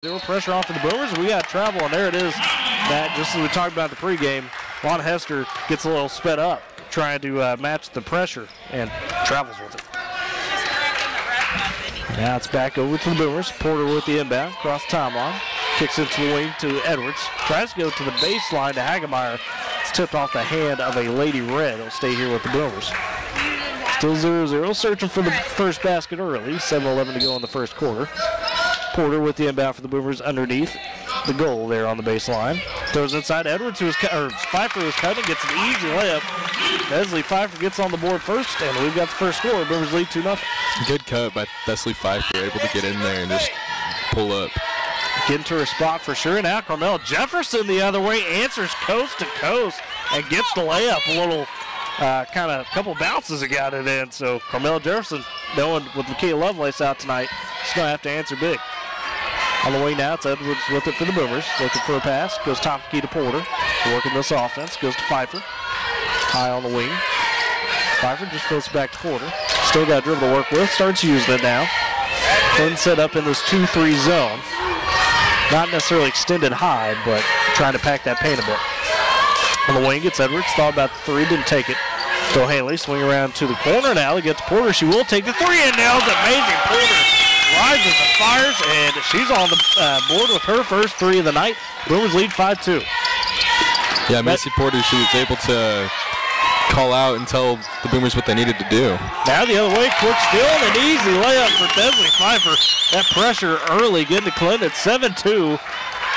Zero pressure off of the Boomers. We got travel, and there it is. That, just as we talked about in the pregame, Lon Hester gets a little sped up, trying to match the pressure, and travels with it. Now it's back over to the Boomers. Porter with the inbound, cross the timeline. Kicks it to the wing to Edwards. Tries to go to the baseline to Hagemeyer. It's tipped off the hand of a Lady Red. It'll stay here with the Boomers. Still 0-0, searching for the first basket early. 7:11 to go in the first quarter. Porter with the inbound for the Boomers underneath the goal there on the baseline. Throws inside Edwards, Pfeiffer was cutting, gets an easy layup. Leslie Pfeiffer gets on the board first, and we've got the first score. Boomers lead 2-0. Good cut by Leslie Pfeiffer, able to get in there and just pull up. Get into her spot for sure. Now Carmel Jefferson the other way, answers coast to coast, and gets the layup. A little kind of couple bounces and got it in. So Carmel Jefferson, knowing with Mikaela Lovelace out tonight, she's going to have to answer big. On the way now, it's Edwards with it for the Boomers. Looking for a pass. Goes top key to Porter. Working this offense. Goes to Pfeiffer. High on the wing. Pfeiffer just floats back to Porter. Still got a dribble to work with. Starts using it now. Clinton set up in this 2-3 zone. Not necessarily extended high, but trying to pack that paint a bit. On the wing, it's Edwards. Thought about the three. Didn't take it. Still Haley. Swing around to the corner now. To get to Porter. She will take the three and nails it. Amazing. Porter rises and fires, and she's on the board with her first three of the night. Boomers lead 5-2. Yeah, Macy Porter, she was able to call out and tell the Boomers what they needed to do. Now the other way, quick steal and an easy layup for Leslie Pfeiffer. That pressure early getting to Clinton at 7-2.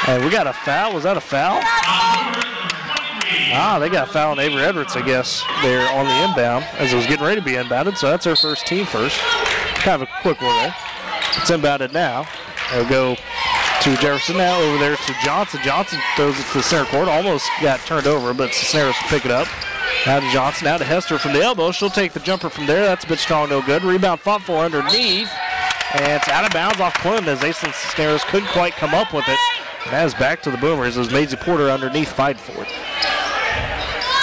And we got a foul. Was that a foul? They got a foul on Avery Edwards, I guess, there on the inbound as it was getting ready to be inbounded. So that's our first team first. Kind of a quick one there. It's inbounded now. It'll go to Jefferson now, over there to Johnson. Johnson throws it to the center court. Almost got turned over, but Cisneros will pick it up. Now to Johnson, now to Hester from the elbow. She'll take the jumper from there. That's a bit strong, no good. Rebound fought for underneath. And it's out of bounds off Clinton as Aislinn Cisneros couldn't quite come up with it. And that is back to the Boomers as Maisie Porter underneath fighting for it.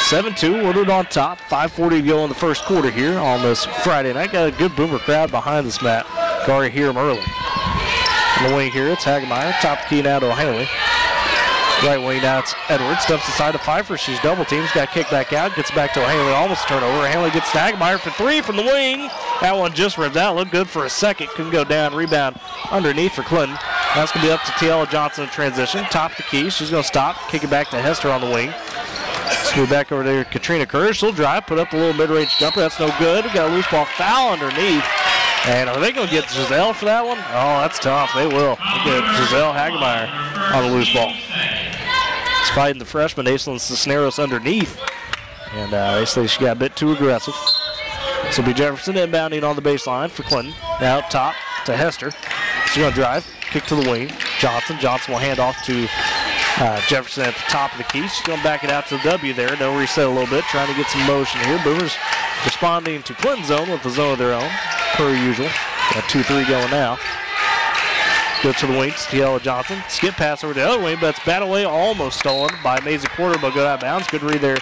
7-2, Woodward on top. 5:40 to go in the first quarter here on this Friday night. Got a good Boomer crowd behind us, Matt. Can already hear them early. On the wing here, it's Hagemeyer. Top key now to O'Haley. Right wing now, it's Edwards. Steps aside to Pfeiffer. She's double teams. Got kicked back out. Gets back to O'Haley. Almost turnover. O'Haley gets to Hagemeyer for three from the wing. That one just ripped out. Looked good for a second. Couldn't go down. Rebound underneath for Clinton. That's going to be up to Tiella Johnson in transition. Top the key. She's going to stop. Kick it back to Hester on the wing. Let's move back over there. Katrina Kerr. She'll drive. Put up a little mid-range jumper. That's no good. Got a loose ball foul underneath. And are they going to get Giselle for that one? Oh, that's tough. They will. They get Giselle Hagemeyer on the loose ball. It's fighting the freshman, Aislinn Cisneros, underneath. And they say she got a bit too aggressive. This will be Jefferson inbounding on the baseline for Clinton. Now up top to Hester. She's going to drive. Kick to the wing. Johnson. Johnson will hand off to Jefferson at the top of the key. She's going to back it out to the W there. They'll reset a little bit, trying to get some motion here. Boomers responding to Clinton's zone with the zone of their own, per usual. Got 2-3 going now. Go to the wing, Tiella Johnson. Skip pass over to the other wing, but it's batted away, almost stolen by Maisie Porter, but go out of bounds. Good read there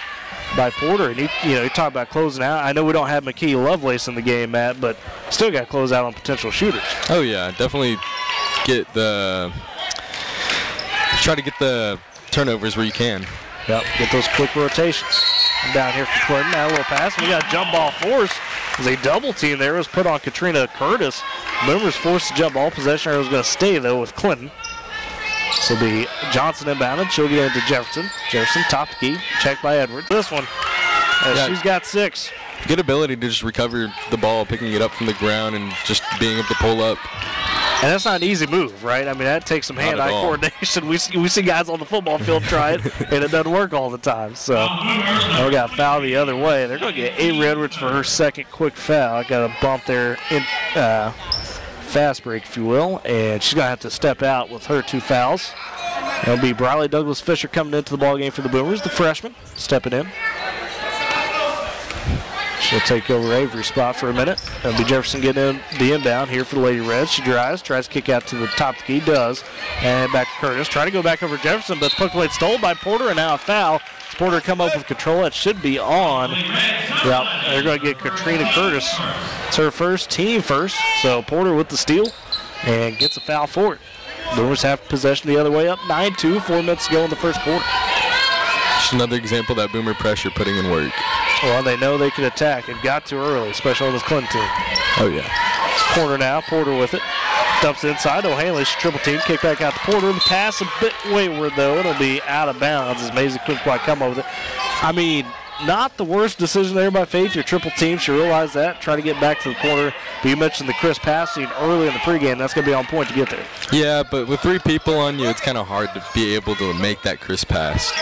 by Porter. And you talk about closing out. I know we don't have Mikaela Lovelace in the game, Matt, but still got to close out on potential shooters. Oh yeah, definitely try to get the turnovers where you can. Yep, get those quick rotations. And down here for Clinton, now a little pass. We got a jump ball force. As a double team there was put on Katrina Curtis. Boomers forced to jump ball. Possession was going to stay, though, with Clinton. This will be Johnson inbounded. She'll get into Jefferson. Jefferson, top key. Checked by Edwards. This one, she's got 6. Good ability to just recover the ball, picking it up from the ground, and just being able to pull up. And that's not an easy move, right? I mean, that takes some hand-eye coordination. We see guys on the football field try it, and it doesn't work all the time. So we got a foul the other way. They're going to get Avery Edwards for her second quick foul. Got a bump there in fast break, if you will, and she's going to have to step out with her 2 fouls. It'll be Briley Douglas Fisher coming into the ballgame for the Boomers, the freshman, stepping in. She'll take over Avery's spot for a minute. It'll be Jefferson getting in the inbound here for the Lady Reds. She drives, tries to kick out to the top of the key, does. And back to Curtis. Trying to go back over Jefferson, but the puck plate stolen by Porter, and now a foul. Porter come up with control. It should be on. Yep, they're going to get Katrina Curtis. It's her first, team first. So Porter with the steal and gets a foul for it. Boomers have possession the other way, up 9-2, 4 minutes to go in the first quarter. Just another example of that Boomer pressure putting in work. Well, they know they can attack. They've got to early, especially on this Clinton team. Oh, yeah. Corner now, Porter with it. Dumps inside, O'Hanley's triple team, kick back out to Porter. The pass a bit wayward, though. It'll be out of bounds as Maisie couldn't quite come over it. I mean, not the worst decision there by Faith. Your triple team should realize that. Try to get back to the corner. But you mentioned the crisp passing early in the pregame. That's going to be on point to get there. Yeah, but with 3 people on you, it's kind of hard to be able to make that crisp pass.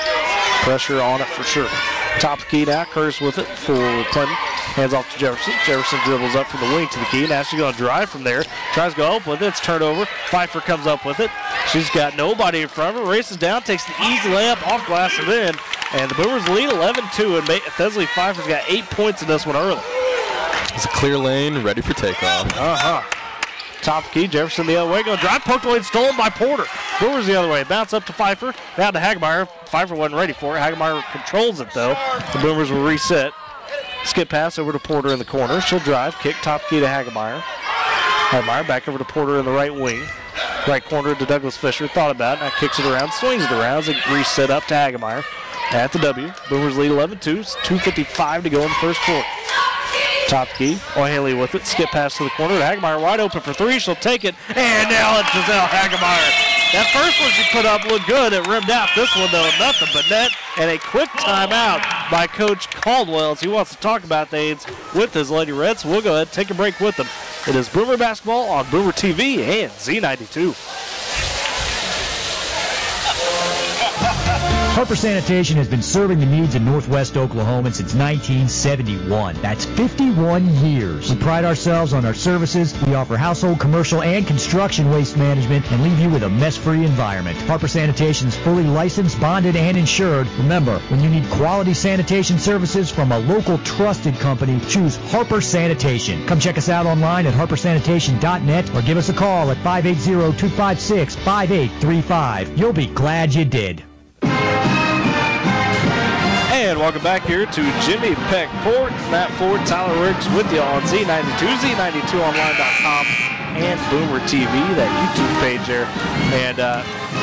Pressure on it for sure. Top of the key now. Curtis with it for Clinton. Hands off to Jefferson. Jefferson dribbles up from the wing to the key. Now she's going to drive from there. Tries to go up with it. It's turnover. Pfeiffer comes up with it. She's got nobody in front of her. Races down. Takes the easy layup off glass and in. And the Boomers lead 11-2. And Thesley Pfeiffer's got 8 points in this one early. It's a clear lane, ready for takeoff. Top key, Jefferson the other way. Going to drive, poked away, stolen by Porter. Boomers the other way. Bounce up to Pfeiffer. Down to Hagemeyer. Pfeiffer wasn't ready for it. Hagemeyer controls it, though. The Boomers will reset. Skip pass over to Porter in the corner. She'll drive. Kick top key to Hagemeyer. Hagemeyer back over to Porter in the right wing. Right corner to Douglas Fisher. Thought about it. Now kicks it around. Swings it around as it reset up to Hagemeyer. At the W. Boomers lead 11-2. 2:55 to go in the first quarter. Top key. O'Hanley with it. Skip pass to the corner. Hagemeyer wide open for 3. She'll take it. And now it's Giselle Hagemeyer. That first one she put up looked good. It rimmed out. This one, though, nothing but net. And a quick timeout by Coach Caldwell as he wants to talk about the aids with his Lady Reds. So we'll go ahead and take a break with them. It is Boomer Basketball on Boomer TV and Z92. Harper Sanitation has been serving the needs of Northwest Oklahoma since 1971. That's 51 years. We pride ourselves on our services. We offer household, commercial, and construction waste management and leave you with a mess-free environment. Harper Sanitation is fully licensed, bonded, and insured. Remember, when you need quality sanitation services from a local trusted company, choose Harper Sanitation. Come check us out online at harpersanitation.net or give us a call at 580-256-5835. You'll be glad you did. And welcome back here to Jimmy Peck Court. Matt Ford, Tyler Riggs with you on Z92, Z92online.com, and Boomer TV, that YouTube page there. And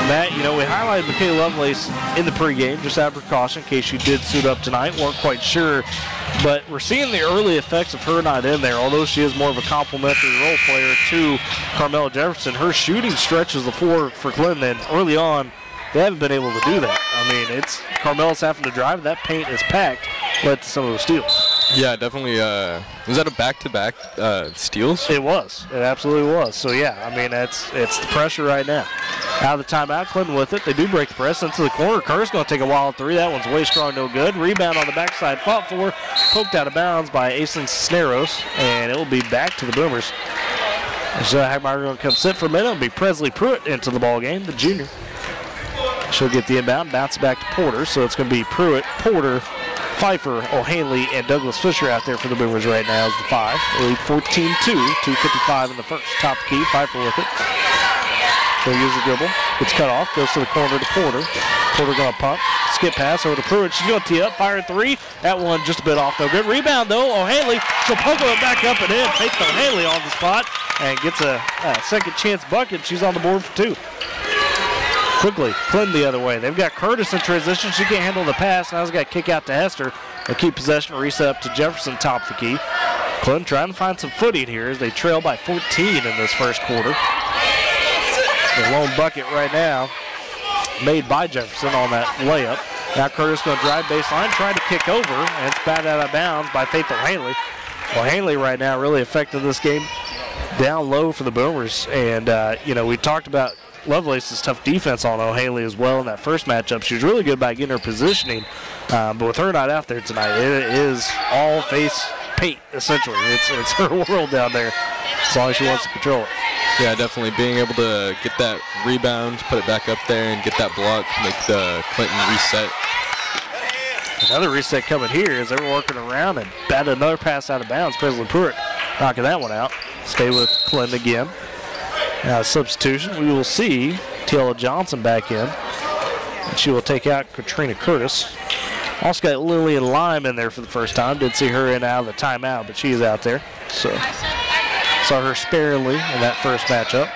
Matt, you know, we highlighted Michaela Lovelace in the pregame, just out of precaution in case she did suit up tonight. Weren't quite sure. But we're seeing the early effects of her not in there, although she is more of a complimentary role player to Carmela Jefferson. Her shooting stretches the floor for Clinton, and early on, they haven't been able to do that. I mean, it's Carmela's having to drive. That paint is packed, led to some of those steals. Yeah, definitely. Was that a back-to-back steals? It was. It absolutely was. So, yeah, I mean, it's the pressure right now. Out of the timeout, Clinton with it. They do break the press into the corner. Kerr's going to take a wild 3. That one's way strong, no good. Rebound on the backside, fought for, poked out of bounds by Aislinn Cisneros, and it will be back to the Boomers. So Hagemeyer going to come sit for a minute. It'll be Presley Pruitt into the ball game, the junior. She'll get the inbound, bounce back to Porter. So it's going to be Pruitt, Porter, Pfeiffer, O'Hanley, and Douglas Fisher out there for the Boomers right now as the 5. They lead 14-2, 2:55 in the first. Top key, Pfeiffer with it. She'll use the dribble. Gets cut off, goes to the corner to Porter. Porter going to pump. Skip pass over to Pruitt. She's going to tee up, fire 3. That one just a bit off, no good. Rebound, though, O'Hanley. She'll poke it back up and in. Takes O'Hanley on the spot and gets a second chance bucket. She's on the board for 2. Quickly, Clinton the other way. They've got Curtis in transition. She can't handle the pass. Now he's got to kick out to Hester. They'll keep possession, reset up to Jefferson, top of the key. Clinton trying to find some footing here as they trail by 14 in this first quarter. The lone bucket right now made by Jefferson on that layup. Now Curtis going to drive baseline, trying to kick over, and it's batted out of bounds by Faith O'Hanley. O'Hanley right now really affected this game down low for the Boomers. And, you know, we talked about Lovelace's tough defense on O'Hanley as well in that first matchup. She was really good by getting her positioning, but with her not out there tonight, it is all face paint, essentially. It's her world down there, as long as she wants to control it. Yeah, definitely being able to get that rebound, put it back up there, and get that block, make the Clinton reset. Another reset coming here as they're working around and batted another pass out of bounds. Presley Pruitt knocking that one out. Stay with Clinton again. Now, substitution, we will see Tiela Johnson back in. And she will take out Katrina Curtis. Also got Lillian Lime in there for the first time. Did see her in and out of the timeout, but she's out there. So saw her sparingly in that first matchup.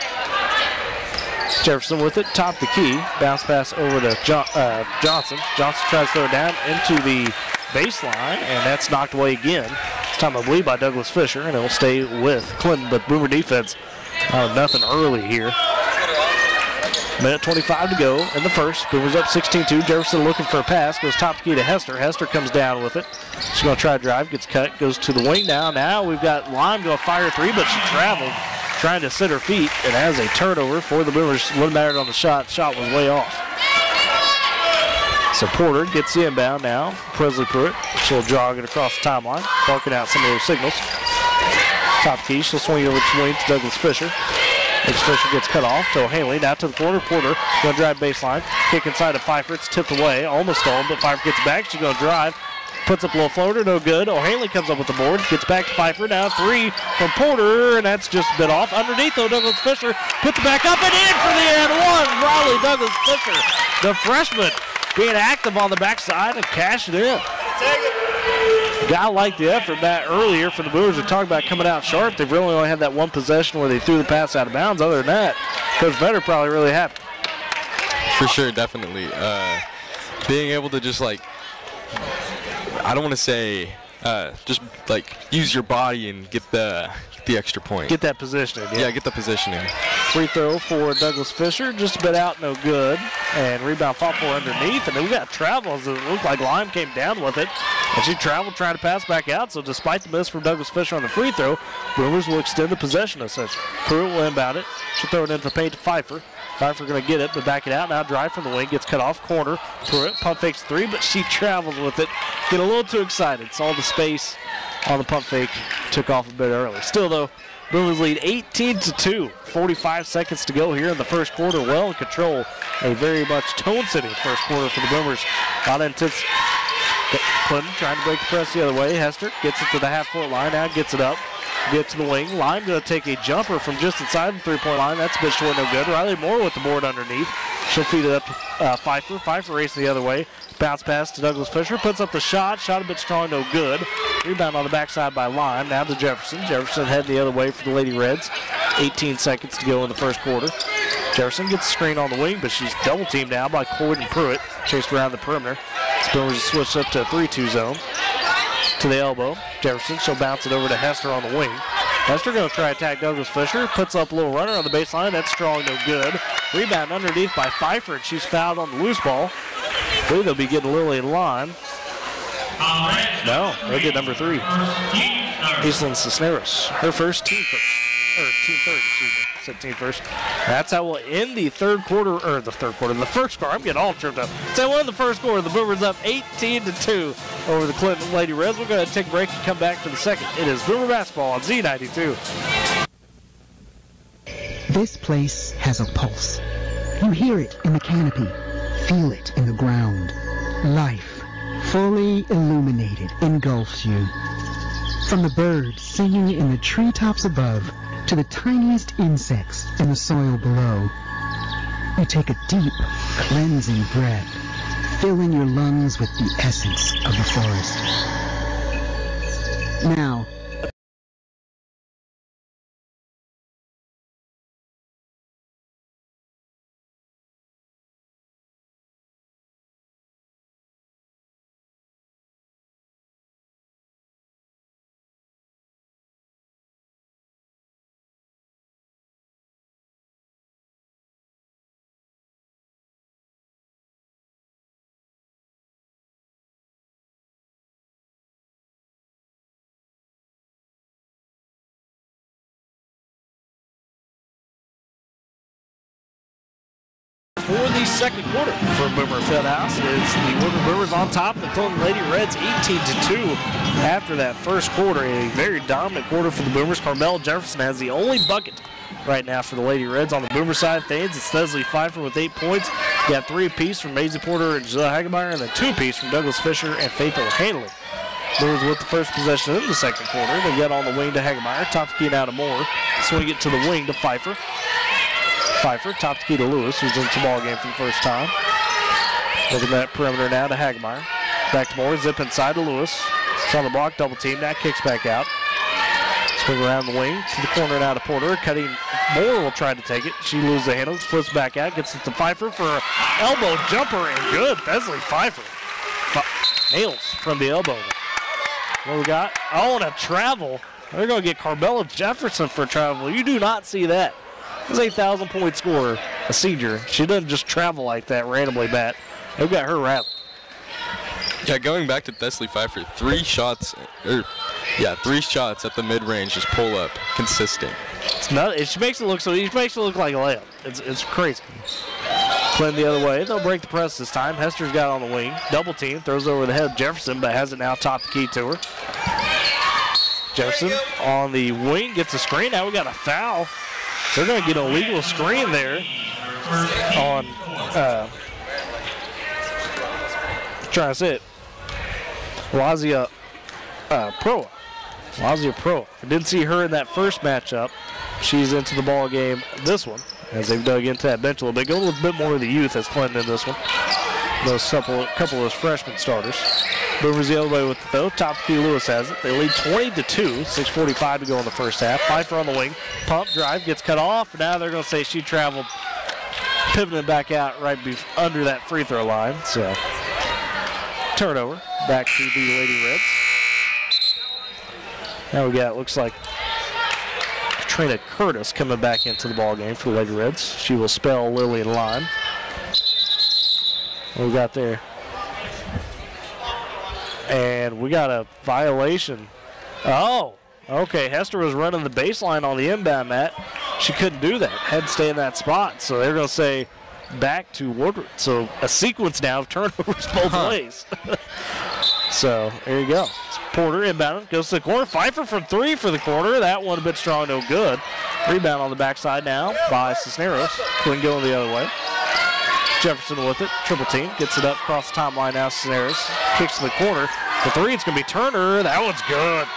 Jefferson with it, top the key. Bounce pass over to Johnson. Johnson tries to throw it down into the baseline, and that's knocked away again. This time, I believe, by Douglas Fisher, and it'll stay with Clinton. But Boomer defense, nothing early here. Minute 25 to go in the first. Boomers up 16-2. Jefferson looking for a pass. Goes top key to Hester. Hester comes down with it. She's going to try to drive. Gets cut. Goes to the wing now. Now we've got Lime going to fire three, but she traveled trying to sit her feet. And has a turnover for the Boomers. Wouldn't matter on the shot. Shot was way off. So Porter gets the inbound now. Presley Pruitt. She'll jog it across the timeline. Barking out some of those signals. Top key. She'll swing it over to wing to Douglas Fisher. Douglas Fisher gets cut off to O'Hanley. Now to the corner. Porter going to drive baseline. Kick inside to Pfeiffer. It's tipped away. Almost stolen, but Pfeiffer gets back. She's going to drive. Puts up a little floater. No good. O'Hanley comes up with the board. Gets back to Pfeiffer. Now three from Porter, and that's just a bit off. Underneath, though, Douglas Fisher puts it back up and in for the and one. Riley Douglas Fisher, the freshman, being active on the backside and cash it in. Guy liked the effort back earlier for the Boomers. We talked about coming out sharp. They've really only had that one possession where they threw the pass out of bounds. Other than that, Coach Vedder probably really happy. For sure, definitely. Being able to just, like, I don't want to say just, like, use your body and get the extra point. Get that positioning. Yeah, get the positioning. Free throw for Douglas Fisher. Just a bit out, no good. And rebound fought for underneath. And then we got travel as it looked like Lime came down with it. And she traveled trying to pass back out. So despite the miss from Douglas Fisher on the free throw, Boomers will extend the possession essentially. Pruitt will inbound it. She'll throw it into the paint to Pfeiffer. Pfeiffer going to get it, but back it out. Now drive from the wing. Gets cut off corner. Pruitt pump fakes three, but she travels with it. Get a little too excited. Saw the space on the pump fake. Took off a bit early. Still, though, Boomers lead 18-2. 45 seconds to go here in the first quarter. Well in control. A very much tone-setting first quarter for the Boomers. A lot of intense. Clinton trying to break the press the other way. Hester gets it to the half-court line. Now gets it up. Get to the wing. Lime going to take a jumper from just inside the three-point line. That's a bit short, no good. Riley Moore with the board underneath. She'll feed it up to Pfeiffer. Pfeiffer racing the other way. Bounce pass to Douglas Fisher. Puts up the shot. Shot a bit strong, no good. Rebound on the backside by Lime. Now to Jefferson. Jefferson heading the other way for the Lady Reds. 18 seconds to go in the first quarter. Jefferson gets a screen on the wing, but she's double teamed now by Coyd and Pruitt. Chased around the perimeter. Boomers switched up to a 3-2 zone. To the elbow. Jefferson, she'll bounce it over to Hester on the wing. Hester going to try to attack Douglas Fisher. Puts up a little runner on the baseline. That's strong, no good. Rebound underneath by Pfeiffer, and she's fouled on the loose ball. I believe they'll be getting Lily in line. No, they'll get number 3. Eastland Cisneros. Her first, team first. Or team third, excuse me. Said team first. That's how we'll end the third quarter, or the first quarter. I'm getting all tripped up. So we'll end the first quarter. The Boomers up 18-2 over the Clinton Lady Reds. We're going to take a break and come back for the second. It is Boomer basketball on Z92. This place has a pulse. You hear it in the canopy, feel it in the ground. Life, fully illuminated, engulfs you. From the birds singing in the treetops above to the tiniest insects in the soil below, you take a deep, cleansing breath, filling your lungs with the essence of the forest. Now, for the second quarter for Boomer Fieldhouse is the Woodward Boomers on top of the Clinton Lady Reds 18-2 after that first quarter. A very dominant quarter for the Boomers. Carmel Jefferson has the only bucket right now for the Lady Reds. On the Boomer side of things, it's Leslie Pfeiffer with 8 points. You got 3 apiece from Maisie Porter and Giselle Hagemeyer, and then 2 apiece from Douglas Fisher and Faith O'Hanley. Boomers with the first possession in the second quarter. They get on the wing to Hagemeyer. Top key now to Moore. Swing it to the wing to Pfeiffer. Pfeiffer, top key to Lewis, who's into the ball game for the first time. Looking at that perimeter now to Hagemeyer. Back to Moore, zip inside to Lewis. It's on the block, double team, now kicks back out. Swing around the wing to the corner now to Porter, cutting Moore will try to take it. She loses the handle, flips back out, gets it to Pfeiffer for an elbow jumper, and good. Besley Pfeiffer nails from the elbow. What do we got? Oh, and a travel. They're going to get Carmela Jefferson for travel. You do not see that. This is a 1,000-point scorer, a senior. She doesn't just travel like that randomly, Matt. They've got her rattled. Yeah, going back to Besley Pfeiffer, 3 shots at the mid-range, just pull up, consistent. It's not. She makes it look so. She makes it look like a layup. It's crazy. Clinton the other way. They'll break the press this time. Hester's got on the wing. Double team. Throws over the head of Jefferson, but has it now top the key to her. Jefferson on the wing gets a screen. Now we got a foul. So they're going to get a legal screen there on. Trying to say it. Lazia Proa. Lazia Proa. I didn't see her in that first matchup. She's into the ball game this one as they've dug into that bench a little bit. Go a little bit more of the youth as Clinton in this one. Those couple of those freshman starters. Boomers the other way with the throw. Top key Lewis has it. They lead 20-2. 6:45 to go in the first half. Pfeiffer on the wing. Pump drive gets cut off. Now they're going to say she traveled, pivoting back out right under that free throw line. So turnover back to the Lady Reds. Now we got, looks like Katrina Curtis coming back into the ball game for the Lady Reds. She will spell Lillian Lime. What we got there? And we got a violation. Oh, okay. Hester was running the baseline on the inbound mat. She couldn't do that. Had to stay in that spot. So they're going to say back to Woodward. So a sequence now of turnovers both ways. So there you go. It's Porter inbound. Goes to the corner. Pfeiffer from 3 for the corner. That one a bit strong, no good. Rebound on the backside now by Cisneros. Quinn going the other way. Jefferson with it. Triple team. Gets it up across the timeline now. Cisneros kicks to the corner. The 3, it's going to be Turner. That one's good.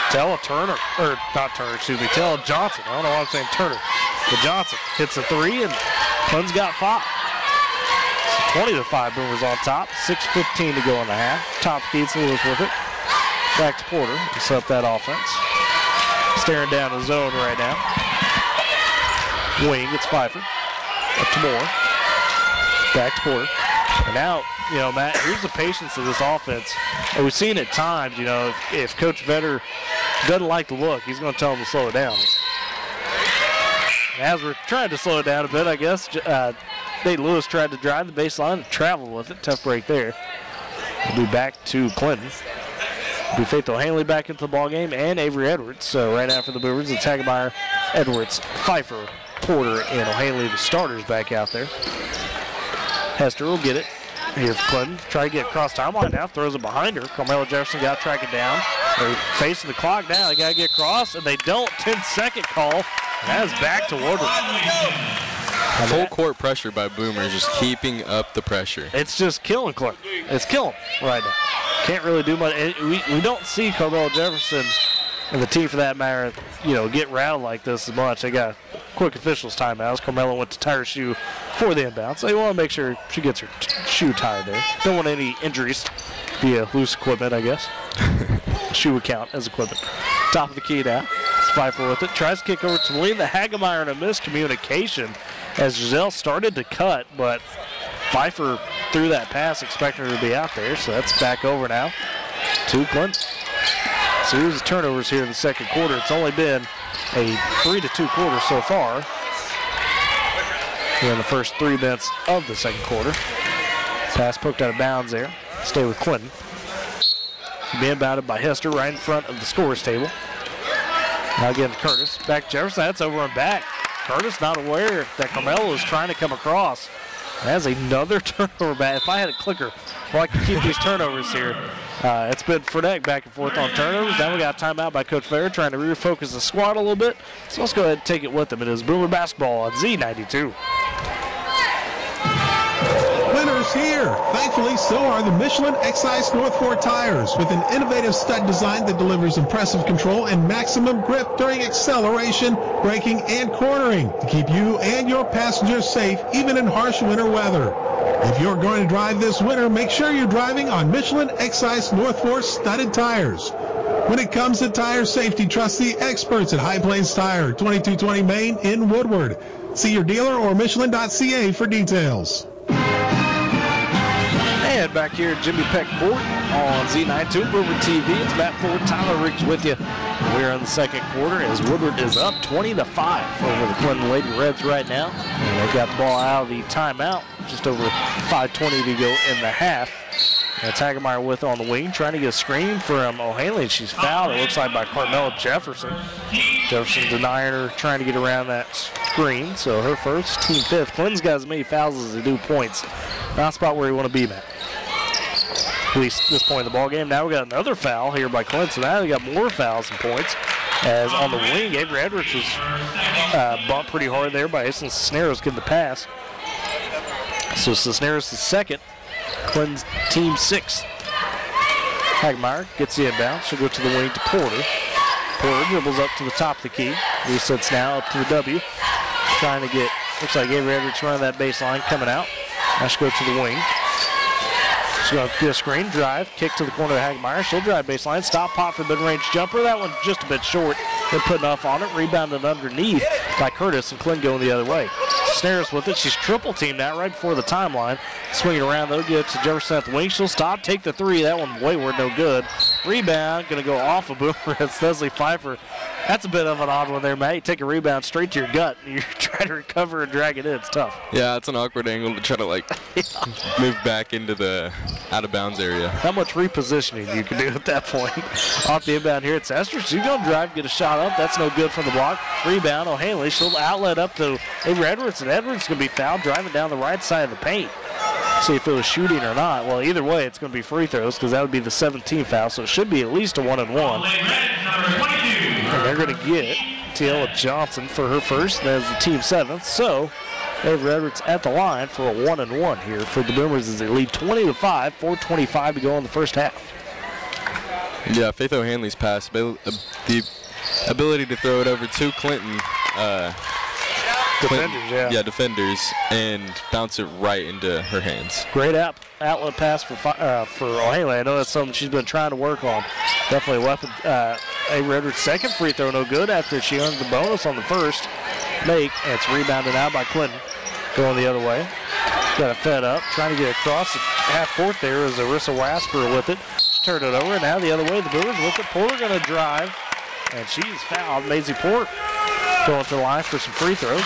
Tella Turner. Or not Turner, excuse me. Tella Johnson. I don't know why I'm saying Turner. But Johnson hits a 3, and Quinn's got 5. 20-5 Boomers on top. 6:15 to go in the half. Top Keats Lewis with it. Back to Porter to set up that offense. Staring down the zone right now. Wing, it's Pfeiffer. Up to Moore. Back to Porter. And now, you know, Matt, here's the patience of this offense. And we've seen at times, you know, if Coach Vetter doesn't like the look, he's going to tell them to slow it down. As we're trying to slow it down a bit, I guess, Nate Lewis tried to drive the baseline and travel with it. Tough break there. We'll be back to Clinton. Be Faith O'Hanley back into the ballgame and Avery Edwards. So right now for the Boomers, it's Hagemeyer, Edwards, Pfeiffer, Porter, and O'Hanley, the starters, back out there. Hester will get it. Here for Clinton. Try to get across timeline now. Throws it behind her. Carmela Jefferson got to track it down. They're facing the clock now. They got to get across, and they don't. 10-second call. That is back to Woodward. Full court pressure by Boomers, just keeping up the pressure. It's just killing Clinton. It's killing right now. Can't really do much. We don't see Carmela Jefferson and the team, for that matter, you know, get rattled like this as much. They got quick officials timeouts. Carmela went to tie her shoe for the inbound, so they want to make sure she gets her shoe tied there. Don't want any injuries via loose equipment, I guess. Shoe would count as equipment. Top of the key now. It's Pfeiffer with it. Tries to kick over to Melina Hagemeyer in a miscommunication as Giselle started to cut, but Pfeiffer threw that pass expecting her to be out there, so that's back over now to Clinton. Series of turnovers here in the second quarter. It's only been a 3-2 quarter so far here in the first 3 minutes of the second quarter. Pass poked out of bounds there. Stay with Clinton. Being inbounded by Hester right in front of the scorer's table. Now again to Curtis. Back to Jefferson. That's over and back. Curtis not aware that Carmelo is trying to come across. That's another turnover back. If I had a clicker, well, I could keep these turnovers here. It's been Fredette back and forth on turnovers. Now we got a timeout by Coach Fair trying to refocus the squad a little bit. So let's go ahead and take it with them. It is Boomer Basketball on Z92. Winners here. Thankfully, so are the Michelin Excise North 4 tires with an innovative stud design that delivers impressive control and maximum grip during acceleration, braking, and cornering to keep you and your passengers safe even in harsh winter weather. If you're going to drive this winter, make sure you're driving on Michelin Excise North 4 studded tires. When it comes to tire safety, trust the experts at High Plains Tire, 2220 Main in Woodward. See your dealer or Michelin.ca for details. And back here at Jimmy Peck Court on Z92 Boomer TV, it's Matt Ford, Tyler Riggs with you. We're in the second quarter as Woodward is up 20-5 over the Clinton Lady Reds right now. And they've got the ball out of the timeout, just over 5:20 to go in the half. And Hagemeyer with on the wing, trying to get a screen from O'Hanley. She's fouled, it looks like, by Carmela Jefferson. Jefferson denying her, trying to get around that screen. So her first, team fifth. Clinton's got as many fouls as they do points. Not a spot where you want to be, Matt. At least this point in the ball game. Now we got another foul here by Clinton. So now we got more fouls and points. As on the wing, Avery Edwards was bumped pretty hard there by Aislinn Cisneros getting the pass. So Cisneros is second. Clinton's team sixth. Hagemeyer gets the inbound. She'll go to the wing to Porter. Porter dribbles up to the top of the key. Resets now up to the W. Trying to get, looks like Avery Edwards running that baseline, coming out. Now she'll go to the wing. She's going to get a screen, drive, kick to the corner of Hagemeyer. She'll drive baseline, stop, pop for mid-range jumper. That one's just a bit short. They're putting off on it. Rebounded underneath by Curtis, and Clinton going the other way. Snares with it. She's triple teamed out right before the timeline. Swinging around, though, get to Jefferson at the wing. She'll stop, take the three. That one wayward, no good. Rebound, going to go off of Boomer. It's Leslie Pfeiffer. That's a bit of an odd one there, Matt. You take a rebound straight to your gut. You're trying to recover and drag it in. It's tough. Yeah, it's an awkward angle to try to, like, move back into the out-of-bounds area. How much repositioning you can do at that point. Off the inbound here, it's Esther. She's going to drive, get a shot up. That's no good from the block. Rebound, O'Hanley. She'll outlet up to Avery Edwards, and Edwards going to be fouled, driving down the right side of the paint. See if it was shooting or not. Well, either way, it's going to be free throws because that would be the 17th foul, so it should be at least a 1-and-1. And they're going to get Tiela Johnson for her first, and that's the team seventh. So Avery Edwards at the line for a 1-and-1 here for the Boomers as they lead 20-5, 4:25 to go in the first half. Yeah, Faith O'Hanley's pass, the ability to throw it over to Clinton. Defenders, yeah. Defenders, and bounce it right into her hands. Great outlet pass for O'Hanley. I know that's something she's been trying to work on. Definitely a weapon. Avery Edwards' second free throw, no good after she earned the bonus on the first make. And it's rebounded out by Clinton. Going the other way. Got it fed up. Trying to get across the half court there is Arissa Wasper with it. She turned it over. Now the other way. The Boomers with it. Porter going to drive. And she's fouled. Maisie Port going to the line for some free throws.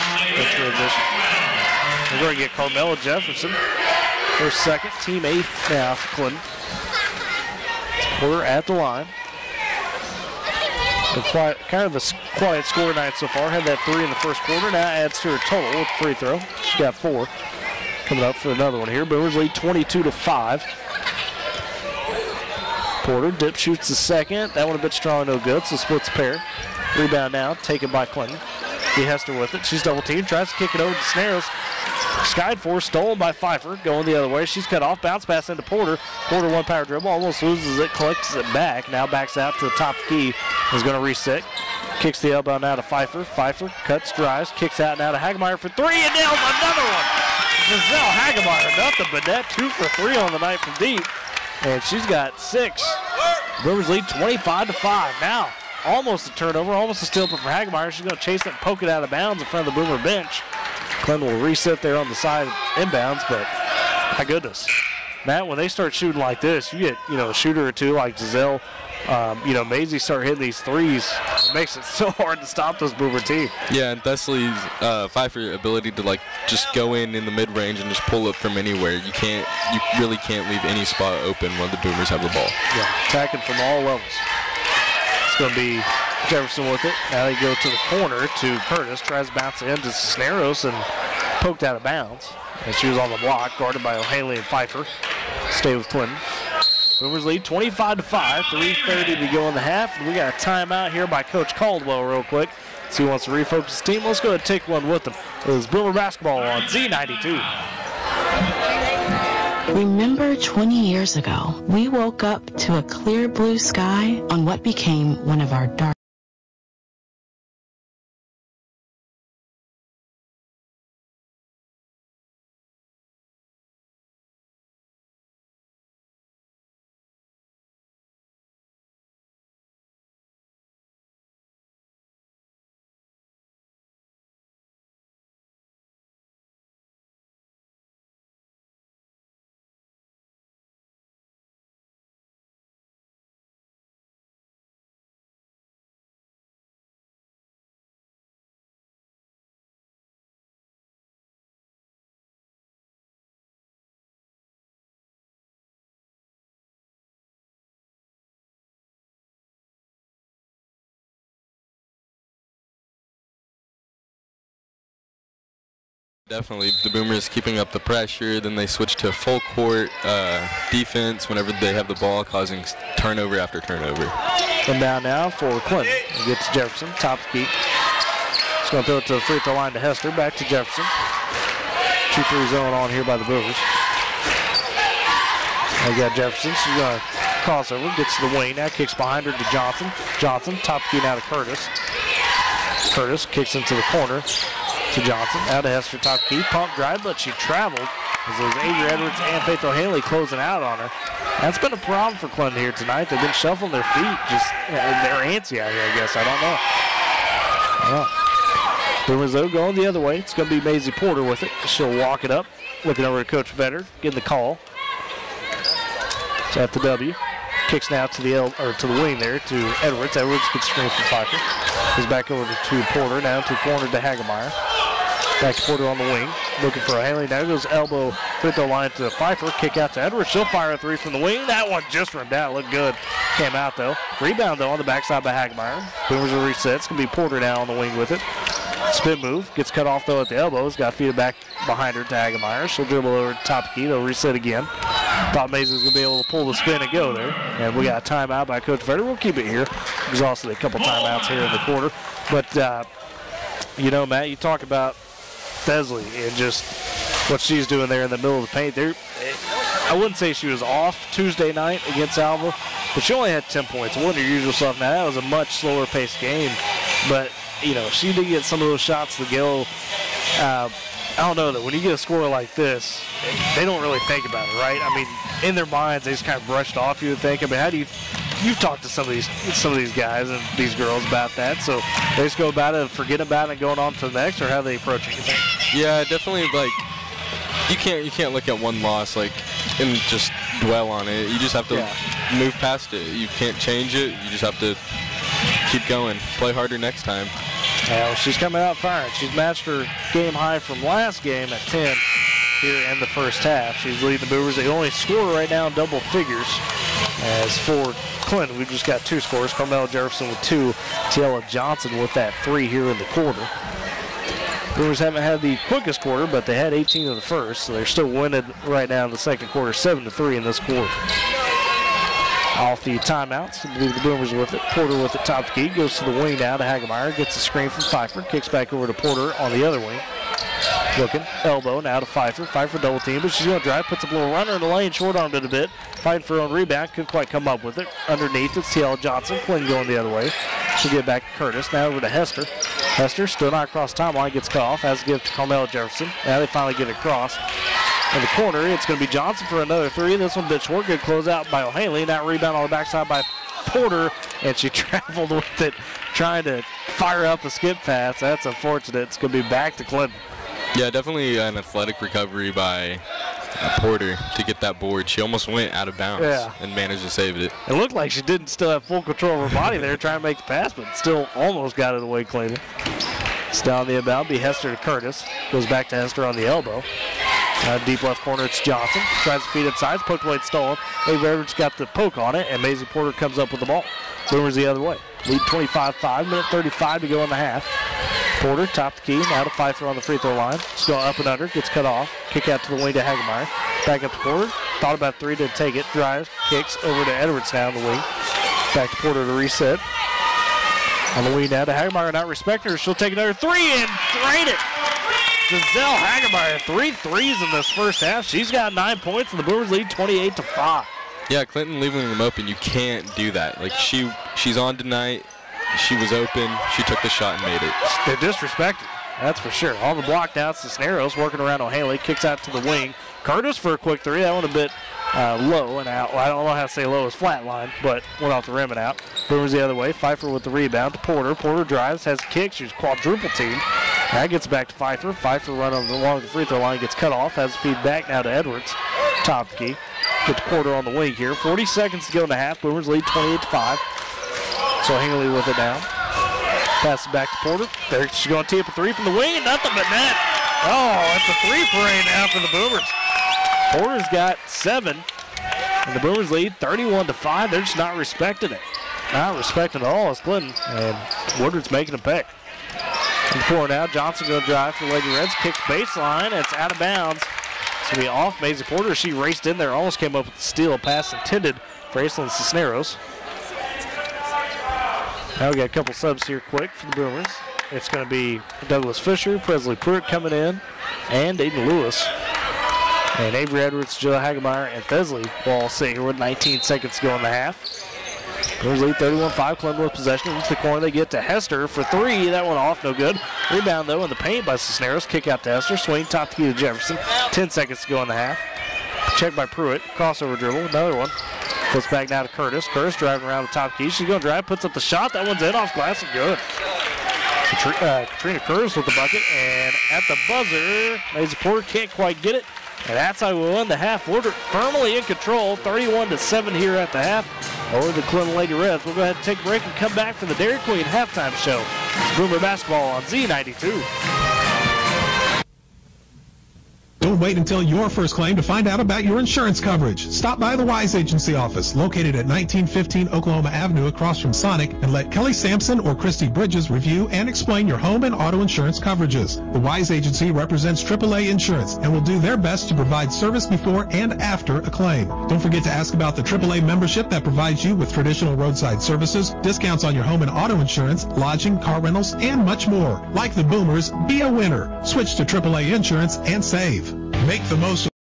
We're going to get Carmela Jefferson. Her second, team eighth now for Clinton. Porter at the line. Kind of a quiet score night so far. Had that three in the first quarter. Now adds to her total with free throw. She's got four. Coming up for another one here. Boomers lead 22-5. Porter dip shoots the second. That one a bit strong, no good, so splits pair. Rebound now, taken by Clinton. Hester with it. She's double teamed, tries to kick it over to Snares. Skied for, stolen by Pfeiffer, going the other way. She's cut off, bounce pass into Porter. Porter one power dribble, almost loses it, collects it back. Now backs out to the top key, is going to reset. Kicks the elbow now to Pfeiffer. Pfeiffer cuts, drives, kicks out now to Hagemeyer for three, and nails another one. Giselle Hagemeyer, nothing but that, 2 for 3 on the night from deep. And she's got 6. Boomers lead 25-5. Now, almost a turnover, almost a steal for Hagemeyer. She's going to chase it and poke it out of bounds in front of the Boomer bench. Clinton will reset there on the side inbounds, but my goodness. Matt, when they start shooting like this, you get, a shooter or two like Giselle, Maisie start hitting these threes. It makes it so hard to stop this Boomer team. Yeah, and Thesley's Pfeiffer ability to just go in the mid-range and just pull up from anywhere. You really can't leave any spot open when the Boomers have the ball. Yeah, attacking from all levels. It's going to be Jefferson with it. Now they go to the corner to Curtis. Tries to bounce it into Cisneros and poked out of bounds. And she was on the block, guarded by O'Hanley and Pfeiffer. Stay with Clinton. Boomers lead 25-5, 3:30 to go in the half. And we got a timeout here by Coach Caldwell real quick. So he wants to refocus his team. Let's go ahead and take one with him. It was Boomer basketball on Z92. Remember 20 years ago, we woke up to a clear blue sky on what became one of our dark definitely. The Boomers keeping up the pressure. Then they switch to full court defense whenever they have the ball, causing turnover after turnover. Inbound now for Clinton. It gets to Jefferson, top of the key. He's going to throw it to the free throw line to Hester. Back to Jefferson. 2-3 zone on here by the Boomers. They got Jefferson. She's going to crossover. Gets to the wing now. Kicks behind her to Johnson. Johnson, top key now to Curtis. Curtis kicks into the corner to Johnson. Out to Hester, top key. Pump drive, but she traveled as there's Avery Edwards and Faith O'Haley closing out on her. That's been a problem for Clinton here tonight. They've been shuffling their feet. Just they're antsy out here, I guess. I don't know. Boomers, though, going the other way. It's going to be Maisie Porter with it. She'll walk it up. Looking over to Coach Vetter, getting the call. It's at the W. Kicks now to the wing there to Edwards. Edwards gets screened from Pfeiffer. Goes back over to Porter. Now to corner to Hagemeyer. Back to Porter on the wing. Looking for O'Haley. Now goes elbow free throw line to Pfeiffer. Kick out to Edwards. She'll fire a three from the wing. That one just rimmed out. Looked good. Came out though. Rebound though on the backside by Hagemeyer. Boomers will reset. It's going to be Porter now on the wing with it. Spin move. Gets cut off though at the elbows. Got to feed it back behind her to Hagemeyer. She'll dribble over to top key. They'll reset again. Thought Mason was going to be able to pull the spin and go there. And we got a timeout by Coach Vetter. We'll keep it here. Exhausted a couple timeouts here in the quarter. But, you know, Matt, you talk about Thesley and just what she's doing there in the middle of the paint. I wouldn't say she was off Tuesday night against Alva, but she only had 10 points. It wasn't her usual stuff. Now, that was a much slower paced game. But, you know, she did get some of those shots to go. I don't know that when you get a score like this, they don't really think about it, right? I mean, in their minds, they just kind of brushed off. You would think. I mean, how do you've talked to some of these guys and these girls about that? So they just go about it, and forget about it, and going on to the next, or how they approach it? You think? Yeah, definitely. Like you can't look at one loss and just dwell on it. You just have to move past it. You can't change it. You just have to keep going. Play harder next time. Well, she's coming out firing. She's matched her game high from last game at 10 here in the first half. She's leading the Boomers. They only score right now in double figures. As for Clinton, we've just got two scores. Carmel Jefferson with 2. Tiella Johnson with that 3 here in the quarter. Boomers haven't had the quickest quarter, but they had 18 in the first, so they're still winning right now in the second quarter, 7-3 in this quarter. Off the timeouts, I believe the Boomers with it. Porter with it, top key, goes to the wing now to Hagemeyer, gets a screen from Pfeiffer, kicks back over to Porter on the other wing. Looking, elbow now to Pfeiffer. Pfeiffer double team, but she's going to drive, puts a little runner in the lane, short armed it a bit. Fighting for her own rebound, couldn't quite come up with it. Underneath, it's Tiella Johnson, Clinton going the other way. She'll get back to Curtis, now over to Hester. Hester still not across timeline, gets cut off, has to give to Carmel Jefferson. Now they finally get it across. In the corner, it's going to be Johnson for another 3. This one bit short, good closeout by O'Haley. Now rebound on the backside by Porter, and she traveled with it, trying to fire up a skip pass. That's unfortunate. It's going to be back to Clinton. Yeah, definitely an athletic recovery by Porter to get that board. She almost went out of bounds and managed to save it. It looked like she didn't still have full control of her body there trying to make the pass, but still almost got it away clean. It's down the inbound. Be Hester to Curtis. Goes back to Hester on the elbow. Deep left corner, it's Johnson. Tries to feed inside. Poked away, stolen. Avery Edwards got the poke on it, and Maisie Porter comes up with the ball. Boomers the other way. Lead 25-5. Minute 35 to go in the half. Porter, top the key. Now to Pfeiffer on the free throw line. She's going up and under. Gets cut off. Kick out to the wing to Hagemeyer. Back up to Porter. Thought about 3, didn't take it. Drives, kicks over to Edwards now on the wing. Back to Porter to reset. On the wing now to Hagemeyer. Not respecting her. She'll take another 3 and drain it. Giselle Hagemeyer, 3 threes in this first half. She's got 9 points, and the Boomers lead 28-5. Yeah, Clinton leaving them open. You can't do that. Like she's on tonight. She was open. She took the shot and made it. They're disrespected. That's for sure. On the block now, it's Cisneros working around O'Haley. Kicks out to the wing. Curtis for a quick 3. That one a bit low and out. Well, I don't know how to say low. It's flat line, but went off the rim and out. Boomers the other way. Pfeiffer with the rebound to Porter. Porter drives, has a kick. She's quadruple team. That gets back to Pfeiffer. Pfeiffer running along the free throw line, gets cut off, has a feed back now to Edwards. Top key. Get to Porter on the wing here. 40 seconds to go in the half. Boomers lead 28-5. So Hingley with it now. Pass it back to Porter. There she's going to tee up a 3 from the wing, and nothing but net. Oh, it's a 3 parade now for the Boomers. Porter's got 7, and the Boomers lead 31-5. They're just not respecting it. Not respecting it at all. It's Clinton, and Woodward's making them pay. Four now. Johnson going to drive for the Lady Reds. Kicks baseline. It's out of bounds. It's going to be off Maisie Porter. She raced in there, almost came up with the steal. Pass intended for Aislinn Cisneros. Now we got a couple subs here quick for the Boomers. It's going to be Douglas Fisher, Presley Pruitt coming in, and Aiden Lewis. And Avery Edwards, Jill Hagemeyer, and Thesley will all sit here with 19 seconds to go in the half. Boomers lead 31-5, Columbia with possession. Into the corner, they get to Hester for three. That one off, no good. Rebound, though, in the paint by Cisneros. Kick out to Hester. Swing, top to key to Jefferson. 10 seconds to go in the half. Check by Pruitt. Crossover dribble, another one. Puts back now to Curtis. Curtis driving around the top key. She's going to drive, puts up the shot. That one's in off glass and good. Katrina Curtis with the bucket. And at the buzzer, Maisie Porter can't quite get it. And that's how we win the half. Woodward firmly in control, 31-7 here at the half over the Clinton Lady Reds. We'll go ahead and take a break and come back for the Dairy Queen halftime show. It's Boomer Basketball on Z92. Don't wait until your first claim to find out about your insurance coverage. Stop by the Wise Agency office, located at 1915 Oklahoma Avenue across from Sonic, and let Kelly Sampson or Christy Bridges review and explain your home and auto insurance coverages. The Wise Agency represents AAA Insurance and will do their best to provide service before and after a claim. Don't forget to ask about the AAA membership that provides you with traditional roadside services, discounts on your home and auto insurance, lodging, car rentals, and much more. Like the Boomers, be a winner. Switch to AAA Insurance and save. Make the most of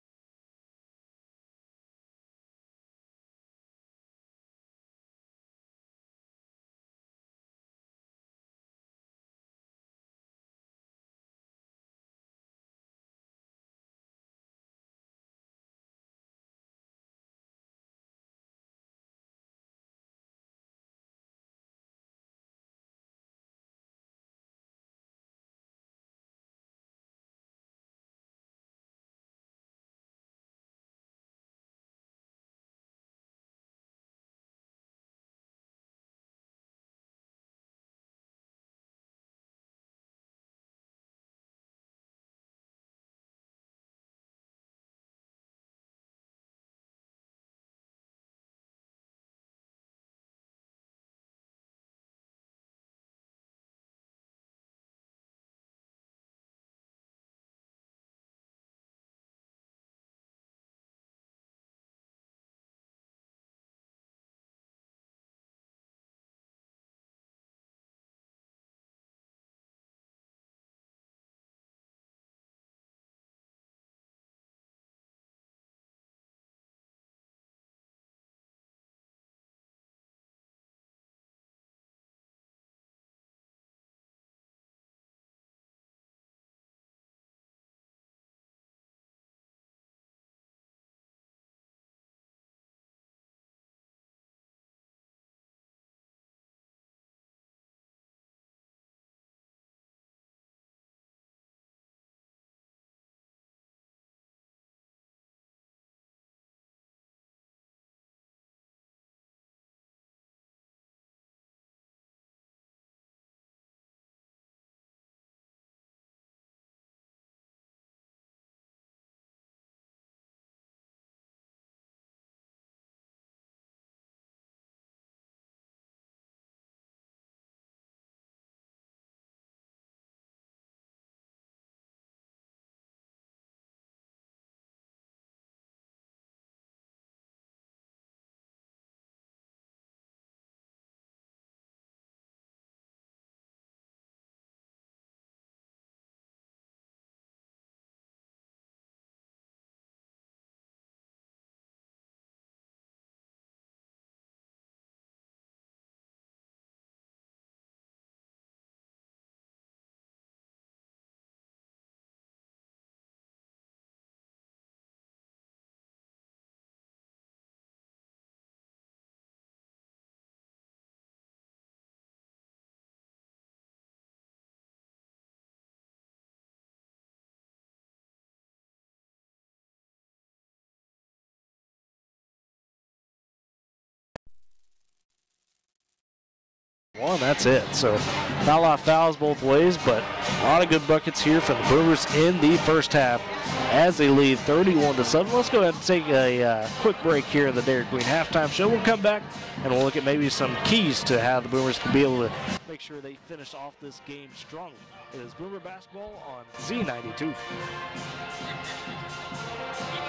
one, that's it. So not a lot of fouls both ways, but a lot of good buckets here from the Boomers in the first half as they lead 31-7. Let's go ahead and take a quick break here in the Dairy Queen halftime show. We'll come back and we'll look at maybe some keys to how the Boomers can be able to make sure they finish off this game strongly. It is Boomer Basketball on Z92.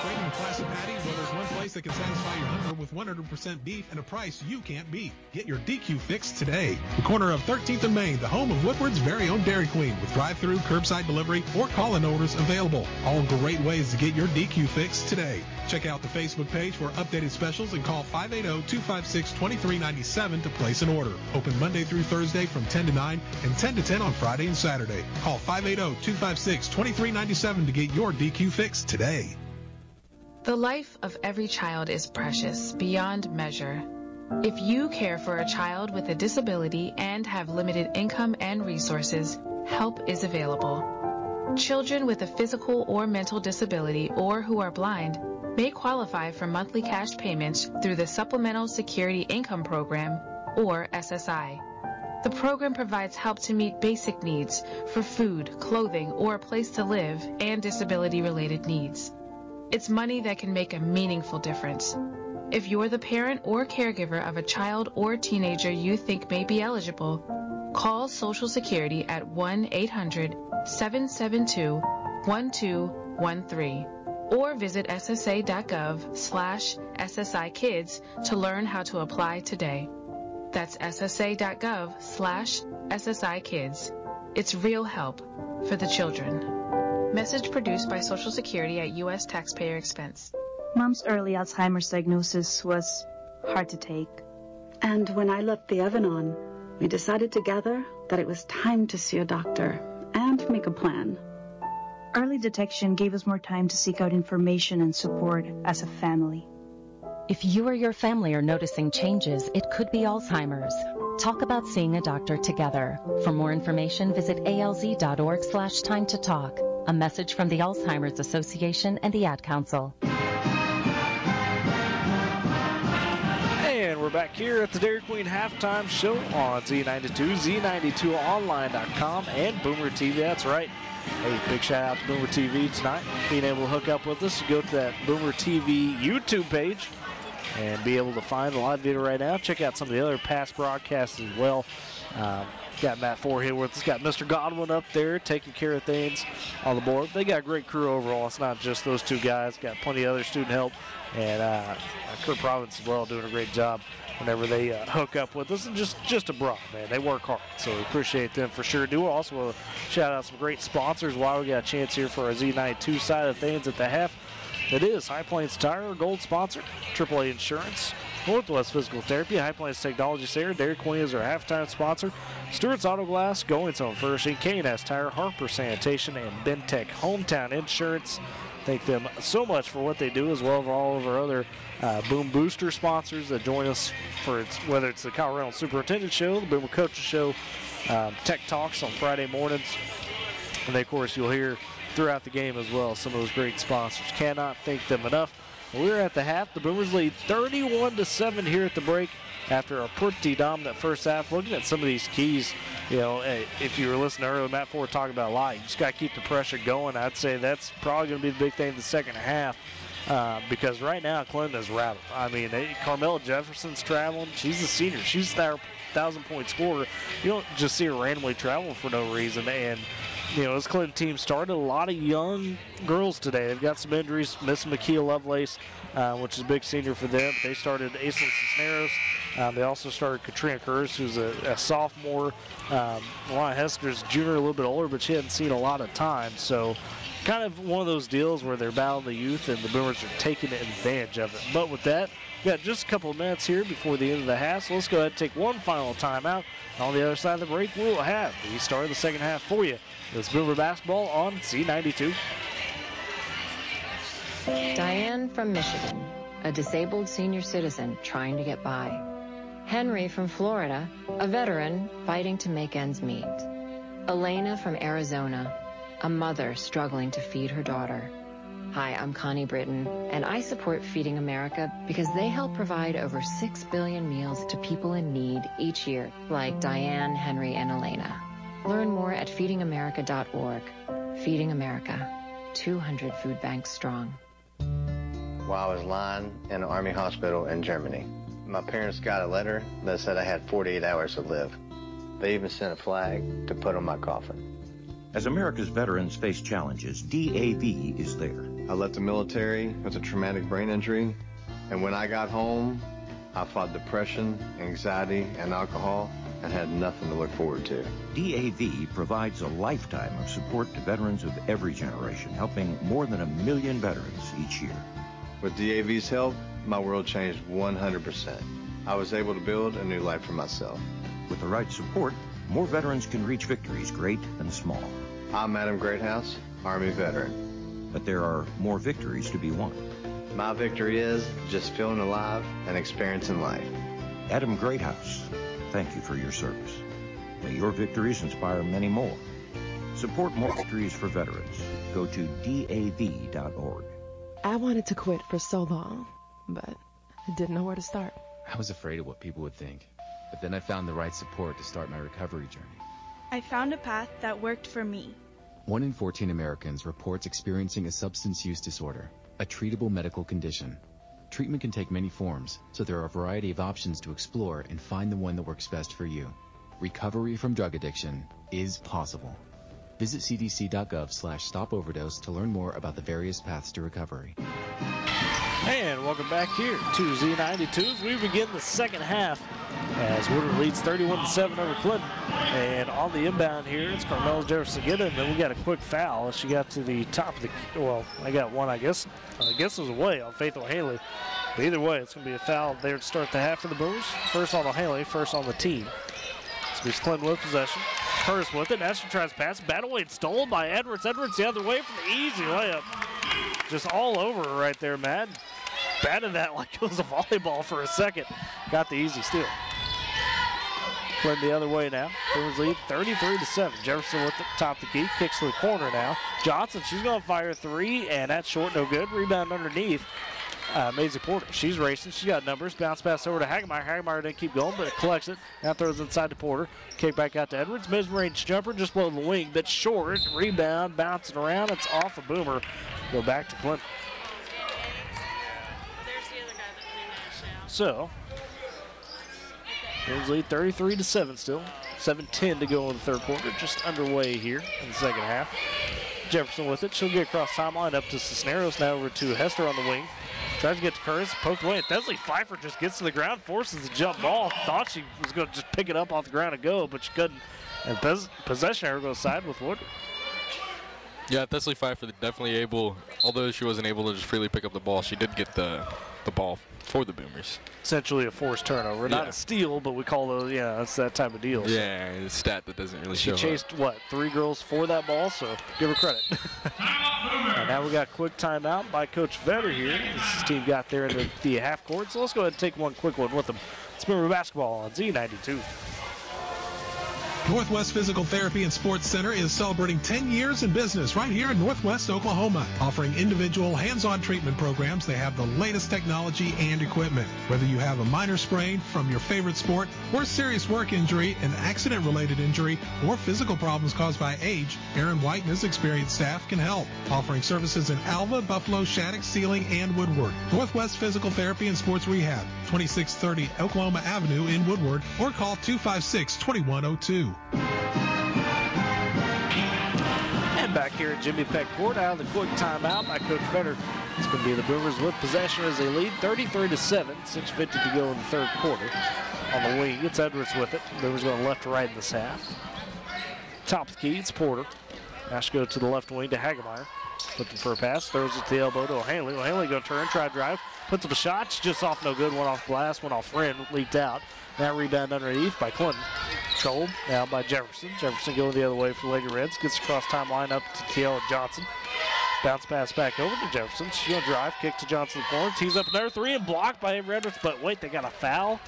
Craving classic patty? Well, there's one place that can satisfy your hunger with 100% beef and a price you can't beat. Get your DQ fix today. The corner of 13th and Main, the home of Woodward's very own Dairy Queen, with drive-through, curbside delivery, or call-in orders available. All great ways to get your DQ fix today. Check out the Facebook page for updated specials and call 580-256-2397 to place an order. Open Monday through Thursday from 10 to 9 and 10 to 10 on Friday and Saturday. Call 580-256-2397 to get your DQ fix today. The life of every child is precious beyond measure. If you care for a child with a disability and have limited income and resources, help is available. Children with a physical or mental disability or who are blind may qualify for monthly cash payments through the Supplemental Security Income Program, or SSI. The program provides help to meet basic needs for food, clothing, or a place to live, and disability-related needs. It's money that can make a meaningful difference. If you're the parent or caregiver of a child or teenager you think may be eligible, call Social Security at 1-800-772-1213 or visit ssa.gov/SSIkids to learn how to apply today. That's ssa.gov/SSIkids. It's real help for the children. Message produced by Social Security at U.S. taxpayer expense. Mom's early Alzheimer's diagnosis was hard to take. And when I left the oven on, we decided together that it was time to see a doctor and make a plan. Early detection gave us more time to seek out information and support as a family. If you or your family are noticing changes, it could be Alzheimer's. Talk about seeing a doctor together. For more information, visit alz.org/time to talk. A message from the Alzheimer's Association and the Ad Council. And we're back here at the Dairy Queen halftime show on Z92, Z92online.com, and Boomer TV. That's right. Hey, big shout out to Boomer TV tonight. Being able to hook up with us, go to that Boomer TV YouTube page and be able to find the live video right now. Check out some of the other past broadcasts as well. Got Matt Ford here with us. Got Mr. Godwin up there taking care of things on the board. They got a great crew overall. It's not just those two guys. Got plenty of other student help. And Kurt Providence as well doing a great job whenever they hook up with us. And just abroad, man. They work hard. So we appreciate them for sure. Do also shout out some great sponsors while we got a chance here for our Z92 side of things at the half. It is High Plains Tire, gold sponsor, AAA Insurance, Northwest Physical Therapy, High Plains Technology Center, Dairy Queen is our halftime sponsor, Stewart's Auto Glass, Goings Home Furnishing, K&S Tire, Harper Sanitation, and Bentech Hometown Insurance. Thank them so much for what they do, as well as all of our other Boom Booster sponsors that join us for whether it's the Kyle Reynolds Superintendent Show, the Boomer Coaches Show, Tech Talks on Friday mornings, and then, of course, you'll hear throughout the game as well some of those great sponsors. Cannot thank them enough. We're at the half. The Boomers lead 31-7 here at the break after a pretty dominant first half. Looking at some of these keys, you know, if you were listening earlier, Matt Ford talking about a lot. You just got to keep the pressure going. I'd say that's probably going to be the big thing in the second half because right now Clinton is rattled. I mean, Carmela Jefferson's traveling. She's a senior. She's their 1,000-point scorer. You don't just see her randomly travel for no reason. And you know, this Clinton team started a lot of young girls today. They've got some injuries, missing Makia Lovelace, which is a big senior for them. They started Aislinn Cisneros. They also started Katrina Kurz, who's a sophomore. Alana Hester's junior, a little bit older, but she hadn't seen a lot of time. So kind of one of those deals where they're battling the youth and the Boomers are taking advantage of it. But with that, we've got just a couple of minutes here before the end of the half, so let's go ahead and take one final timeout. On the other side of the break, we'll have the start of the second half for you. It's Boomer Basketball on Z92. Diane from Michigan, a disabled senior citizen trying to get by. Henry from Florida, a veteran fighting to make ends meet. Elena from Arizona, a mother struggling to feed her daughter. Hi, I'm Connie Britton, and I support Feeding America because they help provide over 6 billion meals to people in need each year, like Diane, Henry, and Elena. Learn more at feedingamerica.org. Feeding America, 200 food banks strong. While I was lying in an army hospital in Germany, my parents got a letter that said I had 48 hours to live. They even sent a flag to put on my coffin. As America's veterans face challenges, DAV is there. I left the military with a traumatic brain injury, and when I got home, I fought depression, anxiety, and alcohol, and had nothing to look forward to. DAV provides a lifetime of support to veterans of every generation, helping more than 1 million veterans each year. With DAV's help, my world changed 100%. I was able to build a new life for myself. With the right support, more veterans can reach victories great and small. I'm Adam Greathouse, Army veteran. But there are more victories to be won. My victory is just feeling alive and experiencing life. Adam Greathouse, thank you for your service. May your victories inspire many more. Support more victories for veterans. Go to DAV.org. I wanted to quit for so long, but I didn't know where to start. I was afraid of what people would think, but then I found the right support to start my recovery journey. I found a path that worked for me. 1 in 14 Americans reports experiencing a substance use disorder, a treatable medical condition. Treatment can take many forms, so there are a variety of options to explore and find the one that works best for you. Recovery from drug addiction is possible. Visit cdc.gov/stopoverdose to learn more about the various paths to recovery. And welcome back here to Z92 as we begin the second half as Woodward leads 31-7 over Clinton. And on the inbound here, it's Carmel Jefferson again, and then we got a quick foul. She got to the top of the, well, I got one, I guess it was away on Faith O'Haley. But either way, it's going to be a foul there to start the half for the Boomers. First on O'Haley, first on the team. So it's Clinton with possession. Curtis with it. Now she tries to pass. Battle weight stolen by Edwards. Edwards the other way for the easy layup. Just all over her right there, Matt. Batted that like it was a volleyball for a second. Got the easy steal. Clinton the other way now. Boomers lead 33-7. Jefferson with the top of the key. Kicks to the corner now. Johnson, she's going to fire three, and that's short, no good. Rebound underneath. Maisie Porter, she's racing. She's got numbers. Bounce pass over to Hagemeyer. Hagemeyer didn't keep going, but it collects it. Now throws inside to Porter. Kick back out to Edwards. Mid-range jumper just below the wing. That's short. Rebound, bouncing around. It's off a Boomer. Go back to Clinton. So, Boomers lead 33-7 still. 7:10 to go in the third quarter. Just underway here in the second half. Jefferson with it. She'll get across timeline up to Cisneros. Now over to Hester on the wing. Tries to get to Curtis, poked away. Thesley Pfeiffer just gets to the ground, forces the jump ball. Thought she was going to just pick it up off the ground and go, but she couldn't. And possession error goes side with Woodward. Yeah, Thesley Pfeiffer definitely able, although she wasn't able to just freely pick up the ball, she did get the ball for the Boomers. Essentially a forced turnover. Not a steal, but we call those, that's that type of deal. Yeah, it's a stat that doesn't really show up. She chased, 3 girls for that ball, so give her credit. And now we got a quick timeout by Coach Vetter here. This team got there in the half court, so let's go ahead and take one quick one with them. It's Boomer Basketball on Z92. Northwest Physical Therapy and Sports Center is celebrating 10 years in business right here in Northwest Oklahoma. Offering individual hands-on treatment programs, they have the latest technology and equipment. Whether you have a minor sprain from your favorite sport or serious work injury, an accident-related injury, or physical problems caused by age, Aaron White and his experienced staff can help. Offering services in Alva, Buffalo, Shattuck, Sealing, and Woodward. Northwest Physical Therapy and Sports Rehab, 2630 Oklahoma Avenue in Woodward, or call 256-2102. And back here at Jimmy Peck Court, out of the quick timeout by Coach Vetter. It's going to be the Boomers with possession as they lead 33-7. 6:50 to go in the third quarter. On the wing, it's Edwards with it. Boomers going left to right in this half. Top of the key, it's Porter. Now she goes to the left wing to Hagemeyer. Looking for a pass, throws it to the elbow to O'Haley. O'Haley going to turn, try to drive. Puts up a shot, it's just off no good. One off glass, one off rim, leaked out. Now rebound underneath by Clinton. Controlled now by Jefferson. Jefferson going the other way for the Lady Reds. Gets across timeline up to Tiela Johnson. Bounce pass back over to Jefferson. She's going to drive, kick to Johnson in the corner. Tees up another three and blocked by Edwards. But wait, they got a foul?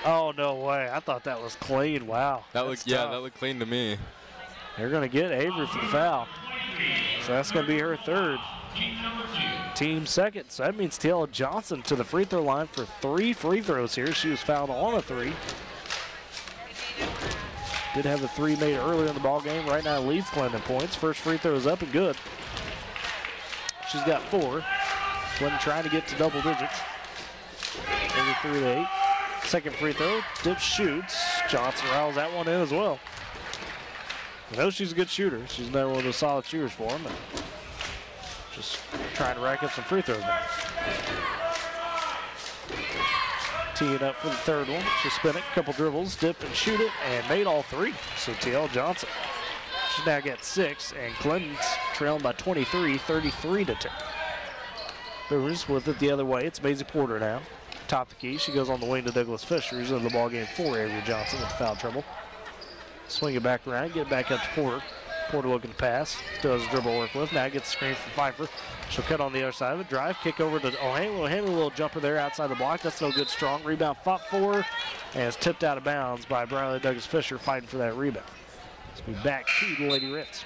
Oh, no way. I thought that was clean. Wow. That looked clean to me. They're going to get Avery for the foul. So that's going to be her third. Team second. So that means Tiela Johnson to the free throw line for 3 free throws here. She was fouled on a 3. Did have a 3 made earlier in the ball game. Right now leads Clinton points. First free throw is up and good. She's got 4. Clinton trying to get to double digits. 33-8. Second free throw. Dip shoots. Johnson rattles that one in as well. I know she's a good shooter. She's another one of those solid shooters for him. And just trying to rack up some free throws now. Tee it up for the third one. She'll spin it, couple dribbles, dip and shoot it, and made all three. So TL Johnson. She's now got 6, and Clinton's trailing by 23, 33-10. Boomers with it the other way. It's Maisie Porter now. Top the key. She goes on the wing to Douglas Fisher, who's in the ball game for Avery Johnson with foul trouble. Swing it back around, get back up to Porter. Porter looking to pass. Still has a dribble to work with. Now gets the screen from Pfeiffer. She'll cut on the other side of it. Drive, kick over to O'Hanley. O'Hanley, a little jumper there outside the block. That's no good. Strong rebound fought for, and it's tipped out of bounds by Briley Douglas Fisher fighting for that rebound. So we back to the Lady Reds.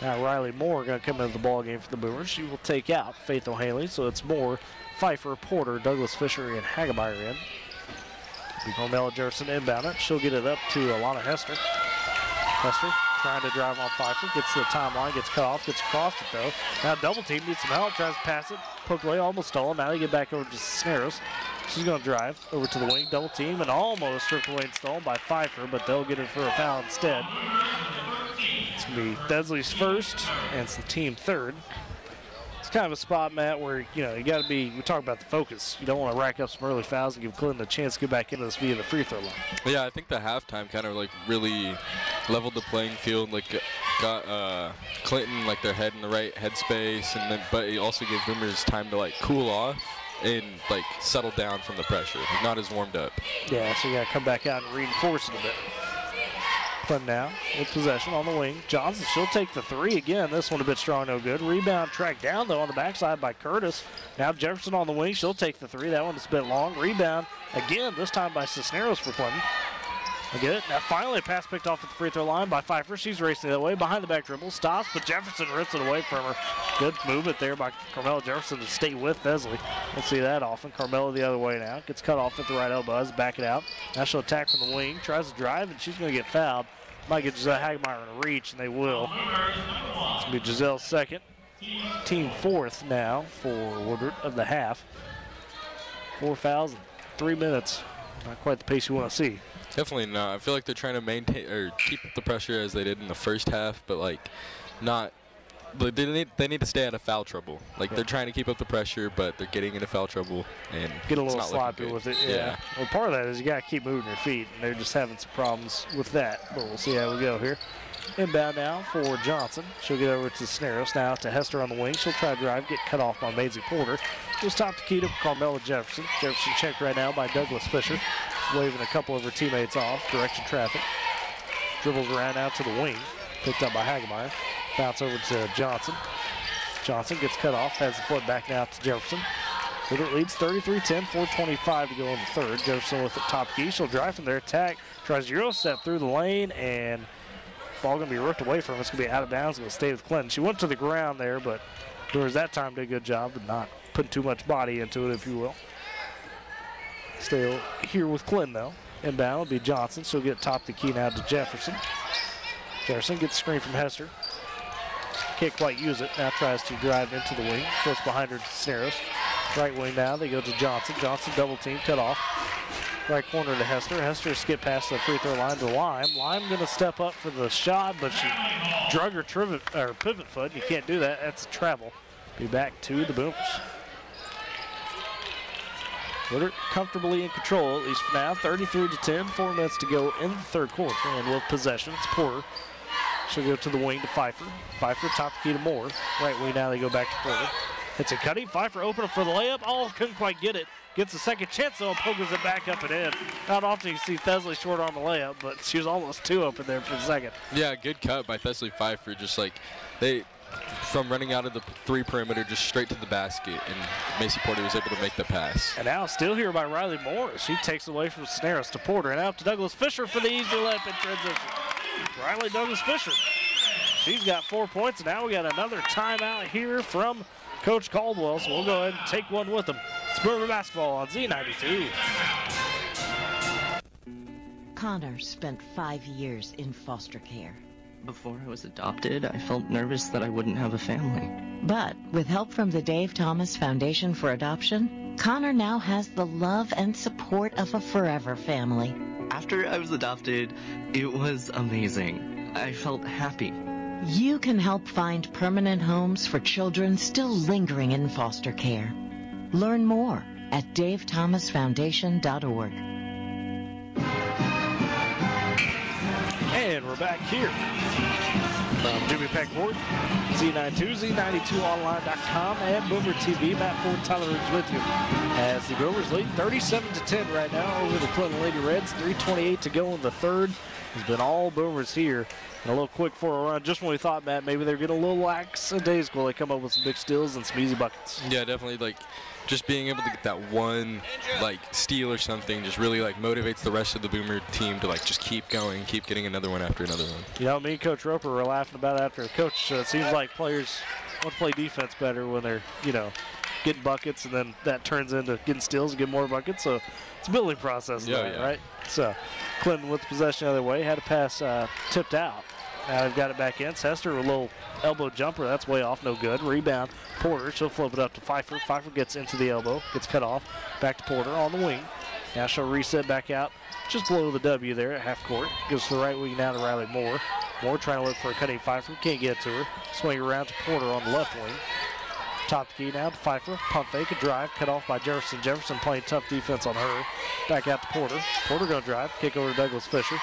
Now Riley Moore going to come into the ball game for the Boomers. She will take out Faith O'Hanley, so it's Moore, Pfeiffer, Porter, Douglas Fisher, and Hagemeyer in. Carmella Jefferson inbound it. She'll get it up to Alana Hester. Hester trying to drive on Pfeiffer. Gets to the timeline, gets cut off, gets across it though. Now double team, needs some help, tries to pass it. Poked away, almost stolen. Now they get back over to Cisneros. She's going to drive over to the wing, double team, and almost stripped away and stolen by Pfeiffer, but they'll get it for a foul instead. It's going to be Desley's first, and it's the team third. It's kind of a spot, Matt, where, you know, you got to be, we talk about the focus. You don't want to rack up some early fouls and give Clinton a chance to get back into this via the free throw line. Yeah, I think the halftime kind of like really leveled the playing field, like got Clinton like their head in the right headspace, and then but it also gave Boomers time to like cool off and like settle down from the pressure. Like, not as warmed up. Yeah, so you got to come back out and reinforce it a bit. Clinton now with possession on the wing. Johnson, she'll take the three again. This one a bit strong, no good. Rebound tracked down, though, on the backside by Curtis. Now Jefferson on the wing. She'll take the three. That one's a bit long. Rebound again, this time by Cisneros for Clinton. I get it. Now finally a pass picked off at the free throw line by Pfeiffer. She's racing that way. Behind the back dribble. Stops, but Jefferson rips it away from her. Good movement there by Carmella Jefferson to stay with Thesley. We'll see that often. Carmella the other way now. Gets cut off at the right elbow. Back it out. Now she'll attack from the wing. Tries to drive, and she's going to get fouled. Might get Giselle Hagemeyer in a reach, and they will. It's going to be Giselle's second. Team fourth now for Woodward of the half. 4 fouls in 3 minutes. Not quite the pace you want to see. Definitely not. I feel like they're trying to maintain or keep up the pressure as they did in the first half, but like not. They need to stay out of foul trouble. Like they're trying to keep up the pressure, but they're getting into foul trouble and get a little sloppy with it. Yeah. Well, part of that is you got to keep moving your feet, and they're just having some problems with that. But we'll see how we go here. Inbound now for Johnson. She'll get over to Cisneros now to Hester on the wing. She'll try to drive, get cut off by Maisie Porter. Just top the key to Carmella Jefferson. Jefferson checked right now by Douglas Fisher. Waving a couple of her teammates off, direction traffic. Dribbles around out to the wing. Picked up by Hagemeyer. Bounce over to Johnson. Johnson gets cut off, has the foot back now to Jefferson. Woodward leads 33-10, 4:25 to go in the third. Jefferson with the top key. She'll drive from their attack. Tries Euro step through the lane, and ball going to be ripped away from her. It's going to be out of bounds. Going to stay with Clinton. She went to the ground there, but Brewers that time did a good job of not putting too much body into it, if you will. Still here with Clinton, though. Inbound will be Johnson. She'll get top the key now to Jefferson. Jefferson gets the screen from Hester. Can't quite use it. Now tries to drive into the wing. Close behind her to Cisneros. Right wing now. They go to Johnson. Johnson double team, cut off. Right corner to Hester. Hester skip past the free throw line to Lime. Lime going to step up for the shot, but she drug her pivot foot. You can't do that. That's a travel. Be back to the Boomers. Woodward comfortably in control, at least for now. 33-10, 4 minutes to go in the third quarter. And with possession, it's Porter. She'll go to the wing to Pfeiffer. Pfeiffer top key to Moore. Right wing now, they go back to Porter. It's a cutting. Pfeiffer open up for the layup. Oh, couldn't quite get it. Gets a second chance, though, and pokes it back up and in. Not often you see Thesley short on the layup, but she was almost 2 open there for the second. Yeah, good cut by Thesley Pfeiffer. Just like from running out of the 3 perimeter just straight to the basket, and Macy Porter was able to make the pass. And now still here by Riley Moore. She takes away from Cisneros to Porter, and out to Douglas Fisher for the easy layup in transition. Riley Douglas Fisher. She's got 4 points, and now we got another timeout here from Coach Caldwell, so we'll go ahead and take one with them. It's Boomer Basketball on Z92. Connor spent 5 years in foster care. Before I was adopted, I felt nervous that I wouldn't have a family. But with help from the Dave Thomas Foundation for Adoption, Connor now has the love and support of a forever family. After I was adopted, it was amazing. I felt happy. You can help find permanent homes for children still lingering in foster care. Learn more at davethomasfoundation.org. And we're back here from Jimmy Peck Court, Z92, Z92online.com, and Boomer TV. Matt Ford, Tyler Riggs with you as the Gophers lead 37-10 right now over the Clinton Lady Reds. 3:28 to go in the third. It's been all Boomers here. And a little quick for a run, just when we thought, Matt, maybe they're getting a little lax in day school. They come up with some big steals and some easy buckets. Yeah, definitely. Like, just being able to get that one, like, steal or something just really, like, motivates the rest of the Boomer team to, like, just keep going, keep getting another one after another one. You know, me and Coach Roper were laughing about it after the coach. It seems like players want to play defense better when they're, you know, getting buckets, and then that turns into getting steals and get more buckets. So it's a building process, right? So Clinton with the possession the other way, had a pass tipped out. Now they've got it back in. Hester with a little elbow jumper. That's way off, no good. Rebound, Porter. She'll flip it up to Pfeiffer. Pfeiffer gets into the elbow, gets cut off. Back to Porter on the wing. Now she'll reset back out just below the W there at half court. Goes to the right wing now to Riley Moore. Moore trying to look for a cutting Pfeiffer. Can't get to her. Swing around to Porter on the left wing. Top the key now to Pfeiffer. Pump fake, a drive. Cut off by Jefferson. Jefferson playing tough defense on her. Back out to Porter. Porter going to drive. Kick over to Douglas Fisher.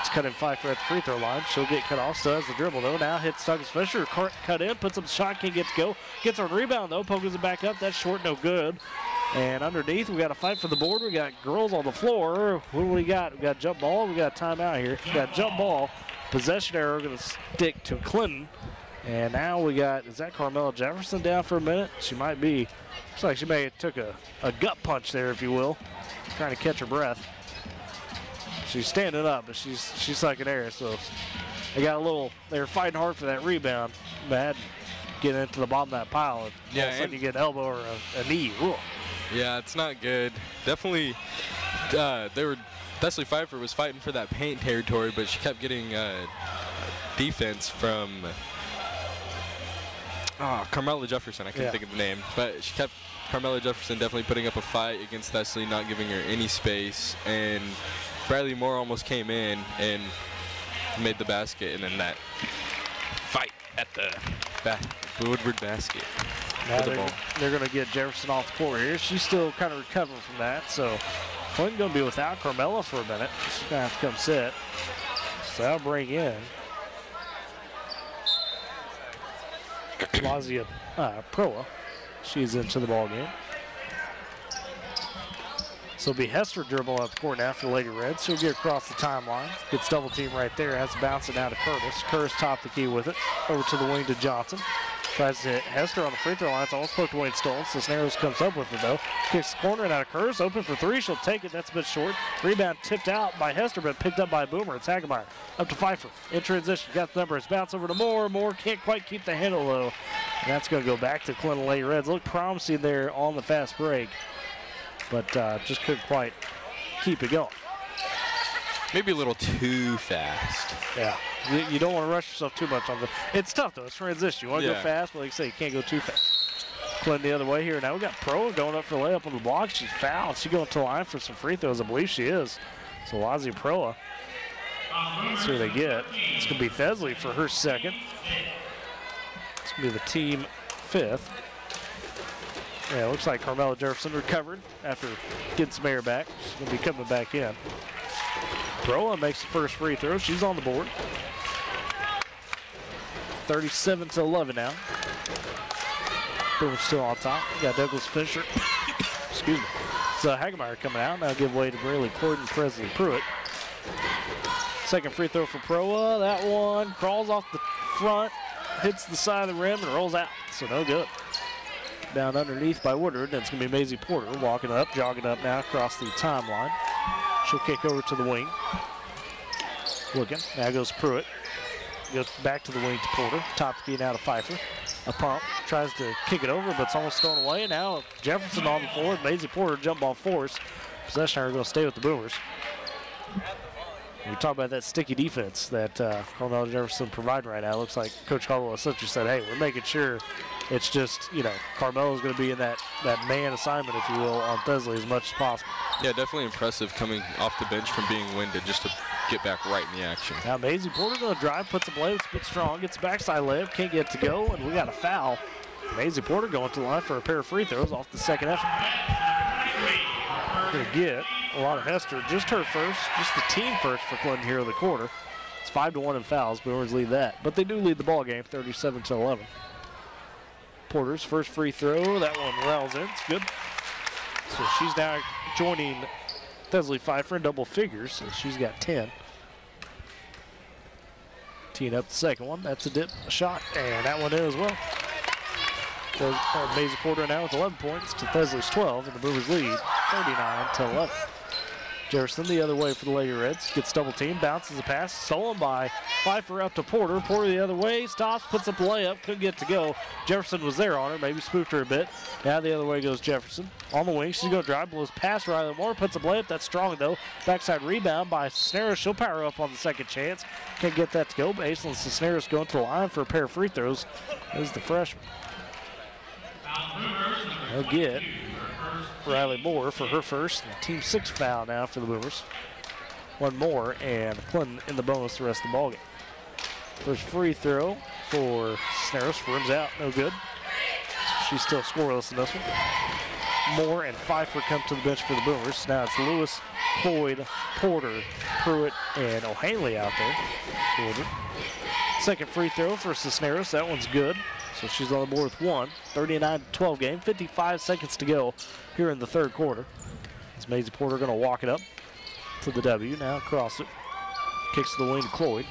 It's cutting Pfeiffer at the free throw line. She'll get cut off. Still has the dribble, though. Now hits Douglas Fisher. Cut in. Puts up the shot. Can't get to go. Gets her rebound, though. Pokes it back up. That's short. No good. And underneath, we got a fight for the board. We got girls on the floor. What do we got? We got jump ball. We got timeout here. We got jump ball. Possession error going to stick to Clinton. And now we got, is that Carmela Jefferson down for a minute? She might be. Looks like she may have took a gut punch there, if you will. Trying to catch her breath. She's standing up, but she's sucking air. So they got a little, they were fighting hard for that rebound. Bad. Get into the bottom of that pile. Yeah, all of a sudden you get an elbow or a knee. Ooh. Yeah, it's not good. Definitely, Leslie Pfeiffer was fighting for that paint territory, but she kept getting defense from Carmela Jefferson. I couldn't think of the name, but she kept Carmela Jefferson definitely putting up a fight against Leslie, not giving her any space, and Bradley Moore almost came in and made the basket, and then that fight at the Woodward basket. Now they're going to get Jefferson off the floor here. She's still kind of recovering from that, so Clinton going to be without Carmela for a minute. She's going to have to come sit. So that'll bring in Lazia Proa. She's into the ball game. So it'll be Hester dribbling up the court now for the Lady Reds. She'll get across the timeline. Gets double team right there. Has to bounce it down to Curtis. Curtis top the key with it. Over to the wing to Johnson. Tries to hit Hester on the free throw line. It's almost poked away and stolen. Cisneros comes up with it, though. Kicks the corner and out of Curtis. Open for three. She'll take it. That's a bit short. Rebound tipped out by Hester, but picked up by Boomer. It's Hagemeyer. Up to Pfeiffer. In transition. Got the numbers. Bounce over to Moore. Moore can't quite keep the handle, though. And that's going to go back to Clinton Lady Reds. Look promising there on the fast break, but just couldn't quite keep it going. Maybe a little too fast. Yeah. You don't want to rush yourself too much on the. It's tough, though. It's transition. You want to go fast, but like you say, you can't go too fast. Clinton the other way here. Now we got Pro going up for the layup on the block. She's fouled. She's going to the line for some free throws. I believe she is. So Lazia Proa. Let's see what they get. It's going to be Thesley for her second. It's going to be the team fifth. Yeah, it looks like Carmela Jefferson recovered after getting some air back. She's going to be coming back in. Proa makes the first free throw. She's on the board. 37-11 now. Boomer still on top. We got Douglas Fisher. Excuse me. So Hagemeyer coming out. Now give way to Braley Corden, Presley Pruitt. Second free throw for Proa. That one crawls off the front, hits the side of the rim, and rolls out. So no good. Down underneath by Woodward. And it's going to be Maisie Porter walking up, jogging up now across the timeline. She'll kick over to the wing. Looking. Now goes Pruitt. Goes back to the wing to Porter. Top key now to Pfeiffer. A pump. Tries to kick it over, but it's almost thrown away. Now Jefferson on the floor. Maisie Porter jump ball force. Possession are going to stay with the Boomers. We talk about that sticky defense that Carmela Jefferson providing right now. Looks like Coach Caldwell essentially said, hey, we're making sure It's just, Carmelo's going to be in that man assignment, if you will, on Thesleigh as much as possible. Yeah, definitely impressive coming off the bench from being winded just to get back right in the action. Now Maisie Porter going to drive, puts up layup, a bit strong, gets a backside layup, can't get it to go, and we got a foul. Maisie Porter going to the line for a pair of free throws off the second effort. Going to get Alana Hester, just her first, just the team first for Clinton here in the quarter. It's 5-1 in fouls. Boomers lead that, but they do lead the ball game, 37-11. Porter's first free throw, that one rattles in, it's good. So she's now joining Thesleigh Pfeiffer in double figures, so she's got 10. Teeing up the second one, that's a dip shot, and that one in as well. Maisie Porter now with 11 points to Thesleigh's 12, and the Boomers lead 39-11. Jefferson the other way for the Lady Reds. Gets double team, bounces the pass, stolen by Pfeiffer up to Porter. Porter the other way, stops, puts up a layup, couldn't get it to go. Jefferson was there on her, maybe spooked her a bit. Now the other way goes Jefferson. On the wing, she's going to drive, blows past Riley Moore, puts up a layup, that's strong though. Backside rebound by Cisneros, she'll power up on the second chance. Can't get that to go, but Aislinn Cisneros going to the line for a pair of free throws. This is the freshman. They'll get Riley Moore for her first, and team 6 foul now for the Boomers. One more, and Clinton in the bonus the rest of the ballgame. First free throw for Cisneros, rims out, no good. She's still scoreless in this one. Moore and Pfeiffer come to the bench for the Boomers. Now it's Lewis, Floyd, Porter, Pruitt, and O'Hanley out there. Second free throw for Cisneros, that one's good. So she's on the board with one. 39-12 game, 55 seconds to go here in the third quarter. As Maisie Porter going to walk it up to the W. Now across it. Kicks to the wing to Cloyd.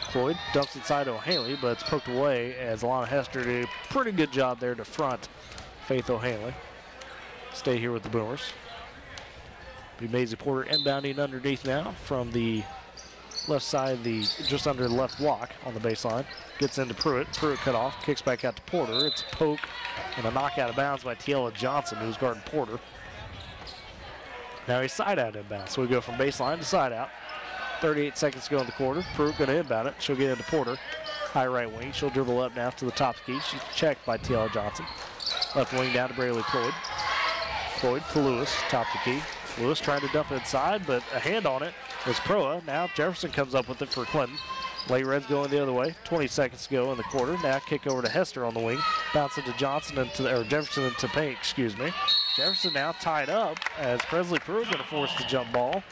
Cloyd dumps inside to O'Hanley, but it's poked away as Alana Hester did a pretty good job there to front Faith O'Hanley. Stay here with the Boomers. Be Maisie Porter inbounding underneath now from the left side, just under the left block on the baseline. Gets into Pruitt. Pruitt cut off, kicks back out to Porter. It's a poke and a knock out of bounds by Tiela Johnson, who's guarding Porter. Now he's side out inbound, so we go from baseline to side out. 38 seconds to go in the quarter. Pruitt going to inbound it. She'll get into Porter. High right wing. She'll dribble up now to the top key. She's checked by Tiela Johnson. Left wing down to Braylee Cloyd. Cloyd to Lewis, top the key. Lewis trying to dump it inside, but a hand on it was Proa. Now Jefferson comes up with it for Clinton. Lady Reds going the other way. 20 seconds to go in the quarter. Now kick over to Hester on the wing. Bounce into Johnson or Jefferson into paint, excuse me. Jefferson now tied up as Presley Pruitt going to force the jump ball.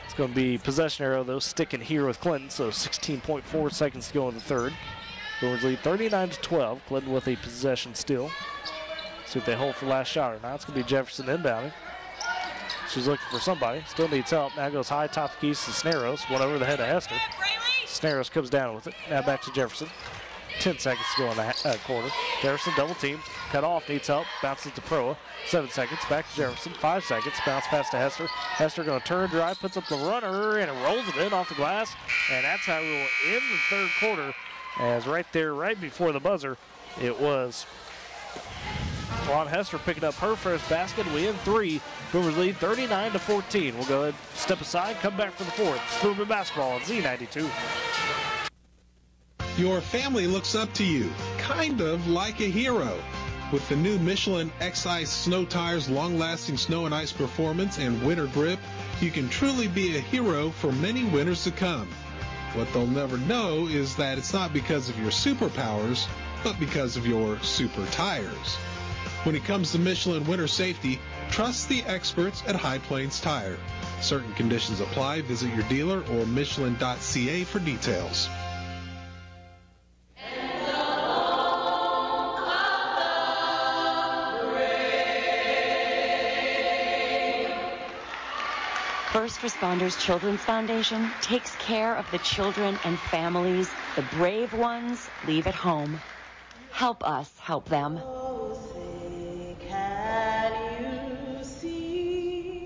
It's going to be possession arrow though, sticking here with Clinton. So 16.4 seconds to go in the third. Boomers lead 39-12. Clinton with a possession still. See if they hold for last shot or not. It's going to be Jefferson inbounding. She's looking for somebody. Still needs help. Now goes high, top keys to Cisneros. One over the head of Hester. Cisneros comes down with it. Now back to Jefferson. 10 seconds to go in the quarter. Jefferson double team. Cut off. Needs help. Bounces to Proa. 7 seconds. Back to Jefferson. 5 seconds. Bounce pass to Hester. Hester going to turn, drive, puts up the runner, and it rolls it in off the glass. And that's how we will end the third quarter. As right there, right before the buzzer, it was Ron Hester picking up her first basket. We end 3. Boomers lead 39-14. We'll go ahead, step aside, come back for the fourth. It's Boomer basketball on Z92. Your family looks up to you, kind of like a hero. With the new Michelin X-Ice snow tires, long-lasting snow and ice performance, and winter grip, you can truly be a hero for many winters to come. What they'll never know is that it's not because of your superpowers, but because of your super tires. When it comes to Michelin winter safety, trust the experts at High Plains Tire. Certain conditions apply. Visit your dealer or Michelin.ca for details. First Responders Children's Foundation takes care of the children and families the brave ones leave at home. Help us help them.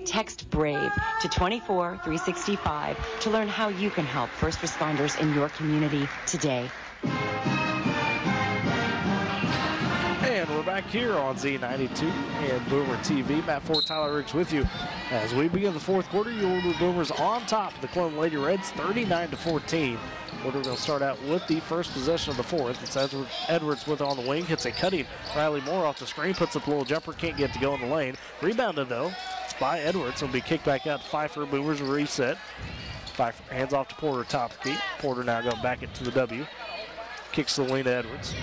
Text BRAVE to 24365 to learn how you can help first responders in your community today. And we're back here on Z92 and Boomer TV. Matt Ford, Tyler Riggs with you. As we begin the fourth quarter, your Boomers on top of the Clinton Lady Reds, 39-14. We're going to start out with the first possession of the fourth. It's Edwards with it on the wing. Hits a cutting Riley Moore off the screen. Puts up a little jumper. Can't get to go in the lane. Rebounded, though, by Edwards. It'll be kicked back out to Pfeiffer. Boomers reset. Pfeiffer hands off to Porter, top key. Porter now going back it to the W. Kicks the wing to Edwards.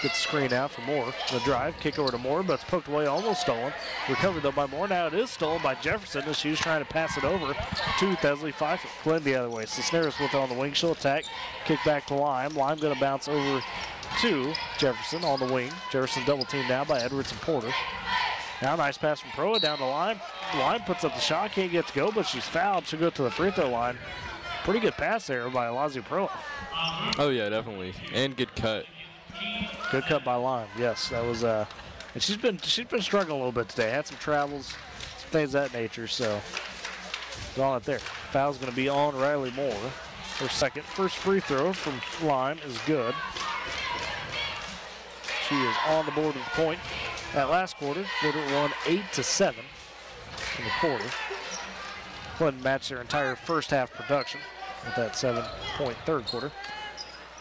Gets the screen out for Moore. The drive, kick over to Moore, but it's poked away, almost stolen. Recovered, though, by Moore. Now it is stolen by Jefferson as she was trying to pass it over to Thesley Pfeiffer. Glenn the other way. Cisneros with it on the wing. She'll attack. Kick back to Lime. Lime going to bounce over to Jefferson on the wing. Jefferson double teamed now by Edwards and Porter. Now nice pass from Proa down to Lime. Lime puts up the shot. Can't get to go, but she's fouled. She'll go to the free throw line. Pretty good pass there by Lazio Proa. Oh, yeah, definitely. And good cut. Good cut by Lime. Yes, that was and she's been struggling a little bit today. Had some travels, some things of that nature. So it's on it there. Foul's going to be on Riley Moore. Her second. First free throw from Lime is good. She is on the board with the point. That last quarter won 8-7 in the quarter. Clinton matched their entire first half production with that 7-point third quarter.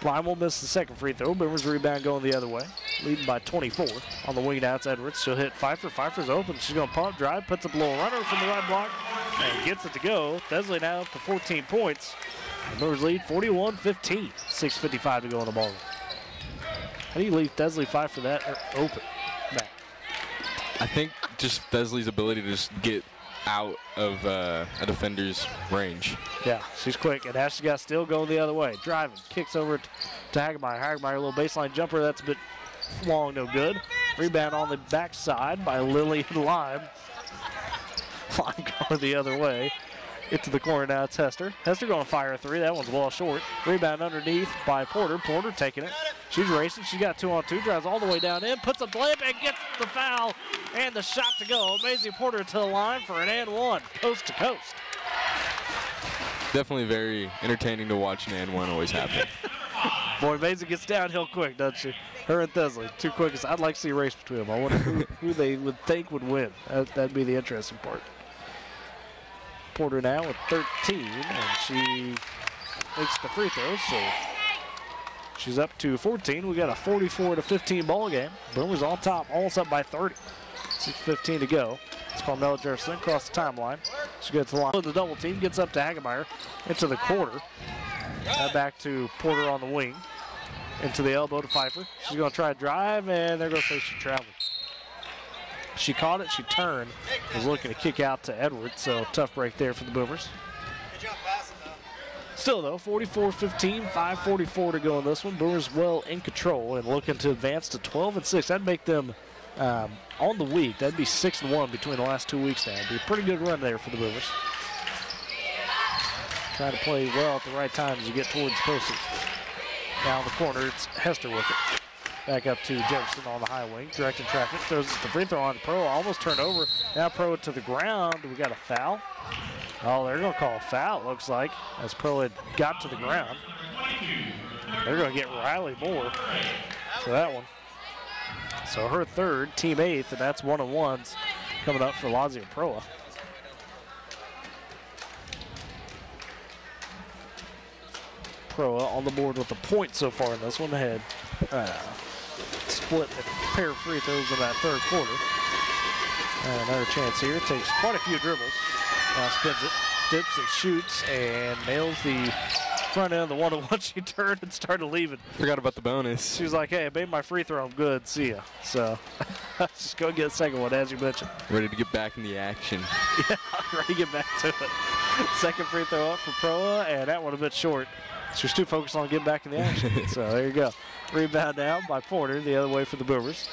Lime will miss the second free throw. Boomers rebound going the other way, leading by 24. On the wing now, it's Edwards. She'll hit Pfeiffer. Pfeiffer's open. She's going to pump, drive, puts up a little runner from the right block, and gets it to go. Thesley now up to 14 points. The Boomers lead 41-15. 6:55 to go on the ball. How do you leave Thesley Pfeiffer that open? Matt? I think just Thesley's ability to just get out of a defender's range. Yeah, she's quick, and Ashley got still going the other way. Driving, kicks over to Hagemeyer. Hagemeyer, a little baseline jumper. That's a bit long, no good. Rebound on the backside by Lily and Lime. Lime going the other way. Into the corner now, it's Hester. Hester going to fire a three. That one's well short. Rebound underneath by Porter. Porter taking it. She's racing. She's got 2-on-2. Drives all the way down in. Puts up the layup and gets the foul. And the shot to go. Maisie Porter to the line for an and one. Coast to coast. Definitely very entertaining to watch an and one always happen. Boy, Maisie gets downhill quick, doesn't she? Her and Thesley, two quickest. I'd like to see a race between them. I wonder who they would think would win. That'd be the interesting part. Porter now with 13, and she makes the free throw, so she's up to 14. We got a 44-15 ball game. Boomers on top, almost up by 30. 6:15 to go. It's Carmela Jefferson across the timeline. She gets the line. The double team gets up to Hagemeyer into the quarter. Now back to Porter on the wing. Into the elbow to Pfeiffer. She's going to try to drive, and there goes where she traveled. She caught it, she turned, was looking to kick out to Edwards, so tough break there for the Boomers. Still though, 44-15, 5:44 to go in this one. Boomers well in control and looking to advance to 12-6. That'd make them on the week. That'd be 6-1 between the last 2 weeks now. It'd be a pretty good run there for the Boomers. Trying to play well at the right time as you get towards posters. Now in the corner, it's Hester with it. Back up to Jefferson on the high wing, directing traffic. Throws the free throw on to Pro, almost turned over. Now Pro to the ground. We got a foul. Oh, they're going to call a foul, it looks like, as Pro had got to the ground. They're going to get Riley Moore for that one. So her third, team eighth, and that's 1-on-1s coming up for Lazio Proa. Proa on the board with a point so far in this one ahead. Split a pair of free throws in that third quarter. Another chance here. Takes quite a few dribbles. Now spins it, dips and shoots, and nails the front end of the 1-on-1. She turned and started leaving. Forgot about the bonus. She was like, hey, I made my free throw. I'm good. See ya. So just go get the second one, as you mentioned. Ready to get back in the action. Yeah, ready to get back to it. Second free throw up for Proa, and that one a bit short. She was too focused on getting back in the action. So there you go. Rebound down by Porter, the other way for the Boomers.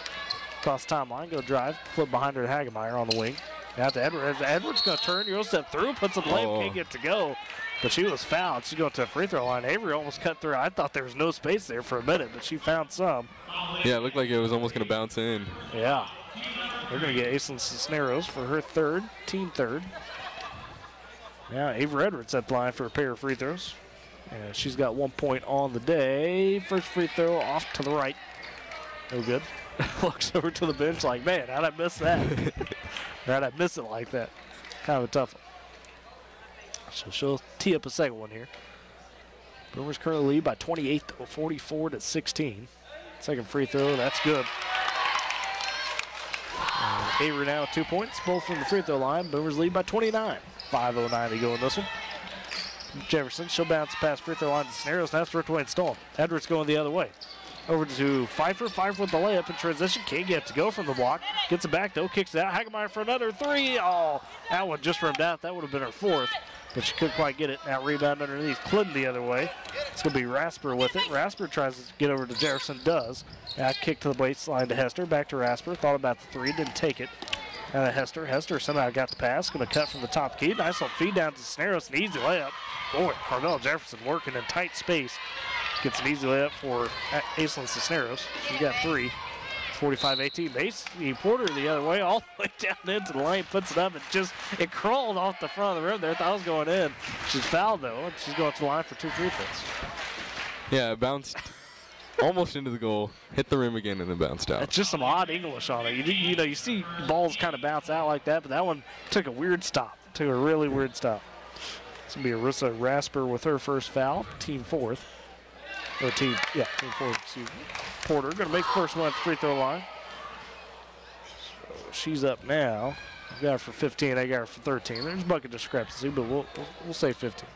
Across the timeline, go drive, flip behind her to Hagemeyer on the wing. Now to Edwards. Edwards going to turn, Euro step through, puts up the layup, can't get to go. But she was fouled. She's going to a free throw line. Avery almost cut through. I thought there was no space there for a minute, but she found some. Yeah, it looked like it was almost going to bounce in. Yeah. They're going to get Aislinn Cisneros for her third, team third. Now Avery Edwards at the line for a pair of free throws. And she's got 1 point on the day. First free throw off to the right. No good. Looks over to the bench like, man, how'd I miss that? How'd I miss it like that? Kind of a tough one. So she'll tee up a second one here. Boomers currently lead by 28, 44-16. Second free throw, that's good. Avery now with 2 points, both from the free throw line. Boomers lead by 29. 5:09 to go in this one. Jefferson, she'll bounce past free throw line to Cisneros. Now it's ripped away and stolen. Edwards going the other way. Over to Pfeiffer. Pfeiffer with the layup in transition. Can't get it to go from the block. Gets it back though. Kicks it out. Hagemeyer for another three. Oh, that one just rimmed out. That would have been her fourth, but she couldn't quite get it. Now rebound underneath. Clinton the other way. It's going to be Rasper with it. Rasper tries to get over to Jefferson. Does. Now kick to the baseline to Hester. Back to Rasper. Thought about the three. Didn't take it. Now to Hester. Hester somehow got the pass. Going to cut from the top key. Nice little feed down to Cisneros. An easy layup. Boy, Carmel Jefferson working in tight space. Gets an easy layup for Aislinn Cisneros. She's got three. 45-18. Macy Porter the other way, all the way down into the lane, puts it up. It crawled off the front of the rim there. Thought it was going in. She's fouled though, and she's going to the line for 2 free throws. Yeah, it bounced almost into the goal, hit the rim again, and then bounced out. It's just some odd English on it. You see balls kind of bounce out like that, but that one took a weird stop. Took a really weird stop. It's going to be Arissa Rasper with her first foul, team fourth. Or team fourth, excuse me. Porter going to make the first one at the free throw line. So she's up now. I've got her for 15, I got her for 13. There's bucket discrepancy, but we'll say 15.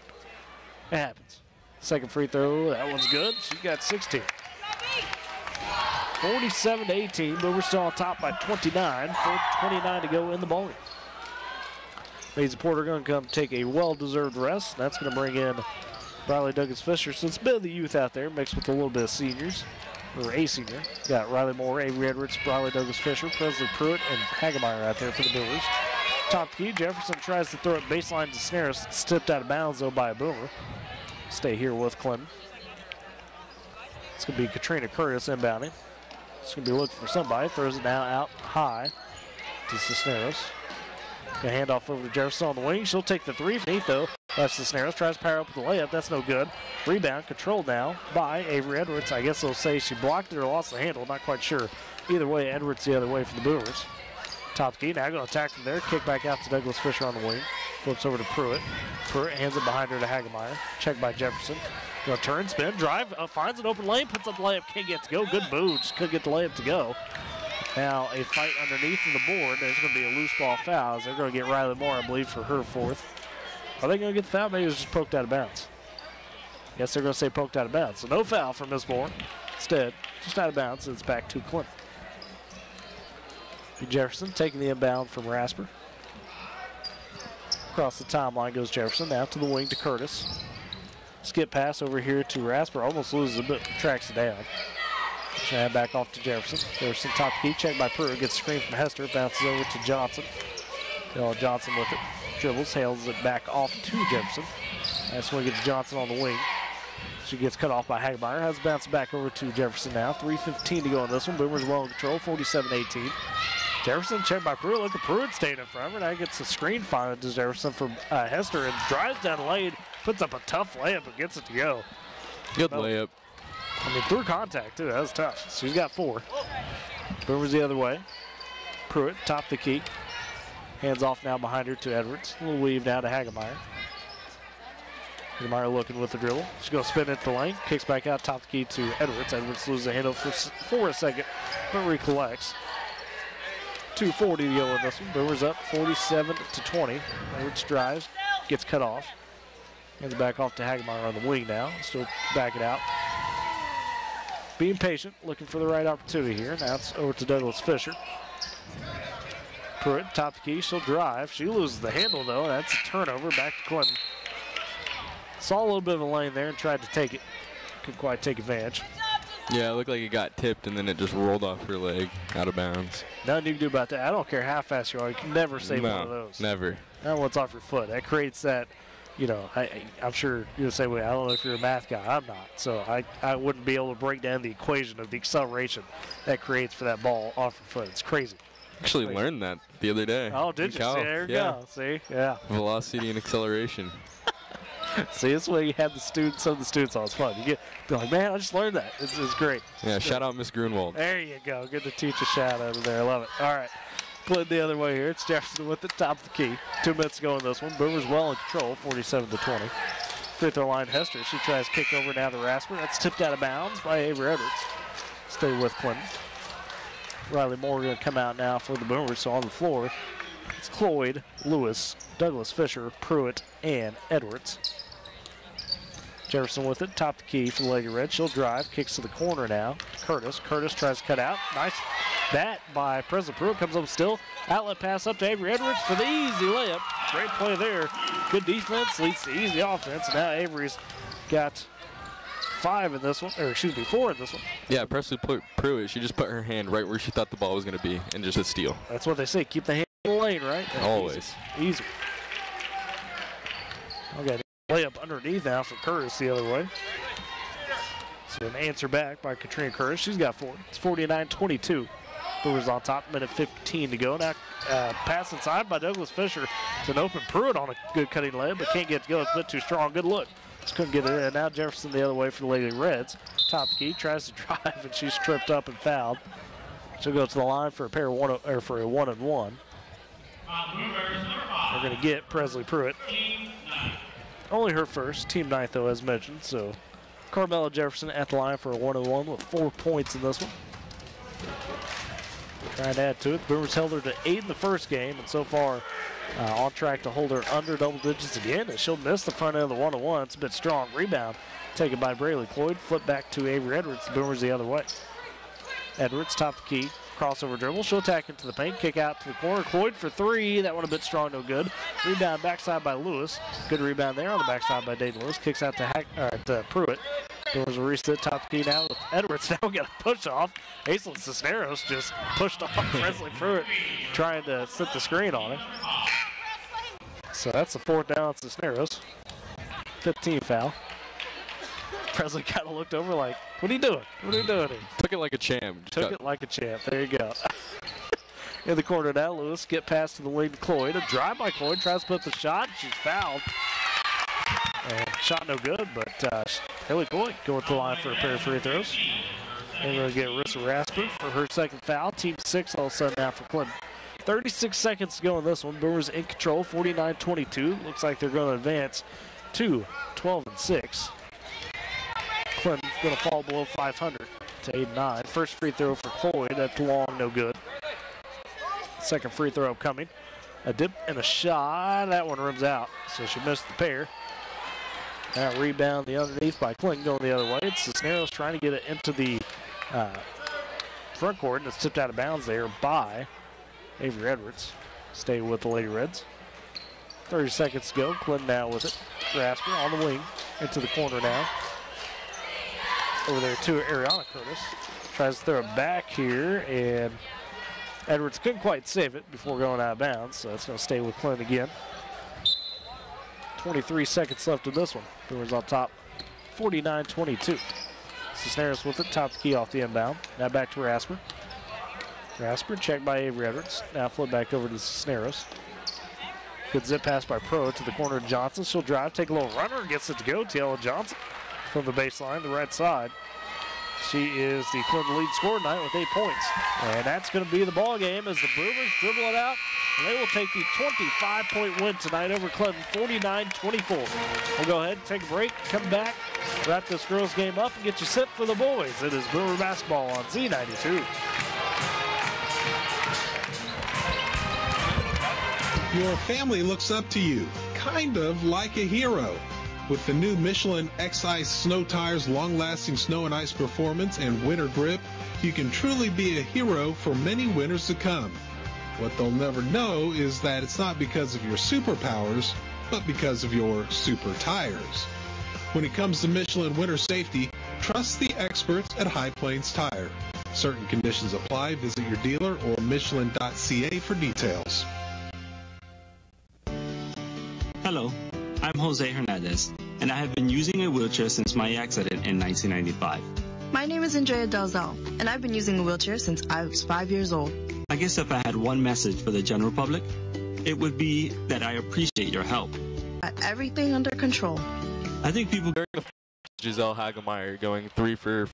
It happens. Second free throw, that one's good. She got 16. 47-18, but we're still on top by 29. 4:29 to go in the ballgame. Maisie Porter going to come take a well-deserved rest. That's going to bring in Riley Douglas Fisher. So it's a bit of the youth out there mixed with a little bit of seniors, or a senior. Got Riley Moore, Avery Edwards, Riley Douglas Fisher, Presley Pruitt, and Hagemeyer out there for the Boomers. Top key, Jefferson tries to throw it baseline to Cisneros. Stepped out of bounds though by a Boomer. Stay here with Clinton. It's going to be Katrina Curtis inbounding. It's going to be looking for somebody. Throws it now out high to Cisneros. Going to hand off over to Jefferson on the wing. She'll take the three from though. That's Cisneros. Tries to power up with the layup. That's no good. Rebound controlled now by Avery Edwards. I guess they'll say she blocked it or lost the handle. Not quite sure. Either way, Edwards the other way for the Boomers. Top key. Now going to attack from there. Kick back out to Douglas Fisher on the wing. Flips over to Pruitt. Pruitt hands it behind her to Hagemeyer. Checked by Jefferson. Going to turn, spin, drive. Finds an open lane. Puts up the layup. Can't get it to go. Good move. Just couldn't get the layup to go. Now a fight underneath of the board. There's going to be a loose ball foul. They're going to get Riley Moore, I believe, for her fourth. Are they going to get the foul? Maybe it was just poked out of bounds. Guess they're going to say poked out of bounds. So no foul for Miss Moore. Instead, just out of bounds. It's back to Clinton. Jefferson taking the inbound from Rasper. Across the timeline goes Jefferson. Now to the wing to Curtis. Skip pass over here to Rasper. Almost loses a bit, tracks it down. Hand back off to Jefferson. Jefferson top key, checked by Pruitt. Gets screen from Hester. Bounces over to Johnson. Johnson with it. Dribbles, hails it back off to Jefferson. That's when it gets Johnson on the wing. She gets cut off by Hagemeyer. Has bounced back over to Jefferson now. 3:15 to go in this one. Boomers well in control. 47-18. Jefferson checked by Pruitt. Look at Pruitt staying in front of her. Now gets a screen finally to Jefferson from Hester and drives down the lane. Puts up a tough layup and gets it to go. Good layup. I mean, through contact, too. That was tough. She's got 4. Boomers the other way. Pruitt, top the key. Hands off now behind her to Edwards. A little weave now to Hagemeyer. Hagemeyer looking with the dribble. She's going to spin it to the lane. Kicks back out, top the key to Edwards. Edwards loses the handle for a second, but recollects. 2:40 to go in this one. Boomers up 47-20. Edwards drives, gets cut off. Hands back off to Hagemeyer on the wing now. Still back it out. Being patient, looking for the right opportunity here. Now it's over to Douglas Fisher. Pruitt, top the key, she'll drive. She loses the handle though. That's a turnover, back to Clinton. Saw a little bit of a lane there and tried to take it. Couldn't quite take advantage. Yeah, it looked like it got tipped and then it just rolled off her leg out of bounds. Nothing you can do about that. I don't care how fast you are. You can never save one of those. Never. Not what's off your foot. That creates that, you know, I'm sure you'll say, well, I don't know if you're a math guy. I'm not. So I wouldn't be able to break down the equation of the acceleration that creates for that ball off your foot. It's crazy. Actually learned that the other day. Oh, did you? See, there you go. See? Yeah. Velocity and acceleration. See, this way you have the students, some of the students on. It's fun. You be like, man, I just learned that. It's great. Yeah, shout out Miss Grunwald. There you go. Good to teach a shout out there. I love it. All right. Clinton the other way here. It's Jefferson with the top of the key. 2 minutes to go in this one. Boomers well in control, 47-20. Free throw line, Hester. She tries kick over now to Rasper. That's tipped out of bounds by Avery Edwards. Stay with Clinton. Riley Moore going to come out now for the Boomers. So on the floor, it's Cloyd, Lewis, Douglas Fisher, Pruitt, and Edwards. Jefferson with it, top the key for the Lady Red. She'll drive, kicks to the corner now. Curtis. Curtis tries to cut out. Nice bat by Presley Pruitt. Comes up still. Outlet pass up to Avery Edwards for the easy layup. Great play there. Good defense leads to easy offense. And now Avery's got 5 in this one, or excuse me, 4 in this one. Yeah, Presley Pruitt, she just put her hand right where she thought the ball was going to be and just a steal. That's what they say. Keep the hand in the lane, right? That's always. Easy. Okay, layup underneath now for Curtis the other way. So an answer back by Katrina Curtis. She's got 4. It's 49-22. Brewers on top, minute 15 to go. Now pass inside by Douglas Fisher. It's an open Pruitt on a good cutting layup, but can't get it to go. It's a bit too strong. Good look. Just couldn't get it in. Now Jefferson the other way for the Lady Reds. Top key, tries to drive, and she's tripped up and fouled. She'll go to the line for a pair of for a 1-and-1. They're going to get Presley Pruitt. Only her first, team 9th though, as mentioned. So Carmella Jefferson at the line for a 1-and-1 with 4 points in this one. Trying to add to it. Boomers held her to 8 in the first game, and so far on track to hold her under double digits again. And she'll miss the front end of the 1-on-1. It's a bit strong. Rebound taken by Braylee Cloyd. Flip back to Avery Edwards. The Boomers the other way. Edwards, top the key. Crossover dribble. She'll attack into the paint. Kick out to the corner. Cloyd for 3. That one a bit strong, no good. Rebound backside by Lewis. Good rebound there on the backside by Dayton Lewis. Kicks out to Pruitt. Boomers will reset top key now with Edwards. Now we got a push off. Aislinn Cisneros just pushed off Presley Pruitt, trying to set the screen on it. So that's the 4th down on Cisneros. 15 foul. Presley kind of looked over like, what are you doing? What are you doing here? Took it like a champ. Took it like a champ. There you go. In the corner now, Lewis get pass to the wing Cloyd. A drive by Cloyd, tries to put the shot. She's fouled. And shot no good, but Haley Cloyd going to the line for a pair of free throws. And we're going to get Rissa Rasper for her 2nd foul. Team 6 all of a sudden now for Clinton. 36 seconds to go in this one. Boomers in control, 49-22. Looks like they're going to advance to 12-6. Clinton going to fall below 500 to 8-9. First free throw for Cloyd. That's long, no good. Second free throw coming. A dip and a shot. That one rims out, so she missed the pair. That rebound the underneath by Clinton going the other way. It's Cisneros trying to get it into the front court, and it's tipped out of bounds there by Avery Edwards. Stay with the Lady Reds. 30 seconds to go. Clinton now with it. Rasper on the wing into the corner now. Over there to Ariana Curtis. Tries to throw it back here, and Edwards couldn't quite save it before going out of bounds, so it's going to stay with Clinton again. 23 seconds left in this one. Boomers on top, 49-22. Cisneros with it, top key off the inbound. Now back to Rasper. Rasper checked by Avery Edwards. Now flip back over to Cisneros. Good zip pass by Pro to the corner of Johnson. She'll drive, take a little runner, gets it to go. Tiela Johnson from the baseline, the right side. She is the Clinton lead scorer tonight with 8 points. And that's going to be the ball game as the Boomers dribble it out. And they will take the 25-point win tonight over Clinton, 49-24. We'll go ahead and take a break, come back, wrap this girls game up, and get you set for the boys. It is Boomer basketball on Z92. Your family looks up to you, kind of like a hero. With the new Michelin X-Ice snow tires, long-lasting snow and ice performance, and winter grip, you can truly be a hero for many winters to come. What they'll never know is that it's not because of your superpowers, but because of your super tires. When it comes to Michelin winter safety, trust the experts at High Plains Tire. Certain conditions apply. Visit your dealer or Michelin.ca for details. Hello, I'm Jose Hernandez, and I have been using a wheelchair since my accident in 1995. My name is Andrea Dalzell, and I've been using a wheelchair since I was 5 years old. I guess if I had one message for the general public, it would be that I appreciate your help. Got everything under control. I think people... Giselle Hagemeyer going 3 for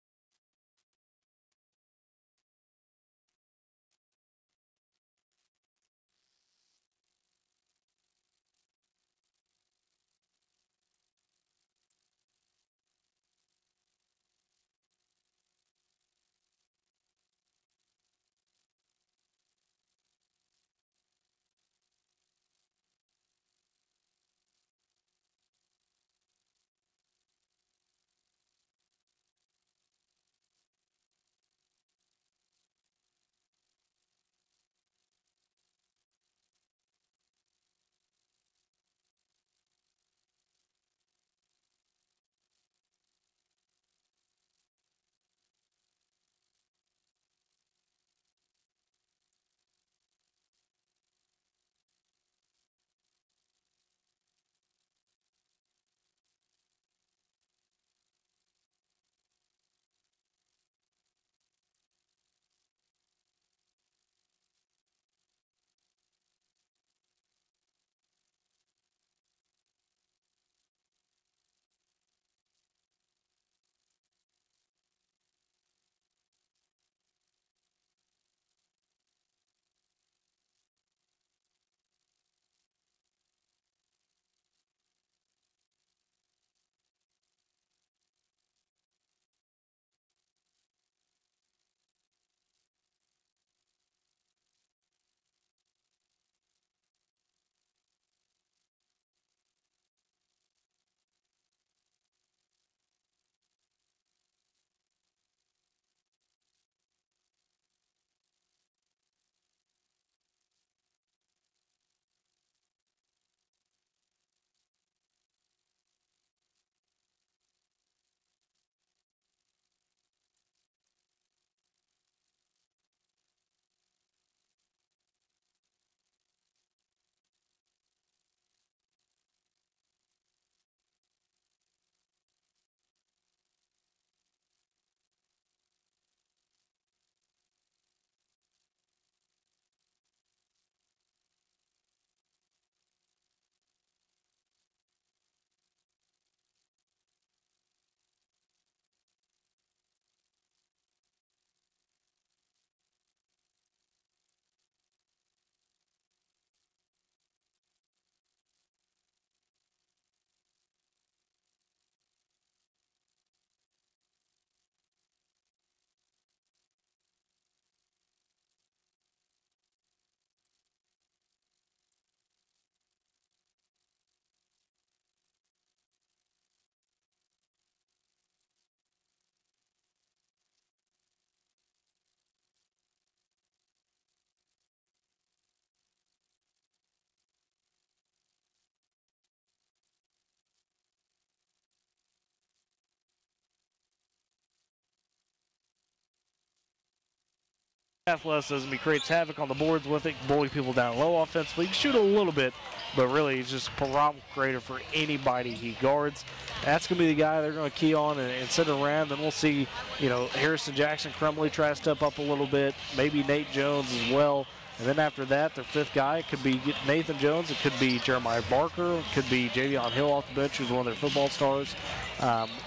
athleticism. He creates havoc on the boards with it, bully people down low offensively. He can shoot a little bit, but really he's just a problem creator for anybody he guards. That's going to be the guy they're going to key on and sit around. Then we'll see, Harrison Jackson Crumley try to step up a little bit, maybe Nate Jones as well. And then after that, their fifth guy could be Nathan Jones. It could be Jeremiah Barker. It could be Javion Hill off the bench, who's one of their football stars.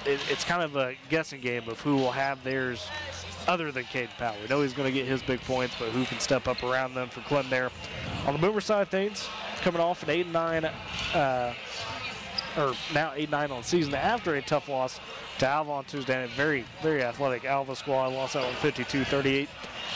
It's kind of a guessing game of who will have theirs other than Caden Powell. We know he's going to get his big points, but who can step up around them for Clinton there. On the Boomer side of things, coming off an 8-9, or now 8-9 on season after a tough loss to Alva on Tuesday. And a very, very athletic Alva squad lost that one 52-38.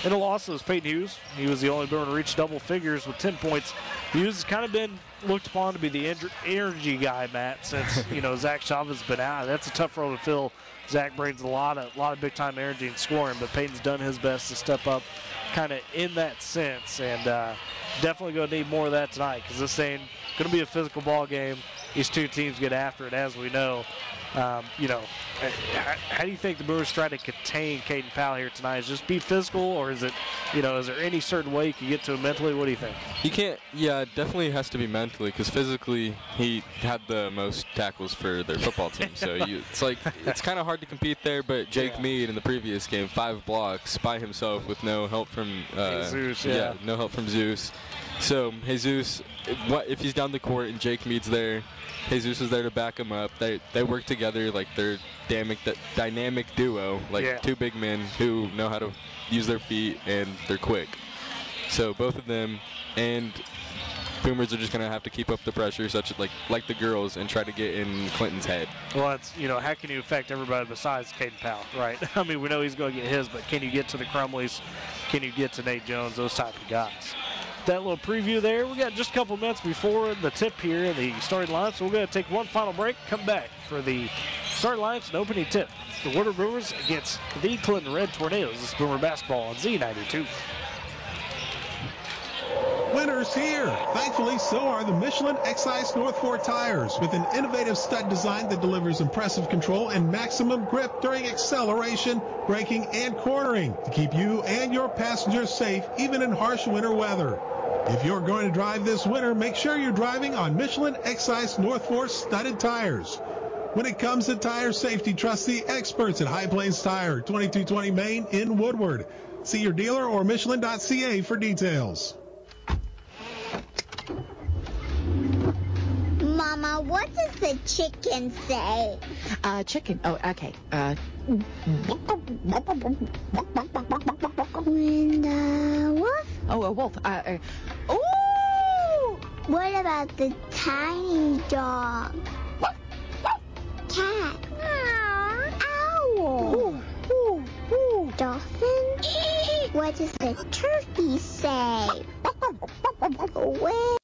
In the loss, it was Peyton Hughes. He was the only Boomer to reach double figures with 10 points. Hughes has kind of been looked upon to be the energy guy, Matt, since Zach Chavez has been out. That's a tough role to fill. Zach brings a lot of big-time energy and scoring, but Peyton's done his best to step up kind of in that sense, and definitely going to need more of that tonight because this ain't going to be a physical ball game. These two teams get after it, as we know. How do you think the Brewers try to contain Caden Powell here tonight? Is it just be physical, or is it, is there any certain way you can get to him mentally? What do you think? You can't, it definitely has to be mentally, because physically he had the most tackles for their football team. So it's kind of hard to compete there, but Jake Meade in the previous game, 5 blocks by himself with no help from Jesus, no help from Zeus. So Jesus, if he's down the court and Jake Meade's there, Jesus is there to back him up. They work together like they're dynamic duo, like two big men who know how to use their feet and they're quick. So both of them and Boomers are just going to have to keep up the pressure, such like the girls, and try to get in Clinton's head. Well, it's, how can you affect everybody besides Caden Powell, right? I mean, we know he's going to get his, but can you get to the Crumleys? Can you get to Nate Jones, those type of guys? That little preview there. We got just a couple minutes before the tip here, the starting lineup, so we're going to take one final break, come back for the starting lineups and opening tip. It's the Woodward Brewers against the Clinton Red Tornadoes. This is Boomer Basketball on Z92. Winter's here. Thankfully, so are the Michelin Excise North 4 tires with an innovative stud design that delivers impressive control and maximum grip during acceleration, braking, and cornering to keep you and your passengers safe even in harsh winter weather. If you're going to drive this winter, make sure you're driving on Michelin Excise North 4 studded tires. When it comes to tire safety, trust the experts at High Plains Tire, 2220 Main in Woodward. See your dealer or Michelin.ca for details. Mama, what does the chicken say? Chicken. Oh, okay. And wolf? Oh, a wolf. Ooh! What about the tiny dog? Cat. Owl. Dolphin? What does the turkey say? Where?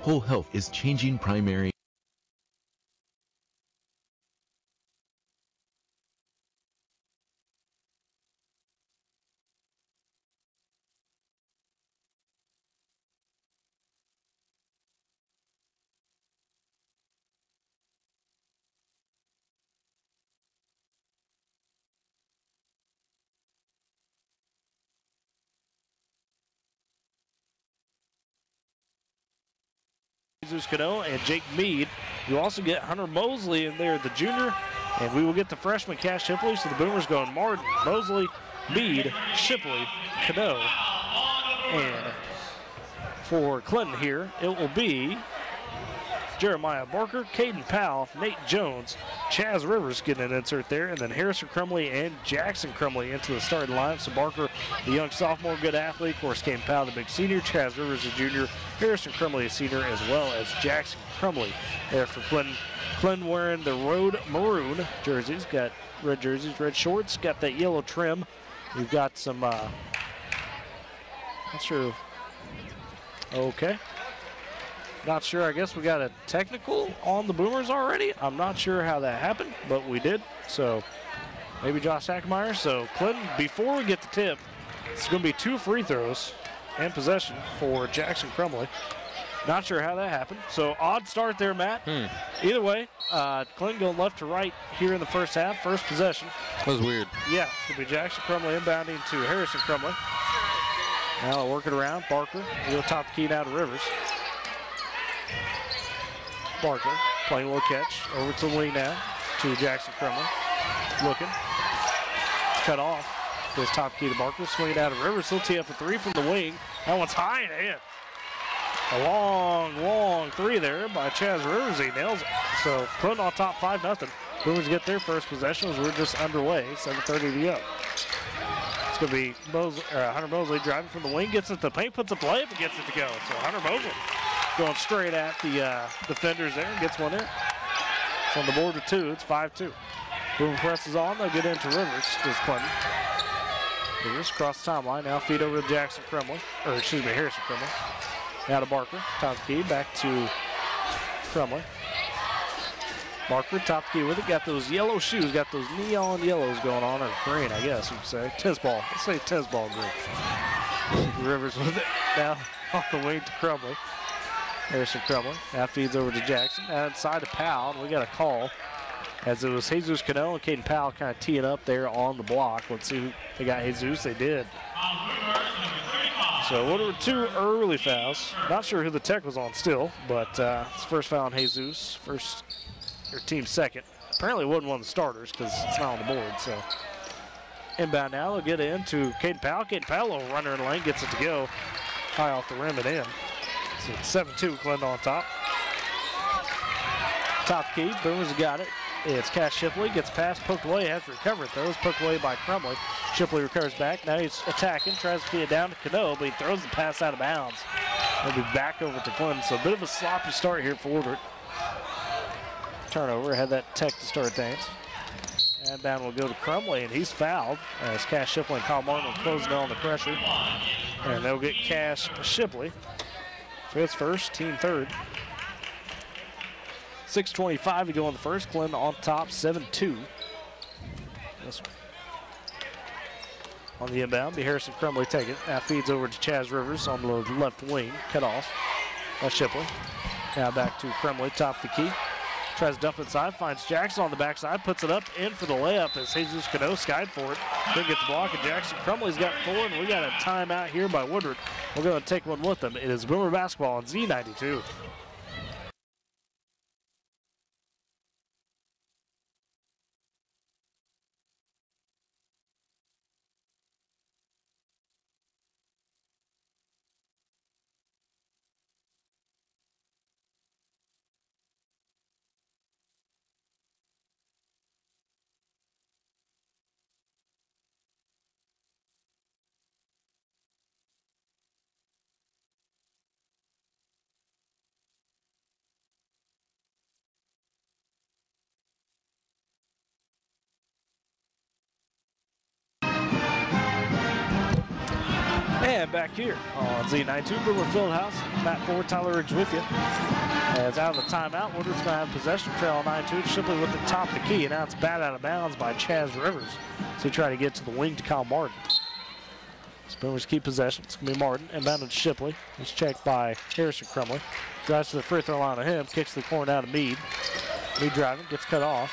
Whole Health is changing primary. Jesus Cano and Jake Meade. You also get Hunter Mosley in there, the junior, and we will get the freshman Cash Shipley. So the Boomers going Martin, Mosley, Meade, Shipley, Cano, and for Clinton here, it will be Jeremiah Barker, Caden Powell, Nate Jones, Chaz Rivers getting an insert there, and then Harrison Crumley and Jackson Crumley into the starting lineup. So Barker, the young sophomore, good athlete. Of course, Caden Powell, the big senior. Chaz Rivers, a junior. Harrison Crumley, a senior, as well as Jackson Crumley there for Clinton. Clinton wearing the Road Maroon jerseys. Got red jerseys, red shorts. Got that yellow trim. We've got some, not sure. Okay. Not sure. I guess we got a technical on the Boomers already. I'm not sure how that happened, but we did. So maybe Josh Hackmeyer. So Clinton, before we get the tip, it's going to be 2 free throws and possession for Jackson Crumley. Not sure how that happened. So odd start there, Matt. Either way, Clinton going left to right here in the first half. First possession. That was weird. Yeah, it's going to be Jackson Crumley inbounding to Harrison Crumley. Now they'll work it around. Barker, he'll top the key now to Rivers. Barker playing a little catch over to the wing now to Jackson Crumley. Looking. Cut off. Goes top key to Barker. Swing it out of Rivers. He'll tee up a 3 from the wing. That one's high and in. A long 3 there by Chaz Rivers. He nails it. So Clinton on top 5-0. Boomers get their first possession as we're just underway. 7:30 to go. It's going to be Hunter Mosley driving from the wing. Gets it to the paint. Puts up the layup and gets it to go. So Hunter Mosley going straight at the defenders there and gets one in. It's on the board with 2. It's 5-2. Boomer presses on. They'll get into Rivers. Does Clinton. Rivers across the timeline. Now feed over to Jackson Crumley. Or excuse me, Harrison Crumley. Now to Barker. Top key. Back to Crumley. Barker top key with it. Got those yellow shoes. Got those neon yellows going on. Or green, I guess you could say. Tiz-ball. Let's say Tiz-ball green. Rivers with it. Now off the wing to Crumley. Harrison Crumley. Now feeds over to Jackson. Outside to Powell. We got a call. As it was Jesus Cano and Caden Powell kind of teeing up there on the block. Let's see who they got. Jesus. They did. So Woodward 2 early fouls. Not sure who the tech was on still, but it's first foul on Jesus. First, or team second. Apparently it wasn't one of the starters because it's not on the board. So inbound now. They'll get it into Caden Powell. Caden Powell, a runner in the lane, gets it to go. High off the rim and in. So it's 7-2, Clinton on top. Top key, Boomers got it. It's Cash Shipley, gets past, poked away, has to recover it though. It's poked away by Crumley. Shipley recovers back. Now he's attacking, tries to feed it down to Cano, but he throws the pass out of bounds. He'll be back over to Clinton. So a bit of a sloppy start here for Woodward. Turnover, had that tech to start things. And down will go to Crumley, and he's fouled as Cash Shipley and Kyle Martin will close down the pressure. And they'll get Cash Shipley for his first, team third. 6:25 to go in the first. Clinton on top, 7-2. On the inbound, be Harrison Crumley take it. Now feeds over to Chaz Rivers on the left wing. Cut off by Shipley. Now back to Crumley, top the key. Tries to dump inside, finds Jackson on the backside, puts it up in for the layup as Jesus Cano skied for it. Couldn't get the block, and Jackson Crumley's got 4, and we got a timeout here by Woodward. We're going to take one with them. It is Boomer basketball on Z92. And back here on Z92, Boomer Fieldhouse, Matt Ford, Tyler Riggs with you. As out of the timeout, Woodward's going to have possession, trail on 9-2, Shipley with the top of the key, and now it's batted out of bounds by Chaz Rivers. So he tried to get to the wing to Kyle Martin. So Boomers keep possession. It's going to be Martin, inbounded to Shipley. He's checked by Harrison Crumley. Drives to the free throw line of him, kicks the corner down to Meade. Meade driving, gets cut off.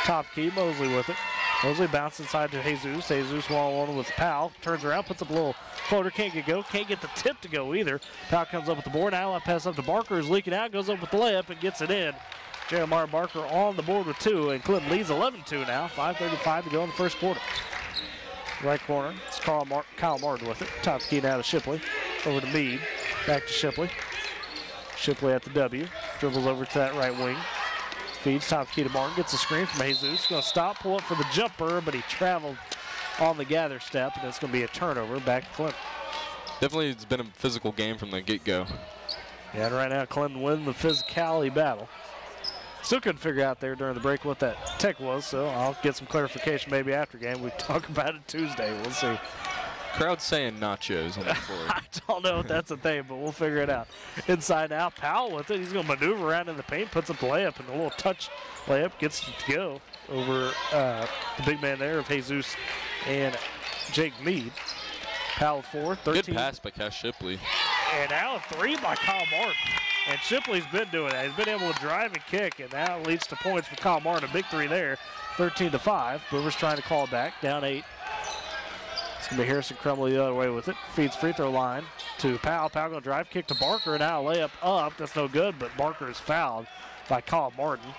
Top key, Mosley with it. Mosley bounces inside to Jesus. Jesus one-on-one with Powell. Turns around, puts up a little floater. Can't get go. Can't get the tip to go either. Powell comes up with the board. Now I pass up to Barker, who's leaking out. Goes up with the layup and gets it in. Jeremiah Barker on the board with 2. And Clinton leads 11-2 now. 5:35 to go in the first quarter. Right corner. It's Kyle Martin with it. Top key now to Shipley. Over to Meade. Back to Shipley. Shipley at the W. Dribbles over to that right wing. Feeds top key to Martin. Gets a screen from Jesus. Going to stop, pull up for the jumper, but he traveled on the gather step, and it's going to be a turnover back to Clinton. Definitely it's been a physical game from the get-go. Yeah, and right now Clinton wins the physicality battle. Still couldn't figure out there during the break what that tech was, so I'll get some clarification maybe after game. We talk about it Tuesday. We'll see. Crowd saying nachos on the floor. I don't know if that's a thing, but we'll figure it out. Inside out, Powell with it. He's going to maneuver around in the paint, puts up the layup, and a little touch layup gets it to go over the big man there of Jesus and Jake Meade. Powell 4, 13. Good pass by Cash Shipley. And now a 3 by Kyle Martin. And Shipley's been doing that. He's been able to drive and kick, and now it leads to points for Kyle Martin. A big 3 there, 13-5. Boomers trying to call it back, down 8. It's going to be Harrison Crumley the other way with it. Feeds free throw line to Powell. Powell going to drive, kick to Barker, and now a layup up. That's no good, but Barker is fouled by Kyle Martin.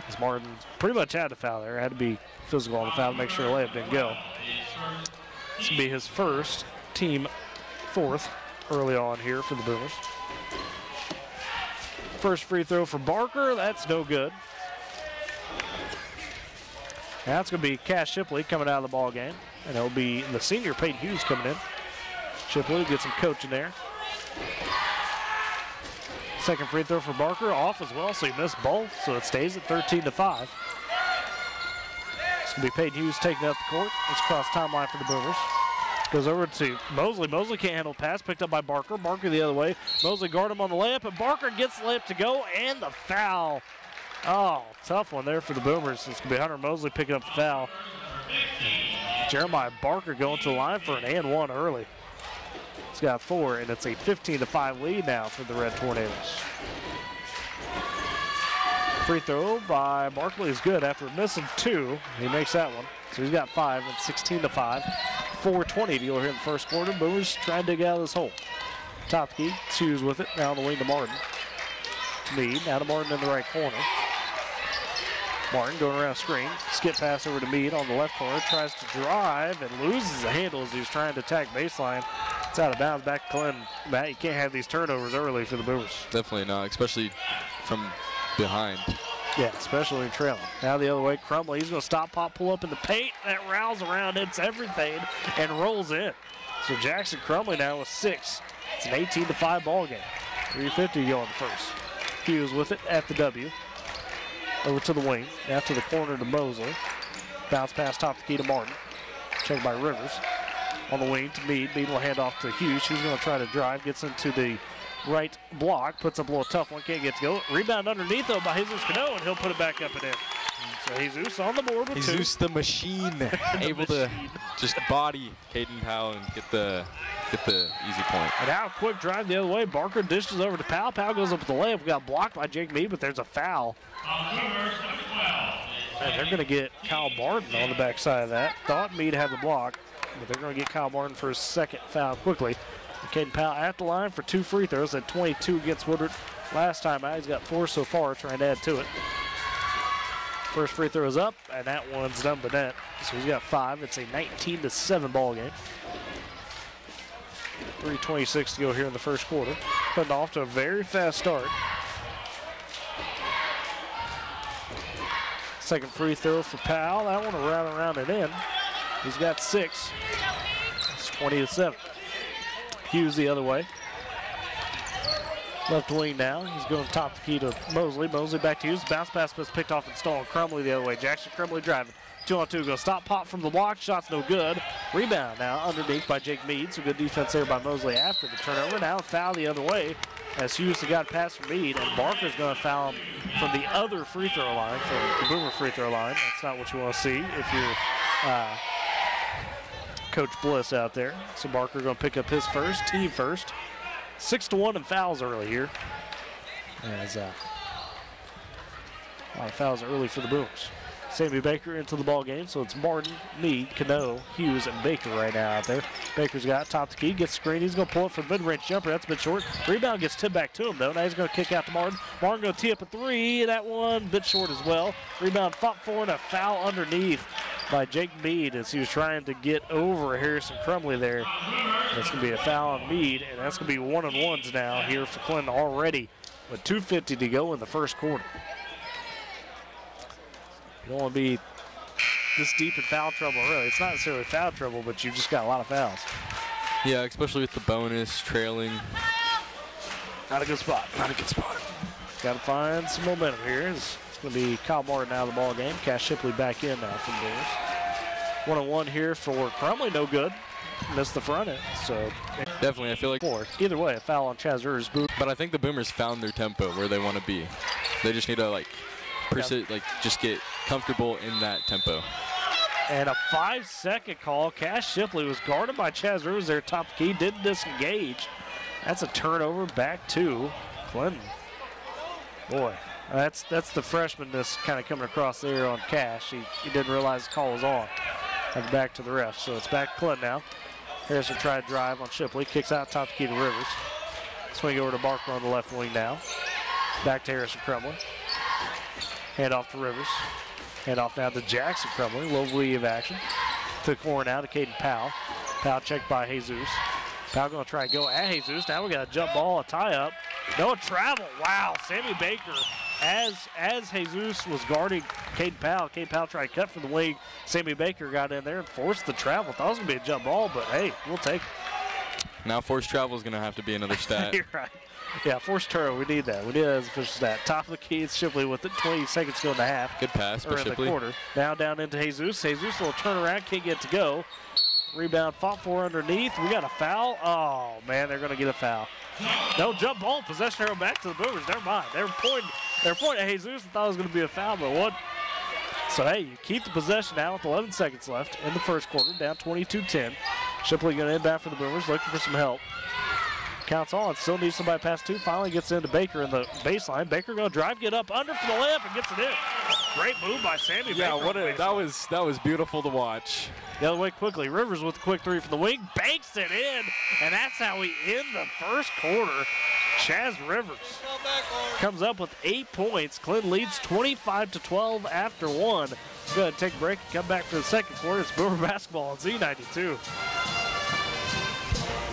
As Martin pretty much had to foul there. Had to be physical on the foul to make sure the layup didn't go. This will be his first, team 4th early on here for the Boomers. First free throw for Barker. That's no good. Now it's going to be Cash Shipley coming out of the ball game. And it'll be the senior Peyton Hughes coming in. Shipley gets some coaching there. Second free throw for Barker, off as well, so he missed both, so it stays at 13-5. It's going to be Peyton Hughes taking up the court. It's cross timeline for the Boomers. Goes over to Mosley. Mosley can't handle the pass, picked up by Barker. Barker the other way. Mosley guard him on the layup, and Barker gets the layup to go, and the foul. Oh, tough one there for the Boomers. It's going to be Hunter Mosley picking up the foul. Jeremiah Barker going to the line for an and one early. He's got 4, and it's a 15-5 lead now for the Red Tornadoes. Free throw by Barkley is good after missing 2. He makes that one. So he's got 5 and 16-5. 4:20 to go here in the first quarter. Boomers trying to dig out of this hole. Top key, Hughes with it. Now on the wing to Martin. Meade, now to Martin in the right corner. Martin going around screen. Skip pass over to Meade on the left corner. Tries to drive and loses the handle as he's trying to attack baseline. It's out of bounds back to Clinton. Matt, you can't have these turnovers early for the Boomers. Definitely not, especially from behind. Yeah, especially in trailing. Now the other way, Crumley. He's going to stop, pop, pull up in the paint. That rounds around, hits everything, and rolls in. So Jackson Crumley now with 6. It's an 18-5 ball game. 3:50 to go in the first. Hughes with it at the W. Over to the wing, now to the corner to Mosley. Bounce pass top the key to Martin. Checked by Rivers. On the wing to Meade. Meade will hand off to Hughes. He's going to try to drive. Gets into the right block. Puts up a little tough one. Can't get to go. Rebound underneath though by Jesus Cano, and he'll put it back up and in. So Jesus on the board with 2. Jesus the machine. Able to just body Caden Powell and get the easy point. And now a quick drive the other way. Barker dishes over to Powell. Powell goes up with the layup. We got blocked by Jake Meade, but there's a foul. And they're going to get Kyle Martin on the backside of that. Thought Meade had the block, but they're going to get Kyle Martin for his second foul quickly. Caden Powell at the line for 2 free throws at 22 against Woodward. Last time out, he's got 4 so far, trying to add to it. First free throw is up, and that one's done the net. So he's got 5. It's a 19-7 ball game. 3:26 to go here in the first quarter. Putting off to a very fast start. Second free throw for Powell. That one will round around and in. He's got 6. It's 20-7. Hughes the other way. Left wing now. He's going top the key to Mosley. Mosley back to Hughes. Bounce pass was picked off and stolen. Crumley the other way. Jackson Crumley driving. 2-on-2. Go stop, pop from the block. Shot's no good. Rebound now underneath by Jake Meade. So good defense there by Mosley after the turnover. Now foul the other way as Hughes got past from Meade. And Barker's going to foul him from the other free throw line, from the Boomer free throw line. That's not what you want to see if you're Coach Bliss out there. So Barker going to pick up his first, team first. 6-1 in fouls early here. As a lot of fouls early for the Boomers. Sammy Baker into the ball game, so it's Martin, Meade, Cano, Hughes, and Baker right now out there. Baker's got top the key, gets screened. He's going to pull it for the mid-range jumper. That's a bit short. Rebound gets tipped back to him, though. Now he's going to kick out to Martin. Martin going to tee up a 3. That one a bit short as well. Rebound fought for and a foul underneath by Jake Mead as he was trying to get over Harrison Crumley there. That's going to be a foul on Mead, and that's going to be 1-on-1s now here for Clinton already with 2:50 to go in the first quarter. You don't want to be this deep in foul trouble, really. It's not necessarily foul trouble, but you've just got a lot of fouls. Yeah, especially with the bonus, trailing. Not a good spot. Not a good spot. Got to find some momentum here. It's going to be Kyle Martin out of the ball game. Cash Shipley back in now from Boomers. 1-on-1 here for Crumley, no good. Missed the front end, so definitely. I feel like either way, a foul on Chaz Rivers. But I think the Boomers found their tempo where they want to be. They just need to just get comfortable in that tempo. And a 5-second call. Cash Shipley was guarded by Chaz Rivers there, top key, didn't disengage. That's a turnover back to Clinton. Boy, that's the freshman that's kind of coming across there on Cash. He didn't realize the call was on. And back to the ref. So it's back to Clinton now. Harrison tried to drive on Shipley. Kicks out top key to Rivers. Swing over to Barker on the left wing now. Back to Harrison Crumley. Hand off to Rivers. Hand off now to Jackson Crumley. Low weave action. To the corner now to Caden Powell. Powell checked by Jesus. Powell going to try and go at Jesus. Now we got a jump ball, a tie-up. No travel. Wow, Sammy Baker. As Jesus was guarding Caden Powell tried to cut from the wing. Sammy Baker got in there and forced the travel. Thought it was going to be a jump ball, but hey, we'll take it. Now forced travel is going to have to be another stat. You're right. Yeah, forced turnover. We need that. We need that as a official stat. Top of the key, it's Shipley with it. 20 seconds to go in the half. Good pass by Shipley. In the quarter. Now down into Jesus. Jesus will turn around, can't get to go. Rebound fought for underneath. We got a foul. Oh, man, they're going to get a foul. No jump ball. Possession arrow back to the Boomers. Never mind. They were pointing at Jesus and thought it was going to be a foul, but what? So, hey, you keep the possession now with 11 seconds left in the first quarter, down 22-10. Shipley going to inbound for the Boomers, looking for some help. Counts on, still needs somebody past two. Finally gets into Baker in the baseline. Baker going to drive, get up under for the layup, and gets it in. Great move by Sammy Baker. Yeah, that was beautiful to watch. The other way quickly. Rivers with a quick three from the wing, banks it in, and that's how we end the first quarter. Chaz Rivers comes up with 8 points. Clinton leads 25-12 after one. Go ahead and take a break and come back for the second quarter. It's Boomer basketball on Z92.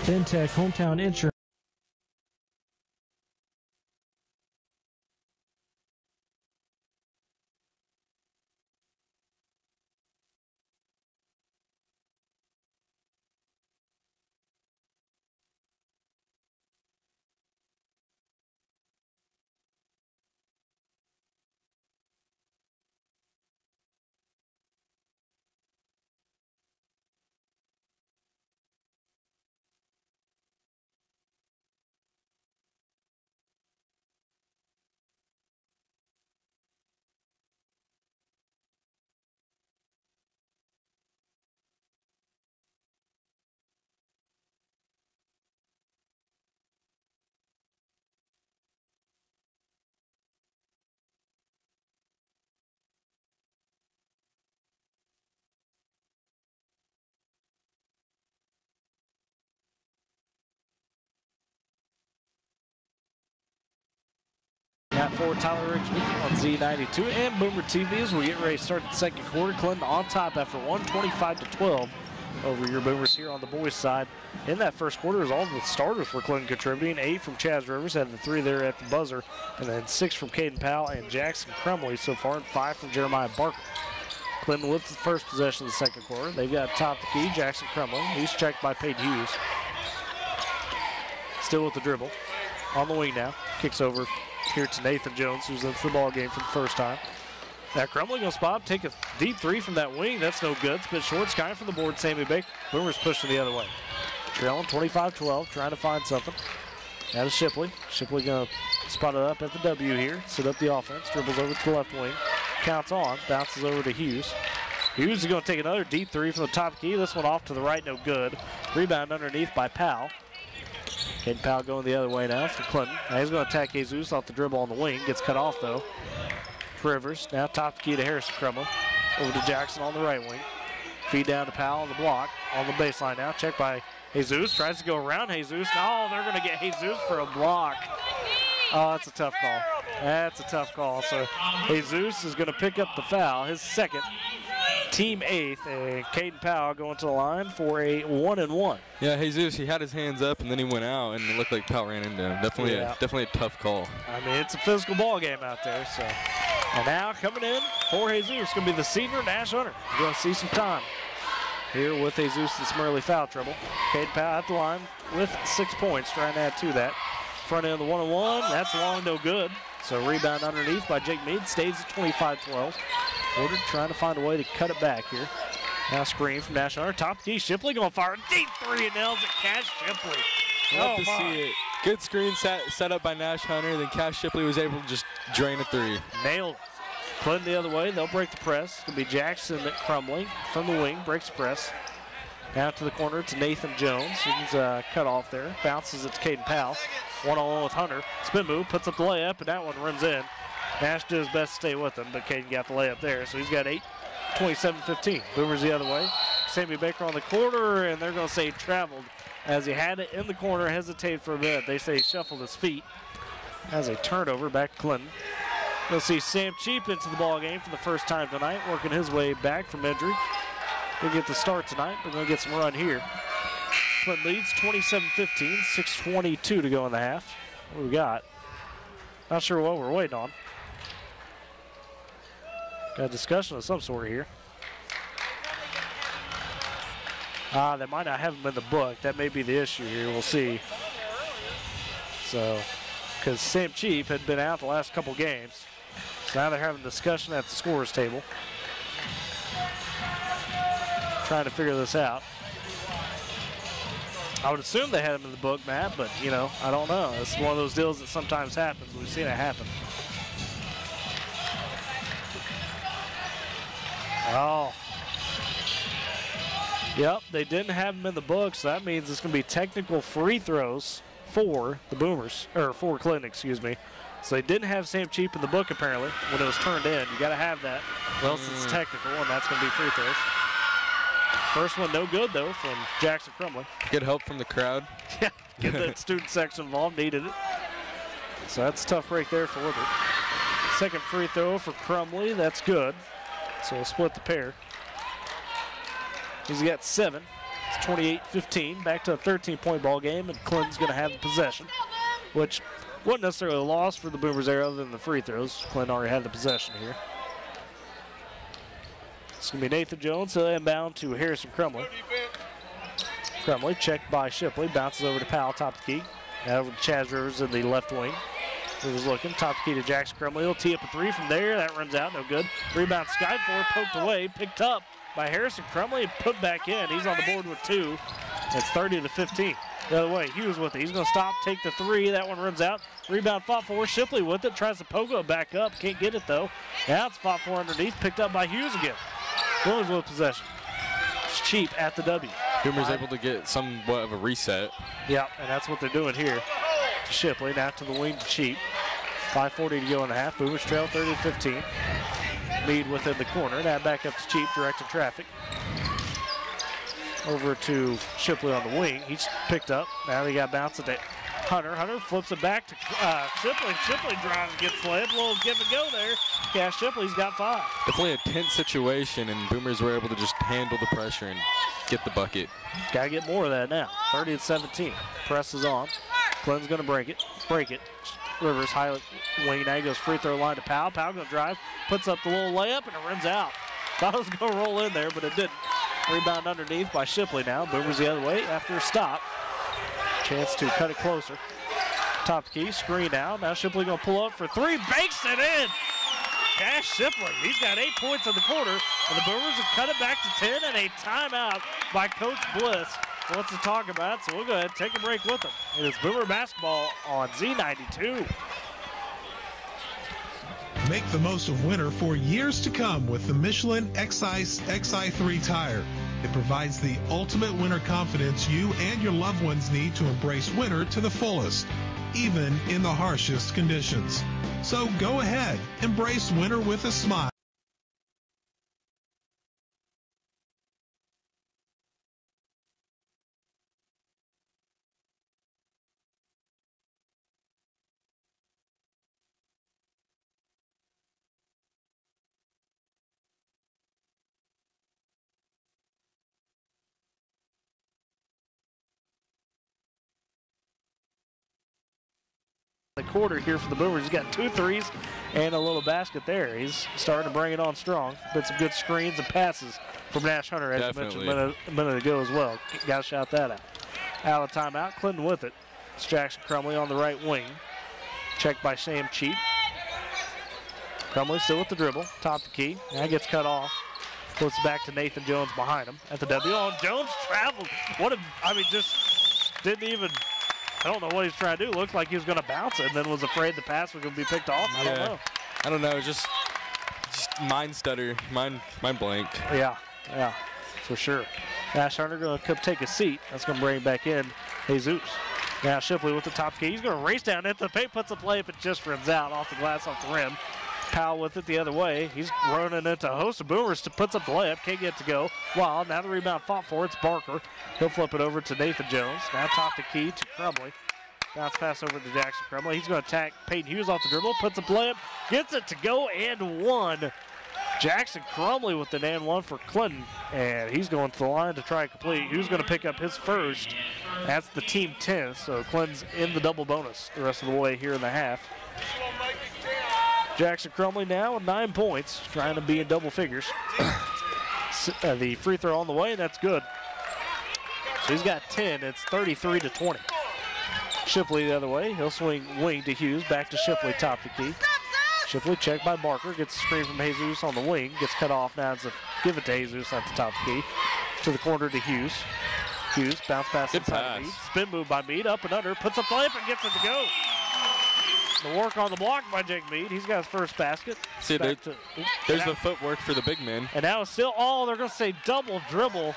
FinTech Hometown Insurance. Got for Tyler Riggs on Z92 and Boomer TV as we get ready to start the second quarter. Clinton on top after 125-12 over your Boomers here on the boys' side. In that first quarter, as all the starters for Clinton contributing. 8 from Chaz Rivers, had the 3 there at the buzzer, and then 6 from Caden Powell and Jackson Crumley so far, and 5 from Jeremiah Barker. Clinton with the first possession of the second quarter. They've got top the key, Jackson Crumley. He's checked by Peyton Hughes. Still with the dribble. On the wing now. Kicks over here to Nathan Jones, who's in the ball game for the first time. Now Crumley going to spot, take a deep 3 from that wing. That's no good. It's a bit short. Sky from the board, Sammy Baker. Boomers pushing the other way. Trailing 25-12, trying to find something. Now to Shipley. Shipley going to spot it up at the W here. Set up the offense. Dribbles over to the left wing. Counts on. Bounces over to Hughes. Hughes is going to take another deep 3 from the top key. This one off to the right, no good. Rebound underneath by Powell. Caden Powell going the other way now for Clinton. Now he's going to attack Jesus off the dribble on the wing. Gets cut off though. Rivers now top key to Harrison Crumley. Over to Jackson on the right wing. Feed down to Powell on the block. On the baseline now. Checked by Jesus. Tries to go around Jesus. Oh, they're going to get Jesus for a block. Oh, that's a tough call. That's a tough call. So Jesus is going to pick up the foul, his second. team 8th, and Caden Powell going to the line for a 1-1. Yeah, Jesus, he had his hands up and then he went out, and it looked like Powell ran into him. Definitely a tough call. I mean, it's a physical ball game out there. So, and now coming in for Jesus, it's going to be the senior Nash Hunter. You're going to see some time here with Jesus and some early foul trouble. Caden Powell at the line with 6 points, trying to add to that. Front end of the 1-1, that's long, no good. So rebound underneath by Jake Mead, stays at 25-12. Woodward trying to find a way to cut it back here. Now screen from Nash Hunter, top key, Shipley going to fire a deep three and nails it, Cash Shipley. Love to see it. Good screen set up by Nash Hunter, then Cash Shipley was able to just drain a three. Nailed it. Clinton the other way, they'll break the press. It's going to be Jackson Crumley from the wing, breaks the press. Down to the corner to Nathan Jones. He's cut off there. Bounces it to Caden Powell. 1-on-1 with Hunter. Spin move, puts up the layup, and that one rims in. Nash did his best to stay with him, but Caden got the layup there. So he's got 8, 27-15. Boomers the other way. Sammy Baker on the corner, and they're going to say traveled as he had it in the corner, hesitated for a bit. They say he shuffled his feet. As a turnover back to Clinton. We'll see Sam Cheap into the ball game for the first time tonight, working his way back from injury. He'll get the start tonight. We're going to get some run here. Clinton leads 27-15, 6:22 to go in the half. What do we got? Not sure what we're waiting on. Got a discussion of some sort here. They might not have him in the book. That may be the issue here. We'll see. So, because Sam Cheap had been out the last couple games. So now they're having a discussion at the scorer's table. Trying to figure this out. I would assume they had him in the book, Matt, but, you know, I don't know. It's one of those deals that sometimes happens. We've seen it happen. Oh. Yep, they didn't have him in the book, so that means it's going to be technical free throws for the Boomers, or for Clinton, excuse me. So they didn't have Sam Cheap in the book, apparently, when it was turned in. You got to have that, or else it's technical, and that's going to be free throws. First one no good, though, from Jackson Crumley. Good help from the crowd. Yeah, get that student section involved, needed it. So that's a tough break there for Woodward. Second free throw for Crumley, that's good. So we'll split the pair. He's got 7. It's 28-15, back to a 13-point ball game, and Clinton's going to have the possession, which wasn't necessarily a loss for the Boomers there other than the free throws. Clinton already had the possession here. It's going to be Nathan Jones, inbound to Harrison Crumley. Crumley checked by Shipley, bounces over to Powell, top of the key. Now over to Chaz Rivers in the left wing. Rivers looking, top of the key to Jackson Crumley. He'll tee up a three from there. That runs out, no good. Rebound Skyford, poked away, picked up by Harrison Crumley and put back in. He's on the board with 2. It's 30-15. The other way, Hughes with it. He's going to stop, take the three. That one runs out. Rebound fought for. Shipley with it. Tries to pogo it back up. Can't get it, though. Now it's fought for underneath. Picked up by Hughes again. Boomers with possession. It's Cheap at the W. Boomers able to get somewhat of a reset. Yeah, and that's what they're doing here. Shipley now to the wing to Cheap. 5:40 to go in the half. Boomers trail 30-15. Mead within the corner. Now back up to Cheap, directing traffic. Over to Shipley on the wing. He's picked up. Now they got bounced at Hunter. Hunter flips it back to Shipley. Shipley drives and gets slammed. A little give and go there. Cash Shipley's got 5. Definitely a tense situation, and Boomers were able to just handle the pressure and get the bucket. Got to get more of that now. 30-17. Press is on. Clinton's going to break it. Rivers high wing. Now he goes free throw line to Powell. Powell going to drive. Puts up the little layup, and it runs out. Thought it was going to roll in there, but it didn't. Rebound underneath by Shipley now. Boomers the other way after a stop. Chance to cut it closer. Top key, screen now. Now Shipley going to pull up for 3. Banks it in! Cash Shipley. He's got 8 points in the quarter. And the Boomers have cut it back to 10, and a timeout by Coach Bliss wants to talk about it, so we'll go ahead and take a break with him. It is Boomer basketball on Z92. Make the most of winter for years to come with the Michelin XI3 tire. It provides the ultimate winter confidence you and your loved ones need to embrace winter to the fullest, even in the harshest conditions. So go ahead, embrace winter with a smile. the quarter here for the Boomers. He's got 2 threes and a little basket there. He's starting to bring it on strong. Been some good screens and passes from Nash Hunter, as you mentioned a minute ago as well. Got to shout that out. Out of timeout, Clinton with it. It's Jackson Crumley on the right wing. Checked by Sam Cheap. Crumley still with the dribble, top the key. Now gets cut off. Flips back to Nathan Jones behind him at the W. Oh, Jones traveled. Just didn't even, I don't know what he's trying to do. Looked like he was going to bounce it and then was afraid the pass was going to be picked off. I don't know. Just mind stutter, mind blank. Yeah, for sure. Nash Hunter going to come take a seat. That's going to bring back in Jesus. Now Shipley with the top key. He's going to race down into the paint, puts a play up, and just rims out off the glass, off the rim. Powell with it the other way. He's running into a host of Boomers to puts up the layup. Can't get it to go. Wow, now the rebound fought for. It's Barker. He'll flip it over to Nathan Jones. Now top the key to Crumley. Bounce pass over to Jackson Crumley. He's going to attack Peyton Hughes off the dribble. Puts up the layup. Gets it to go and one. Jackson Crumley with an and one for Clinton. And he's going to the line to try and complete. Who's going to pick up his first? That's the team 10th. So Clinton's in the double bonus the rest of the way here in the half. Jackson Crumley now with 9 points, trying to be in double figures. The free throw on the way, and that's good. So he's got 10. It's 33-20. Shipley the other way. He'll swing wing to Hughes. Back to Shipley, top the key. Shipley checked by Barker. Gets a screen from Jesus on the wing. Gets cut off. Now it's a give it to Jesus at the top of the key. To the corner to Hughes. Hughes, bounce pass inside Mead. Spin move by Mead. Up and under. Puts up the layup and gets it to go. The work on the block by Jake Mead. He's got his first basket. See, there's the footwork for the big man. And now it's still, they're going to say double dribble.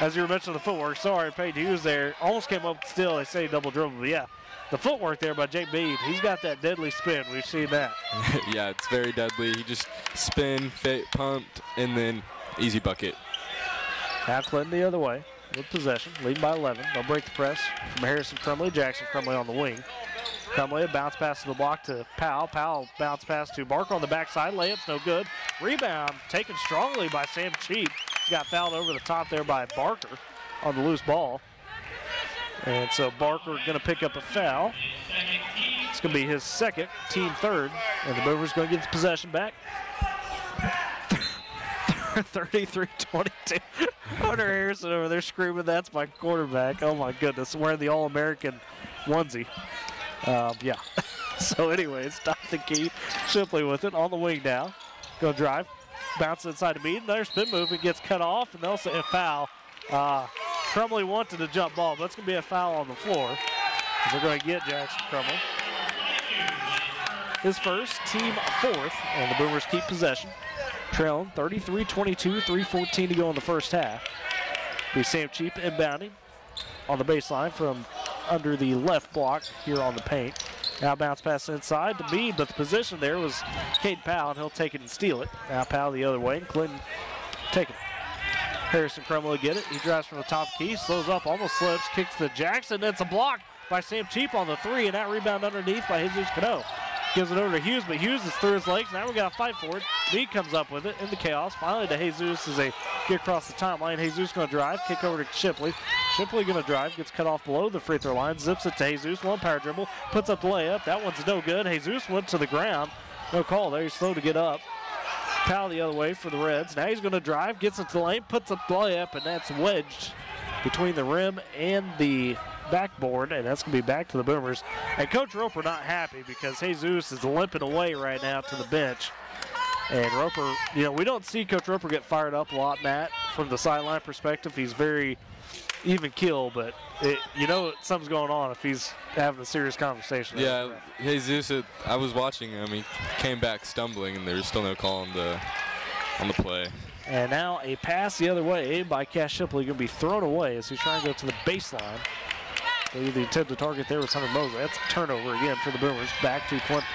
As you were mentioning the footwork. Sorry, Peyton Hughes there. Almost came up still. They say double dribble. But yeah, the footwork there by Jake Mead. He's got that deadly spin. We've seen that. Yeah, it's very deadly. He just spin, pumped, and then easy bucket. Now Clinton the other way with possession. Leading by 11. They'll break the press from Harrison Crumley. Jackson Crumley on the wing. Crumley, a bounce pass to the block to Powell. Powell bounce pass to Barker on the backside. Layup's no good. Rebound taken strongly by Sam Cheap. Got fouled over the top there by Barker on the loose ball. And so Barker going to pick up a foul. It's going to be his second, team third. And the Boomers going to get the possession back. 33-22. Hunter Harrison over there screaming, that's my quarterback. Oh my goodness, wearing the All-American onesie. Yeah. So anyways, top the key. Shipley with it on the wing now. Go drive. Bounce inside to Mead. Another spin move. It gets cut off, and they'll say a foul. Crumley wanted a jump ball, but it's going to be a foul on the floor. They're going to get Jackson Crumley. His first, team fourth, and the Boomers keep possession. Trailing 33-22, 3:14 to go in the first half. Be Sam Cheap inbounding on the baseline from under the left block here on the paint. Now bounce pass inside to Mead, but the position there was Caden Powell, and he'll take it and steal it. Now Powell the other way, and Clinton taking it. Harrison Crumley get it. He drives from the top key, slows up, almost slips, kicks to Jackson. It's a block by Sam Cheap on the three, and that rebound underneath by Jesus Cano. Gives it over to Hughes, but Hughes is through his legs. Now we got to fight for it. Mead comes up with it in the chaos. Finally to Jesus as they get across the timeline. Jesus going to drive, kick over to Shipley. Shipley going to drive, gets cut off below the free throw line, zips it to Jesus. One power dribble, puts up the layup. That one's no good. Jesus went to the ground. No call there. He's slow to get up. Powell the other way for the Reds. Now he's going to drive, gets it to the lane, puts up the layup, and that's wedged between the rim and the backboard, and that's going to be back to the Boomers. And Coach Roper not happy because Jesus is limping away right now to the bench. And Roper, we don't see Coach Roper get fired up a lot, Matt, from the sideline perspective. He's very even keel, but something's going on if he's having a serious conversation. Yeah, Jesus, I was watching him. He came back stumbling, and there's still no call on the play. And now a pass the other way by Cash Shipley going to be thrown away as he's trying to go to the baseline. The intended target there was Hunter Mosley. That's a turnover again for the Boomers. Back to Clinton.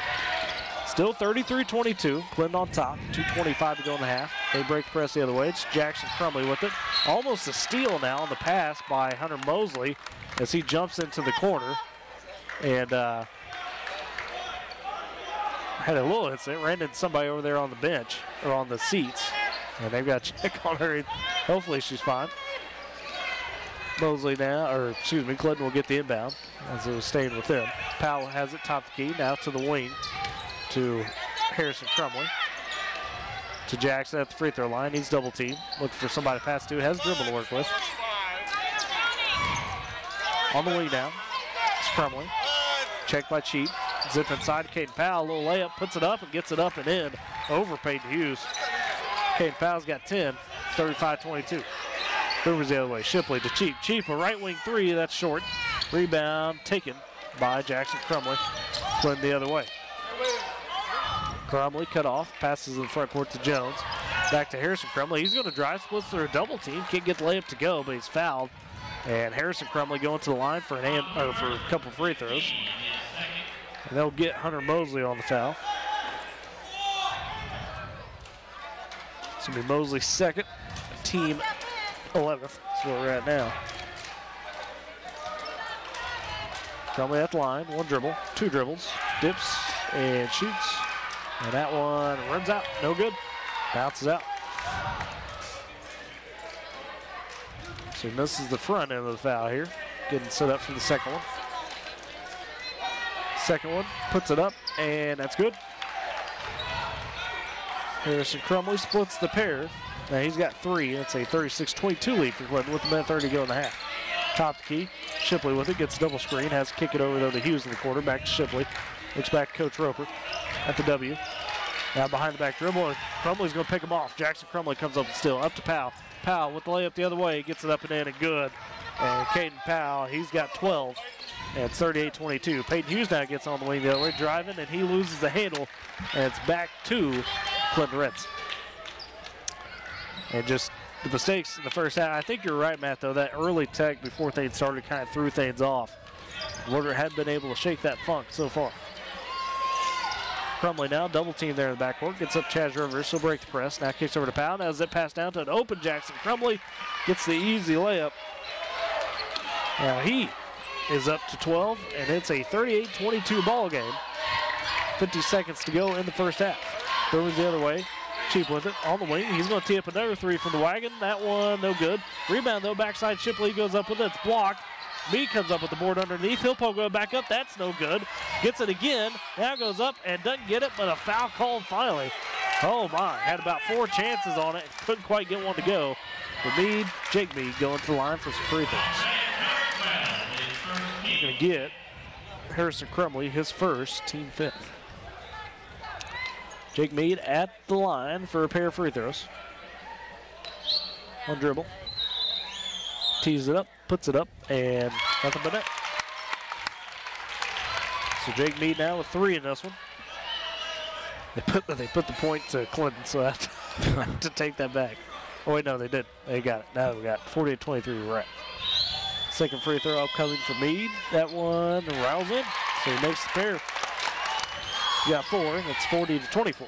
Still 33-22. Clinton on top. 2:25 to go in the half. They break the press the other way. It's Jackson Crumley with it. Almost a steal now on the pass by Hunter Mosley as he jumps into the corner. And had a little incident. Ran into somebody over there on the bench or on the seats. And they've got to check on her. Hopefully she's fine. Mosley now, or excuse me, Clinton will get the inbound as it was staying with them. Powell has it top the key, now to the wing to Harrison Crumley. To Jackson at the free throw line, he's double teamed. Looking for somebody to pass to, has dribble to work with. On the wing now, it's Crumley. Checked by Cheap. Zip inside to Caden Powell, a little layup, puts it up and gets it up and in over Peyton Hughes. Caden Powell's got 10, 35-22. Boomers the other way, Shipley to Cheap. Cheap, a right wing three, that's short. Rebound taken by Jackson Crumley. Clinton the other way. Crumley cut off, passes in the front court to Jones. Back to Harrison Crumley. He's going to drive, splits through a double team. Can't get the layup to go, but he's fouled. And Harrison Crumley going to the line for a couple free throws. And they'll get Hunter Mosley on the foul. It's going to be Mosley's second, team 11th. That's where we're at now. Crumley at the line, one dribble, two dribbles, dips and shoots. And that one runs out, no good. Bounces out. So he misses the front end of the foul here. Getting set up for the second one. Second one, puts it up, and that's good. Harrison Crumley splits the pair. Now he's got three. It's a 36-22 lead for Clinton with a minute 30 to go in the half. Top the key. Shipley with it, gets a double screen, has to kick it over though to Hughes in the corner. Back to Shipley. Looks back to Coach Roper at the W. Now behind the back dribble, and Crumley's going to pick him off. Jackson Crumley comes up and still up to Powell. Powell with the layup the other way, gets it up and in and good. And Caden Powell, he's got 12. And it's 38-22. Peyton Hughes now gets on the wing the other way, driving, and he loses the handle. And it's back to Clinton Reds. And just the mistakes in the first half. I think you're right, Matt, though. That early tech before things started kind of threw things off. Woodward hadn't been able to shake that funk so far. Crumley now, double team there in the backcourt. Gets up Chaz Rivers, he'll break the press. Now kicks over to Powell. Now zip pass down to an open Jackson Crumley. Gets the easy layup. Now he is up to 12, and it's a 38-22 ball game. 50 seconds to go in the first half. Boomers the other way. Cheap with it on the wing. He's going to tee up another three from the wagon. That one, no good. Rebound, though, backside Shipley goes up with it. It's blocked. Meade comes up with the board underneath. He'll go back up. That's no good. Gets it again. Now goes up and doesn't get it, but a foul called finally. Oh, my. Had about 4 chances on it. Couldn't quite get one to go. But Meade, Jake Meade, going to the line for some free throws. He's going to get Harrison Crumley his first, team 5th. Jake Meade at the line for a pair of free throws. One dribble. Tees it up, puts it up, and nothing but net. So Jake Meade now with 3 in this one. They put the point to Clinton, so I have to take that back. Oh wait, no, they did. They got it. Now we got 48-23 we're at. Second free throw upcoming for Meade. That one rattles in, so he makes the pair. He got 4, and it's 40-24.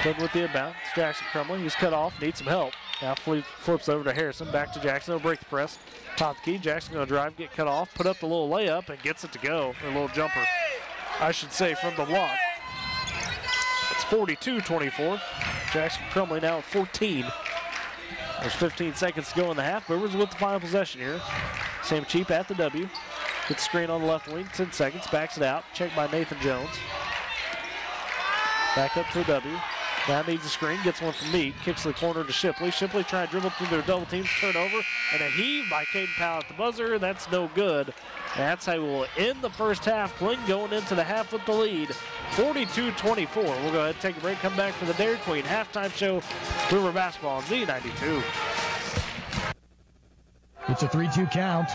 Clinton with the inbound. It's Jackson Crumley. He's cut off, needs some help. Now flips over to Harrison, back to Jackson. He'll break the press. Top the key. Jackson going to drive, get cut off, put up the little layup, and gets it to go. Or a little jumper, I should say, from the block. It's 42-24. Jackson Crumley now at 14. There's 15 seconds to go in the half. Boomers with the final possession here. Sam Cheap at the W. Gets the screen on the left wing, 10 seconds, backs it out. Checked by Nathan Jones. Back up to the W. Now needs a screen, gets one from Meade, kicks the corner to Shipley. Shipley trying to dribble through their double teams, turnover, and a heave by Caden Powell at the buzzer. That's no good. And that's how we'll end the first half. Clinton going into the half with the lead, 42-24. We'll go ahead and take a break, come back for the Dairy Queen halftime show. Boomer basketball on Z92. It's a 3-2 count.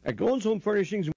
At Goins Home Furnishings,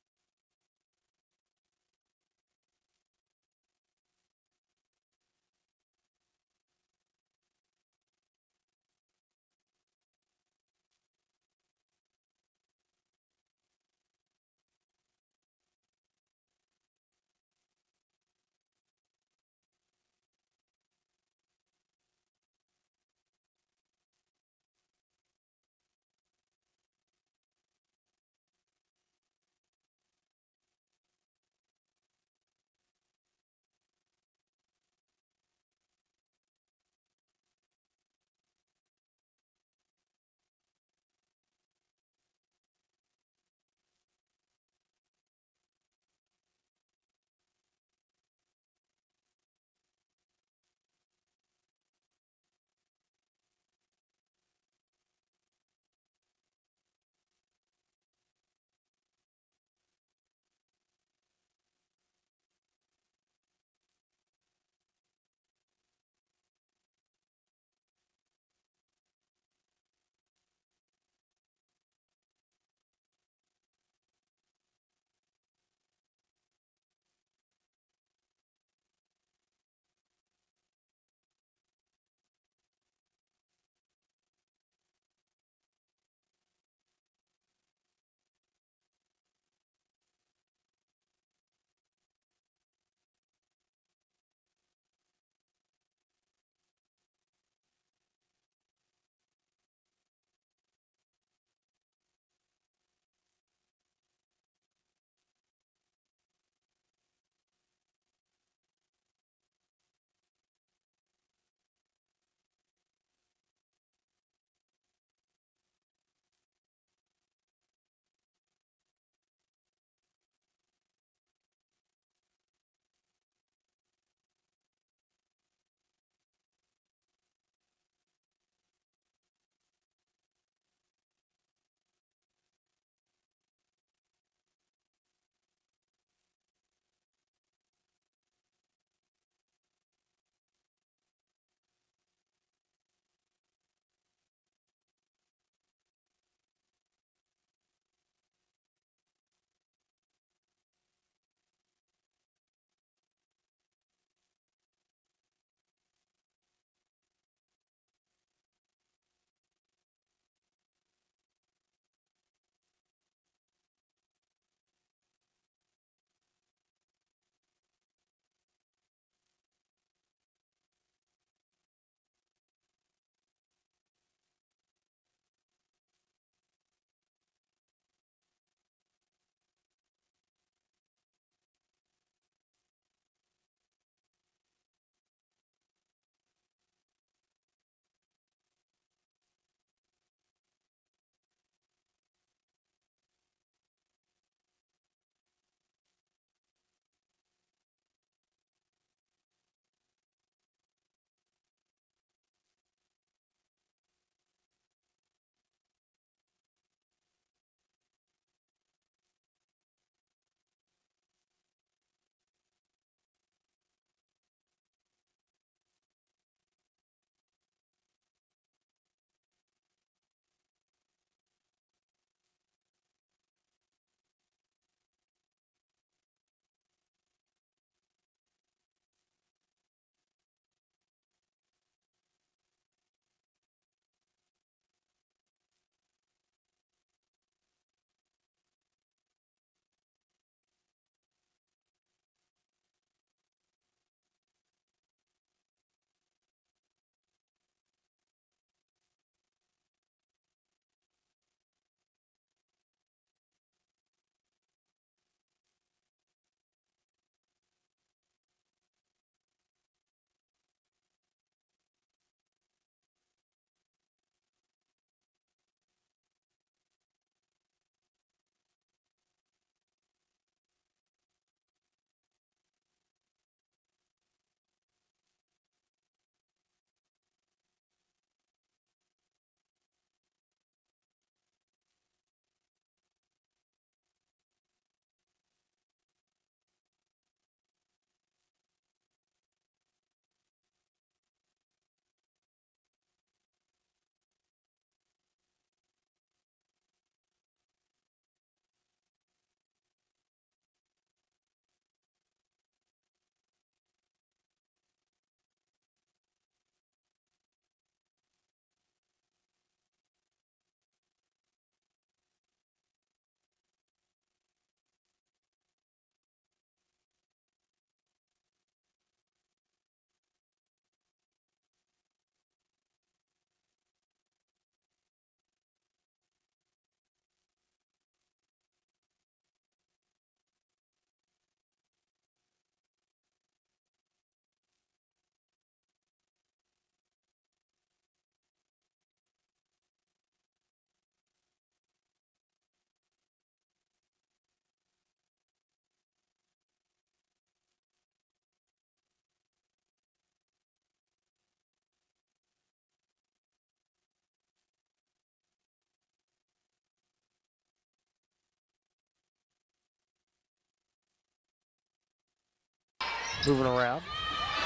Moving around.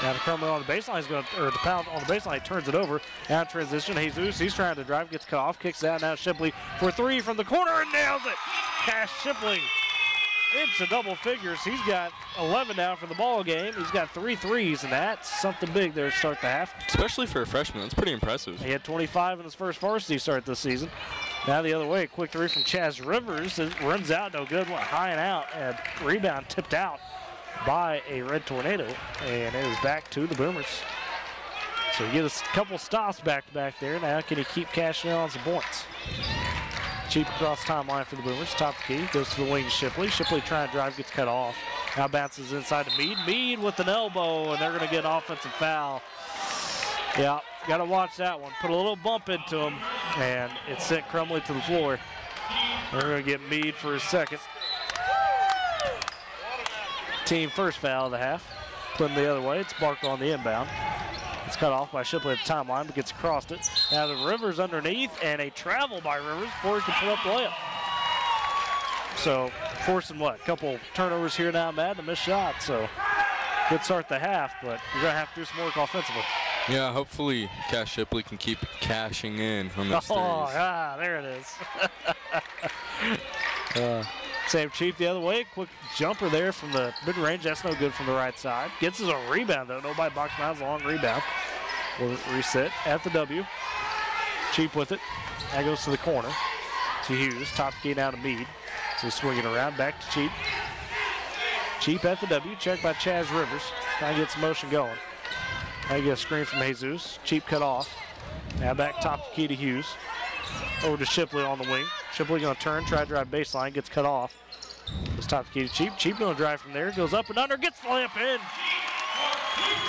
Now to Crumley on the baseline, he's going to, or the pound on the baseline, he turns it over. Now transition, Jesus, he's trying to drive, gets cut off, kicks out. Now Shipley for three from the corner and nails it. Cash Shipley into double figures. He's got 11 now for the ball game. He's got 3 threes, and that's something big there to start the half. Especially for a freshman, that's pretty impressive. He had 25 in his first varsity start this season. Now the other way, quick three from Chaz Rivers. It runs out, no good, went high and out, and rebound tipped out by a Red Tornado, and it is back to the Boomers. So you get a couple stops back-to-back there. Now can he keep cashing in on some points? Cheap across timeline for the Boomers. Top of the key, goes to the wing to Shipley. Shipley trying to drive, gets cut off. Now bounces inside to Meade. Meade with an elbow, and they're going to get an offensive foul. Yeah, got to watch that one. Put a little bump into him, and it sent Crumley to the floor. They're going to get Meade for his second. Team first foul of the half. Putting the other way, it's Barker on the inbound. It's cut off by Shipley at the timeline, but gets across it. Now the Rivers underneath, and a travel by Rivers before he can put up the layup. So forcing what? A couple turnovers here now, Matt, and a missed shot. So good start the half, but you're going to have to do some work offensively. Yeah, hopefully Cash Shipley can keep cashing in on those threes. Oh, there it is. Same Cheap the other way. Quick jumper there from the mid-range. That's no good from the right side. Gets us a rebound, though. Nobody box him out. It's a long rebound. We'll reset at the W. Cheap with it. That goes to the corner to Hughes. Top key down to Meade. So he's swinging around. Back to Cheap. Cheap at the W. Checked by Chaz Rivers. Trying to get some motion going. Now you get a screen from Jesus. Cheap cut off. Now back top key to Hughes. Over to Shipley on the wing. Shipley going to turn, try to drive baseline, gets cut off. It's top key to Cheap. Cheap going to drive from there, goes up and under, gets the layup in.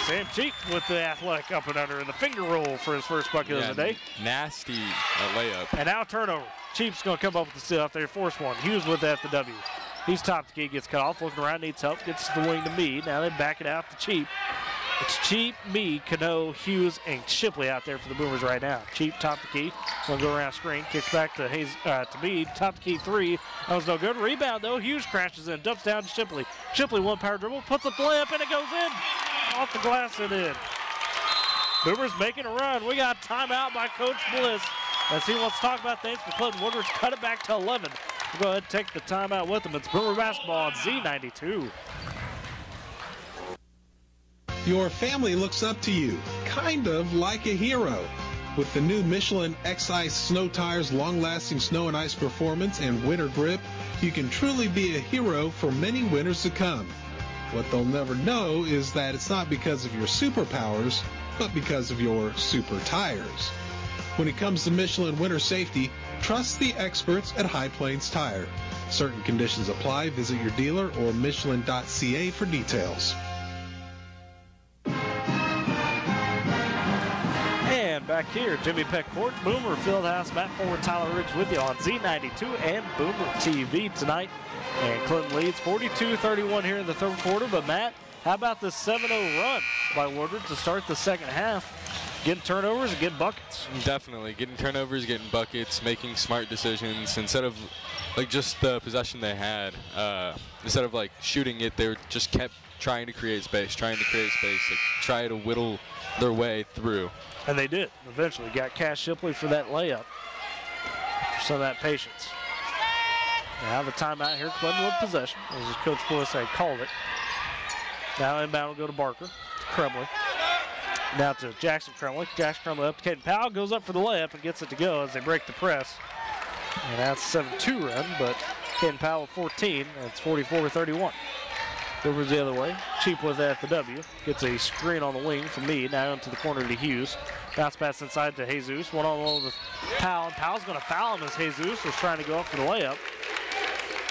Sam Cheap with the athletic up and under and the finger roll for his first bucket of the day. Nasty layup. And now turnover. Cheap's going to come up with the steal out there, force one. Hughes with that at the W. He's top the key, gets cut off, looking around, needs help, gets to the wing to Meade. Now they back it out to Cheap. It's Cheap, Meade, Cano, Hughes, and Shipley out there for the Boomers right now. Cheap, top the key, going to go around screen, kicks back to Meade, top the key three. That was no good. Rebound though. Hughes crashes in, dumps down to Shipley. Shipley one power dribble, puts up the layup, and it goes in. Off the glass and in. Boomers making a run. We got timeout by Coach Bliss as he wants to talk about things for Clinton Woodward. Cut it back to 11. We'll go ahead and take the timeout with them. It's Boomer basketball on Z92. Your family looks up to you, kind of like a hero. With the new Michelin X-Ice snow tires, long-lasting snow and ice performance, and winter grip, you can truly be a hero for many winters to come. What they'll never know is that it's not because of your superpowers, but because of your super tires. When it comes to Michelin winter safety, trust the experts at High Plains Tire. Certain conditions apply. Visit your dealer or Michelin.ca for details. And back here, Jimmy Peck Court, Boomer Fieldhouse, Matt Forward, Tyler Riggs with you on Z92 and Boomer TV tonight. And Clinton leads 42-31 here in the third quarter. But Matt, how about this 7-0 run by Woodward to start the second half? Getting turnovers and getting buckets. Definitely. Getting turnovers, getting buckets, making smart decisions. Instead of like just the possession they had, instead of like shooting it, they just kept trying to create space, like try to whittle their way through. And they did. Eventually got Cash Shipley for that layup. For some of that patience. Now the timeout here, Clinton with possession, as Coach Bliss had called it. Now inbound will go to Barker, to Crumley. Now to Jackson Crumley. Jackson Crumley up to Caden Powell, goes up for the layup and gets it to go as they break the press. And that's a 7-2 run, but Caden Powell 14, and it's 44-31. Boomers the other way. Cheap with that at the W. Gets a screen on the wing from Meade. Now into the corner to Hughes. Bounce pass inside to Jesus. One-on-one with Powell. And Powell's going to foul him as Jesus was trying to go up for the layup.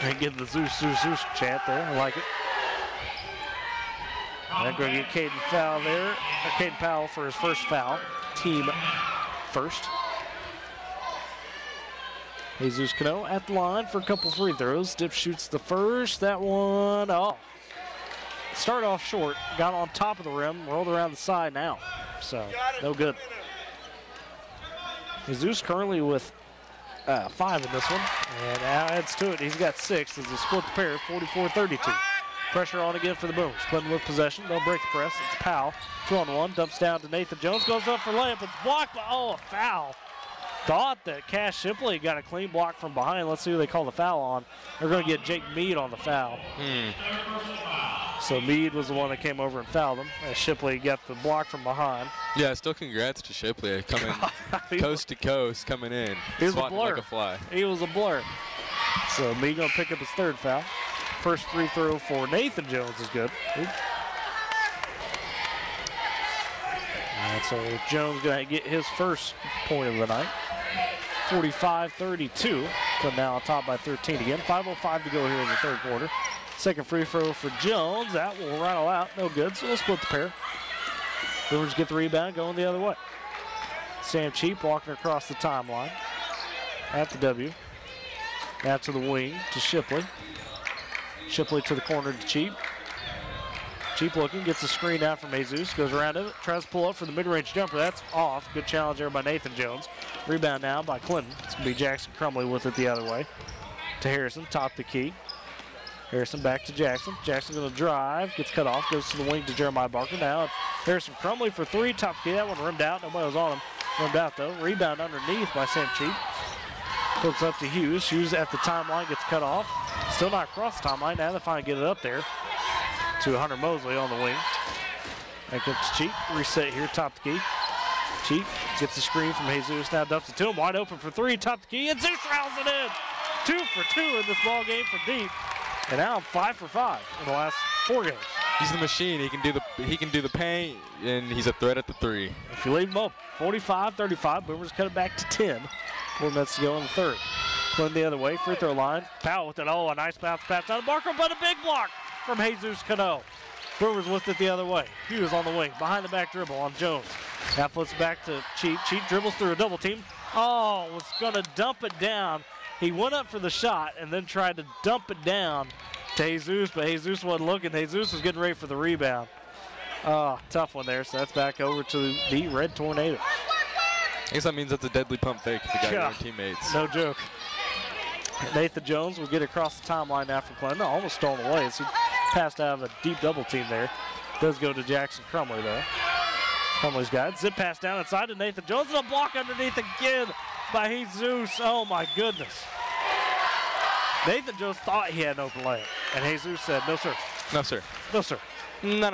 And get the Zeus chant there. I like it. They're going to get Caden Powell for his first foul. Team first. Jesus Cano at the line for a couple free throws. Dip shoots the first. That one, start off short. Got on top of the rim. Rolled around the side now. So, no good. Jesus currently with 5 in this one. And now adds to it. He's got 6 as he split the pair, 44-32. Pressure on again for the Boomers. Clinton with possession. They'll break the press. It's Powell. 2-on-1. Dumps down to Nathan Jones. Goes up for layup. It's blocked. A foul. Thought that Cash Shipley got a clean block from behind. Let's see who they call the foul on. They're going to get Jake Mead on the foul. So Mead was the one that came over and fouled him. As Shipley got the block from behind. Yeah, still congrats to Shipley coming coast to coast, coming in. He was a blur. Like a fly. He was a blur. So Mead going to pick up his third foul. First free throw for Nathan Jones is good. And so Jones going to get his first point of the night. 45-32. So now on top by 13 again. 5:05 to go here in the third quarter. Second free throw for Jones. That will rattle out. No good. So we'll split the pair. Boomers get the rebound going the other way. Sam Cheap walking across the timeline. At the W. Now to the wing to Shipley. Shipley to the corner to Cheap. Cheap looking, gets a screen out from Jesus, goes around it, tries to pull up for the mid-range jumper. That's off. Good challenge there by Nathan Jones. Rebound now by Clinton. It's going to be Jackson Crumley with it the other way. To Harrison, top the key. Harrison back to Jackson. Jackson going to drive, gets cut off, goes to the wing to Jeremiah Barker. Now Harrison Crumley for three, top key. That one rimmed out. Nobody was on him. Rimmed out though. Rebound underneath by Sam Cheap. Flips up to Hughes. Hughes at the timeline, gets cut off. Still not across the timeline. Now they finally get it up there to Hunter Mosley on the wing. Back up to Cheap. Reset here, top the key. Cheap gets the screen from Jesus. Now dumps it to him. Wide open for three, top the key. And Zeus rounds it in. 2 for 2 in this ball game for Deep. And now 5 for 5 in the last 4 games. He's the machine. He can do the paint, and he's a threat at the three. If you leave him open, 45-35. Boomers cut it back to 10. 4 minutes to go in the third. Clinton the other way, free throw line. Powell with it. Oh, a nice bounce pass out of Barker, but a big block from Jesus Cano. Boomers with it the other way. Hughes on the wing, behind the back dribble on Jones. Now flips back to Cheap. Cheap dribbles through a double team. Oh, was going to dump it down. He went up for the shot and then tried to dump it down to Jesus, but Jesus wasn't looking. Jesus was getting ready for the rebound. Tough one there, so that's back over to the Red Tornadoes. I guess that means that's a deadly pump fake if you got your own teammates. No joke. Nathan Jones will get across the timeline now from Clinton. Almost stolen away as he passed out of a deep double team there. Does go to Jackson Crumley though. Crumley's got it. Zip pass down inside to Nathan Jones and a block underneath again by Jesus. Oh my goodness. Nathan Jones thought he had an open layup. And Jesus said, no sir. No sir. No sir. No.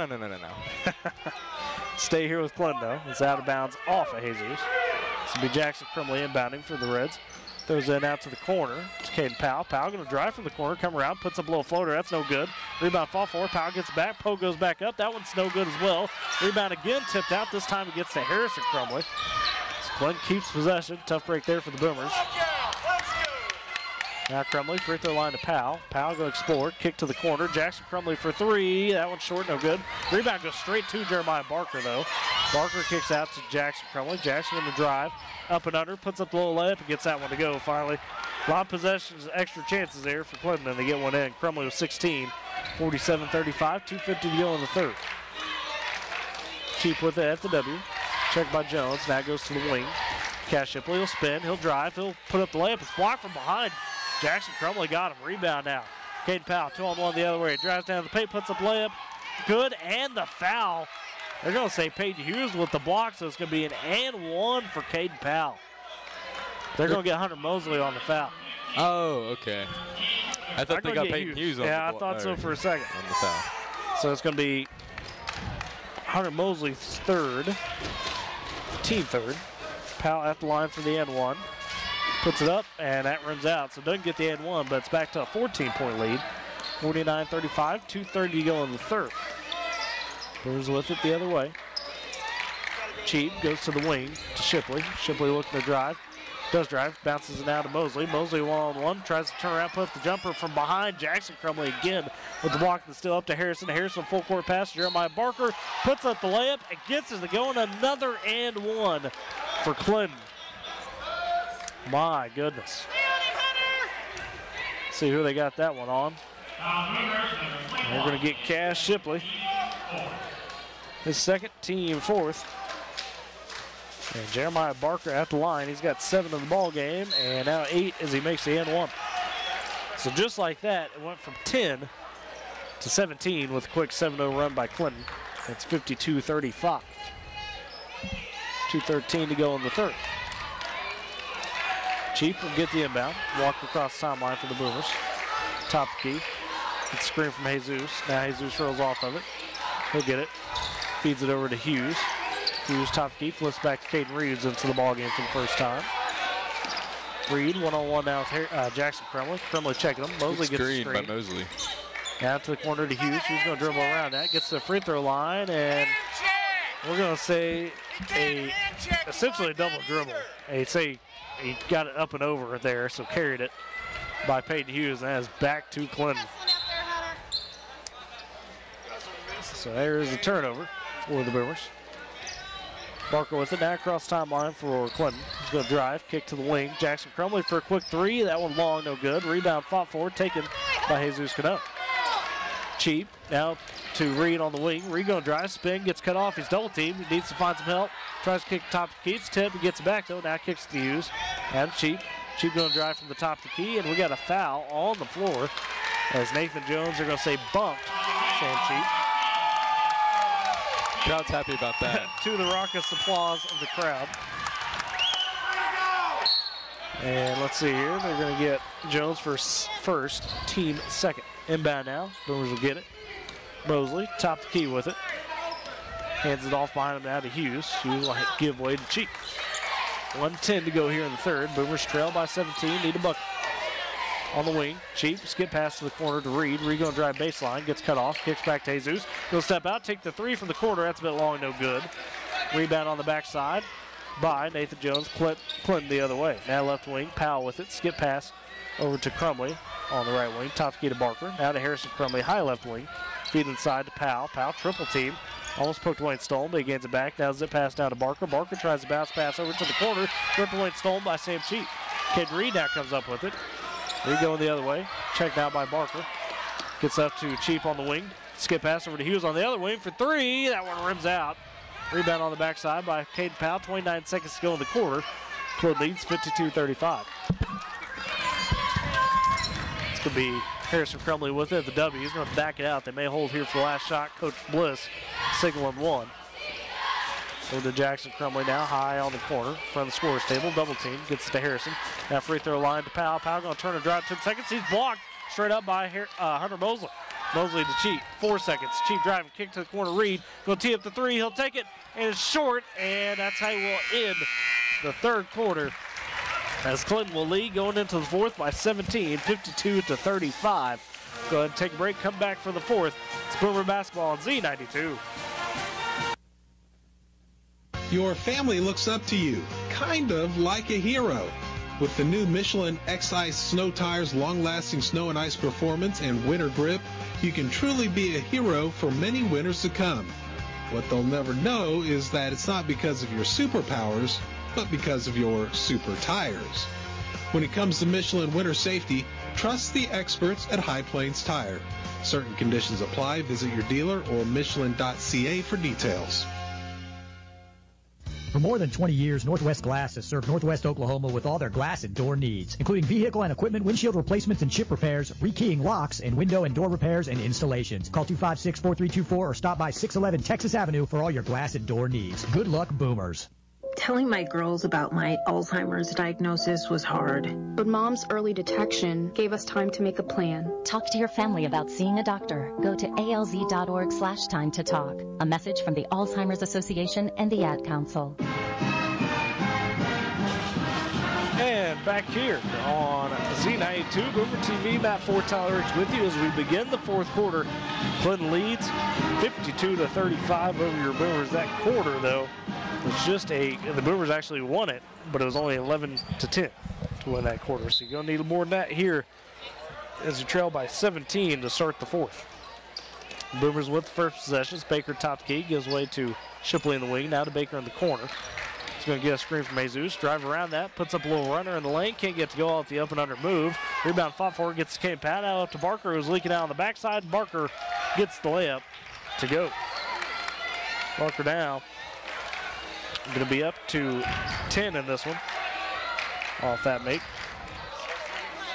Stay here with Clinton though. It's out of bounds off of Jesus. This will be Jackson Crumley inbounding for the Reds. Throws it out to the corner. It's Caden Powell. Powell going to drive from the corner, come around, puts up a little floater. That's no good. Rebound fall forward. Powell gets back. Poe goes back up. That one's no good as well. Rebound again, tipped out. This time it gets to Harrison Crumley. So Clinton keeps possession. Tough break there for the Boomers. Now Crumley, free throw line to Powell. Powell going to explore. Kick to the corner. Jackson Crumley for three. That one's short, no good. Rebound goes straight to Jeremiah Barker, though. Barker kicks out to Jackson Crumley. Jackson going to drive. Up and under. Puts up the little layup and gets that one to go finally. A lot of possessions, extra chances there for Clinton, and they get one in. Crumley with 16. 47-35. 2:50 to go in the third. Cheap with it at the W. Checked by Jones. Now goes to the wing. Cash Shipley will spin. He'll drive. He'll put up the layup. It's blocked from behind. Jackson Crumley got him. Rebound now. Caden Powell, 2-on-1 the other way. Drives down to the paint, puts up layup. Good, and the foul. They're going to say Peyton Hughes with the block, so it's going to be an and one for Caden Powell. They're going to get Hunter Mosley on the foul. Oh, okay. I thought they got Peyton Hughes on the block. Yeah, I thought so for a second. On the foul. So it's going to be Hunter Mosley's third, team third. Powell at the line for the and one. Puts it up, and that runs out. So doesn't get the and one, but it's back to a 14-point lead. 49-35, 2:30 to go in the third. Boomers with it the other way. Cheap goes to the wing to Shipley. Shipley looking to drive. Does drive, bounces it now to Mosley. Mosley one-on-one, tries to turn around, put up the jumper from behind. Jackson Crumley again with the block that's still up to Harrison. Harrison full court pass to Jeremiah Barker. Puts up the layup and gets it to go in another and one for Clinton. My goodness. See who they got that one on. They're going to get Cash Shipley. His second, team fourth. And Jeremiah Barker at the line. He's got 7 in the ball game, and now 8 as he makes the and one. So just like that, it went from 10 to 17 with a quick 7-0 run by Clinton. It's 52-35. 2:13 to go in the third. Cheap will get the inbound. Walk across the timeline for the Boomers. Top key. It's a screen from Jesus. Now Jesus rolls off of it. He'll get it. Feeds it over to Hughes. Hughes top key. Flips back to Caden Reeves into the ballgame for the first time. Reed one-on-one now with Jackson Crumley. Crumley checking him. Mosley gets a screen. By Mosley. Now to the corner to Hughes. Hughes going to dribble around that. Gets to the free throw line, and we're going to say essentially a double dribble. They say he got it up and over there, so carried it by Peyton Hughes, and that is back to Clinton. So there is a turnover for the Boomers. Barker with it now across the timeline for Clinton. He's going to drive, kick to the wing. Jackson Crumley for a quick three. That one long, no good. Rebound fought forward, taken by Jesus Cano. Cheap now to Reed on the wing. Reed going to drive, spin, gets cut off. He's double teamed. He needs to find some help. Tries to kick the top to Keats. Tip, he gets it back though. Now kicks to Hughes. And Cheap. Cheap going to drive from the top to key. And we got a foul on the floor as Nathan Jones are going to say bumped Sam Cheap. Crowd's happy about that. To the raucous applause of the crowd. And let's see here. They're going to get Jones for first, team second. Inbound now. Boomers will get it. Mosley, top the key with it. Hands it off behind him now to Hughes. Hughes will give way to Cheap. 1:10 to go here in the third. Boomers trail by 17. Need a bucket. On the wing, Cheap, skip pass to the corner to Reed. Reed going to drive baseline, gets cut off, kicks back to Jesus. He'll step out, take the three from the corner. That's a bit long, no good. Rebound on the backside by Nathan Jones. Clinton the other way. Now left wing, Powell with it. Skip pass over to Crumley on the right wing. Top key to Barker. Now to Harrison Crumley, high left wing. Feed inside to Powell. Powell triple team. Almost poked away and stolen, but he gains it back. Now zip pass down to Barker. Barker tries to bounce pass over to the corner. Triple away and stolen by Sam Cheap. Kid Reed now comes up with it. Reed going the other way. Checked out by Barker. Gets up to Cheap on the wing. Skip pass over to Hughes on the other wing for three. That one rims out. Rebound on the backside by Caden Powell. 29 seconds to go in the quarter. Clinton leads 52-35. This could be Harrison Crumley with it. The W. He's going to back it out. They may hold here for the last shot. Coach Bliss signaling one. Over to Jackson Crumley now, high on the corner, front of the scorer's table, double team, gets it to Harrison. Now free throw line to Powell. Powell going to turn and drive 10 seconds. He's blocked straight up by Hunter Mosley. Mosley to Cheap, 4 seconds. Cheap driving, kick to the corner, Reed. Going to tee up the three, he'll take it, and it's short, and that's how we'll end the third quarter. As Clinton will lead going into the fourth by 17, 52-35. Go ahead and take a break, come back for the fourth. It's Boomer Basketball on Z92. Your family looks up to you, kind of like a hero. With the new Michelin X-Ice snow tires, long-lasting snow and ice performance, and winter grip, you can truly be a hero for many winters to come. What they'll never know is that it's not because of your superpowers, but because of your super tires. When it comes to Michelin winter safety, trust the experts at High Plains Tire. Certain conditions apply. Visit your dealer or Michelin.ca for details. For more than 20 years, Northwest Glass has served Northwest Oklahoma with all their glass and door needs, including vehicle and equipment, windshield replacements and chip repairs, rekeying locks, and window and door repairs and installations. Call 256-4324 or stop by 611 Texas Avenue for all your glass and door needs. Good luck, Boomers. Telling my girls about my Alzheimer's diagnosis was hard. But Mom's early detection gave us time to make a plan. Talk to your family about seeing a doctor. Go to alz.org/time to talk. A message from the Alzheimer's Association and the Ad Council. And back here on Z92 Boomer TV, Matt Ford, Tyler Rich with you as we begin the fourth quarter. Clinton leads 52-35 over your Boomers. That quarter, though, was just the Boomers actually won it, but it was only 11-10 to win that quarter. So you're going to need more than that here as you trail by 17 to start the fourth. Boomers with the first possessions. Baker top key, gives way to Shipley in the wing. Now to Baker in the corner. He's going to get a screen from Jesus. Drive around that. Puts up a little runner in the lane. Can't get to go off the up and under move. Rebound fought for. Gets to Caden Powell. Up to Barker, who's leaking out on the backside. Barker gets the layup to go. Barker now going to be up to 10 in this one. Off that make.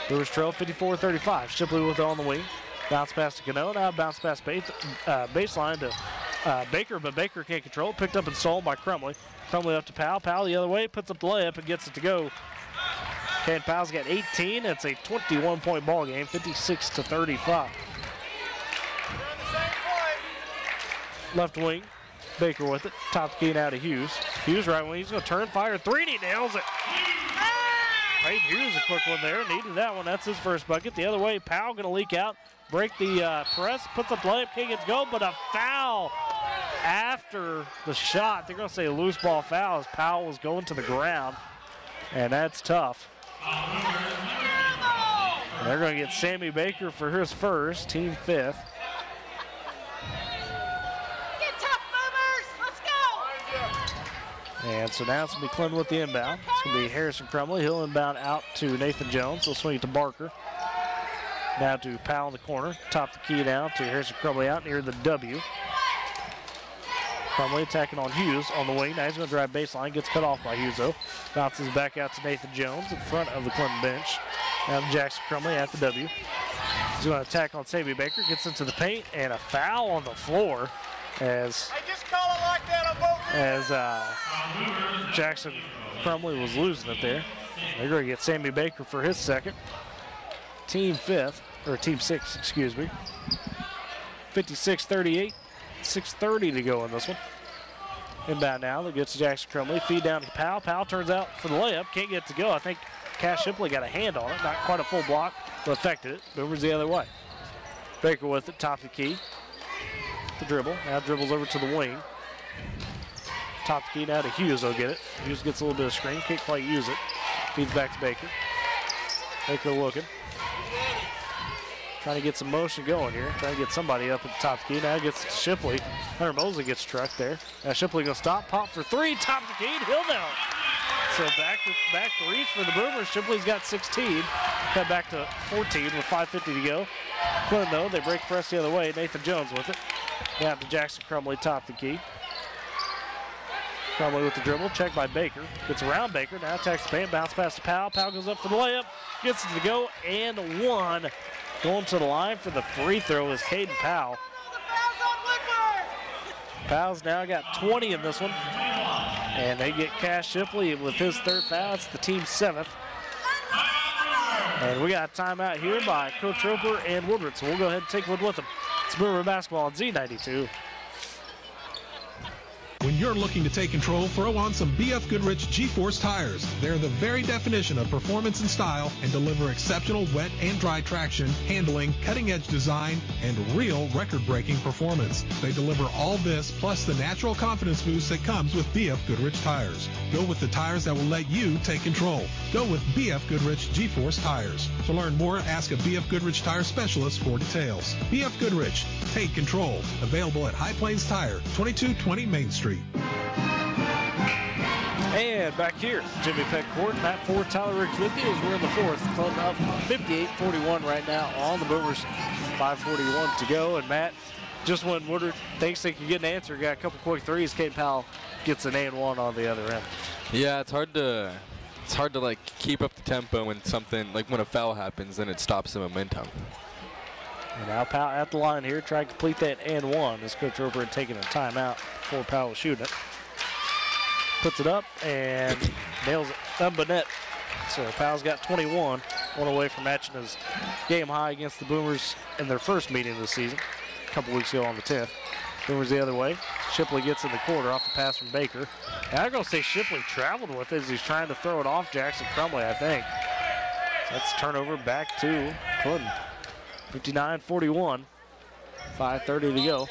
Brewers trail 54-35. Shipley with it on the wing. Bounce pass to Cano. Now bounce pass baseline to Baker, but Baker can't control it. Picked up and stolen by Crumley. Crumley up to Powell. Powell the other way, puts up the layup and gets it to go. Caden Powell's got 18. It's a 21-point ball game, 56-35. Left wing, Baker with it. Top key now to Hughes. Hughes right wing. He's going to turn, fire, three, and he nails it. Peyton Hughes, a quick one there. Needed that one. That's his first bucket. The other way, Powell going to leak out. Break the press. Puts up the layup. Can't get to go, but a foul after the shot. They're going to say a loose ball foul as Powell was going to the ground. And that's tough. And they're going to get Sammy Baker for his first, team fifth. And so now it's going to be Clinton with the inbound. It's going to be Harrison Crumley. He'll inbound out to Nathan Jones. He'll swing it to Barker. Now to Powell in the corner. Top the key down to Harrison Crumley out near the W. Crumley attacking on Hughes on the wing. Now he's going to drive baseline. Gets cut off by Hughes though. Bounces back out to Nathan Jones in front of the Clinton bench. Now to Jackson Crumley at the W. He's going to attack on Sammy Baker. Gets into the paint and a foul on the floor as Jackson Crumley was losing it there. They're going to get Sammy Baker for his second. Team fifth, or team six, excuse me. 56-38, 6:30 to go in this one. Inbound now, that gets Jackson Crumley. Feed down to Powell. Powell turns out for the layup, can't get to go. I think Cash Shipley got a hand on it, not quite a full block, but affected it. Boomers the other way. Baker with it, top of the key. The dribble, now dribbles over to the wing. Top the key now to Hughes, they'll get it. Hughes gets a little bit of screen, can't quite use it. Feeds back to Baker. Baker looking. Trying to get some motion going here. Trying to get somebody up at the top of the key. Now gets Shipley. Hunter Mosley gets trucked there. Now Shipley going to stop, pop for three, top of the key, he'll down. So back to reach for the Boomers. Shipley's got 16. Cut back to 14 with 5:50 to go. Clinton though, they break press the other way. Nathan Jones with it. Down to Jackson Crumley, top the key. Crumley with the dribble, checked by Baker. Gets around Baker, now attacks the paint, bounce pass to Powell. Powell goes up for the layup, gets it to go, and one. Going to the line for the free throw is Caden Powell. Powell's now got 20 in this one. And they get Cash Shipley with his third foul. It's the team's seventh. And we got a timeout here by Coach Roper and Woodward, so we'll go ahead and take one with them. It's Boomer Basketball on Z92. When you're looking to take control, throw on some BF Goodrich G-Force tires. They're the very definition of performance and style and deliver exceptional wet and dry traction, handling, cutting-edge design, and real record-breaking performance. They deliver all this plus the natural confidence boost that comes with BF Goodrich tires. Go with the tires that will let you take control. Go with BF Goodrich G-Force tires. To learn more, ask a BF Goodrich tire specialist for details. BF Goodrich, take control. Available at High Plains Tire, 2220 Main Street. And back here, Jimmy Peck Court, Matt Ford, Tyler Riggs with you as we're in the fourth. Clinton up 58-41 right now on the Boomers. 5:41 to go. And Matt, just when Woodward thinks they can get an answer, got a couple quick threes. Caden Powell gets an and one on the other end. Yeah, it's hard to like keep up the tempo when something like when a foul happens, then it stops the momentum. And now Powell at the line here, trying to complete that and one as Coach Roper had taken a timeout before Powell was shooting it. Puts it up and nails it up the net. So Powell's got 21, one away from matching his game high against the Boomers in their first meeting of the season, a couple weeks ago on the 10th. Boomers the other way. Shipley gets in the quarter off the pass from Baker. And I'm going to say Shipley traveled with it as he's trying to throw it off Jackson Crumley, I think. So that's turnover back to Clinton. 59-41, 5:30 to go.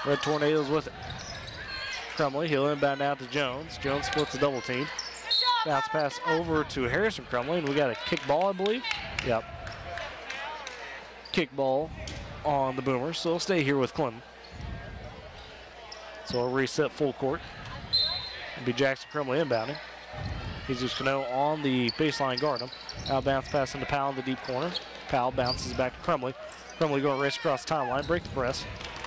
Red Tornadoes with it. Crumley, he'll inbound out to Jones. Jones splits a double team. Bounce pass over to Harrison Crumley, and we got a kick ball, I believe. Yep. Kick ball on the Boomers, so he'll stay here with Clinton. So a reset full court. It'll be Jackson Crumley inbounding. Jesus Cano on the baseline guard him. Now bounce pass into Powell in the deep corner. Powell bounces back to Crumley. Crumley going to race across the timeline, break the press.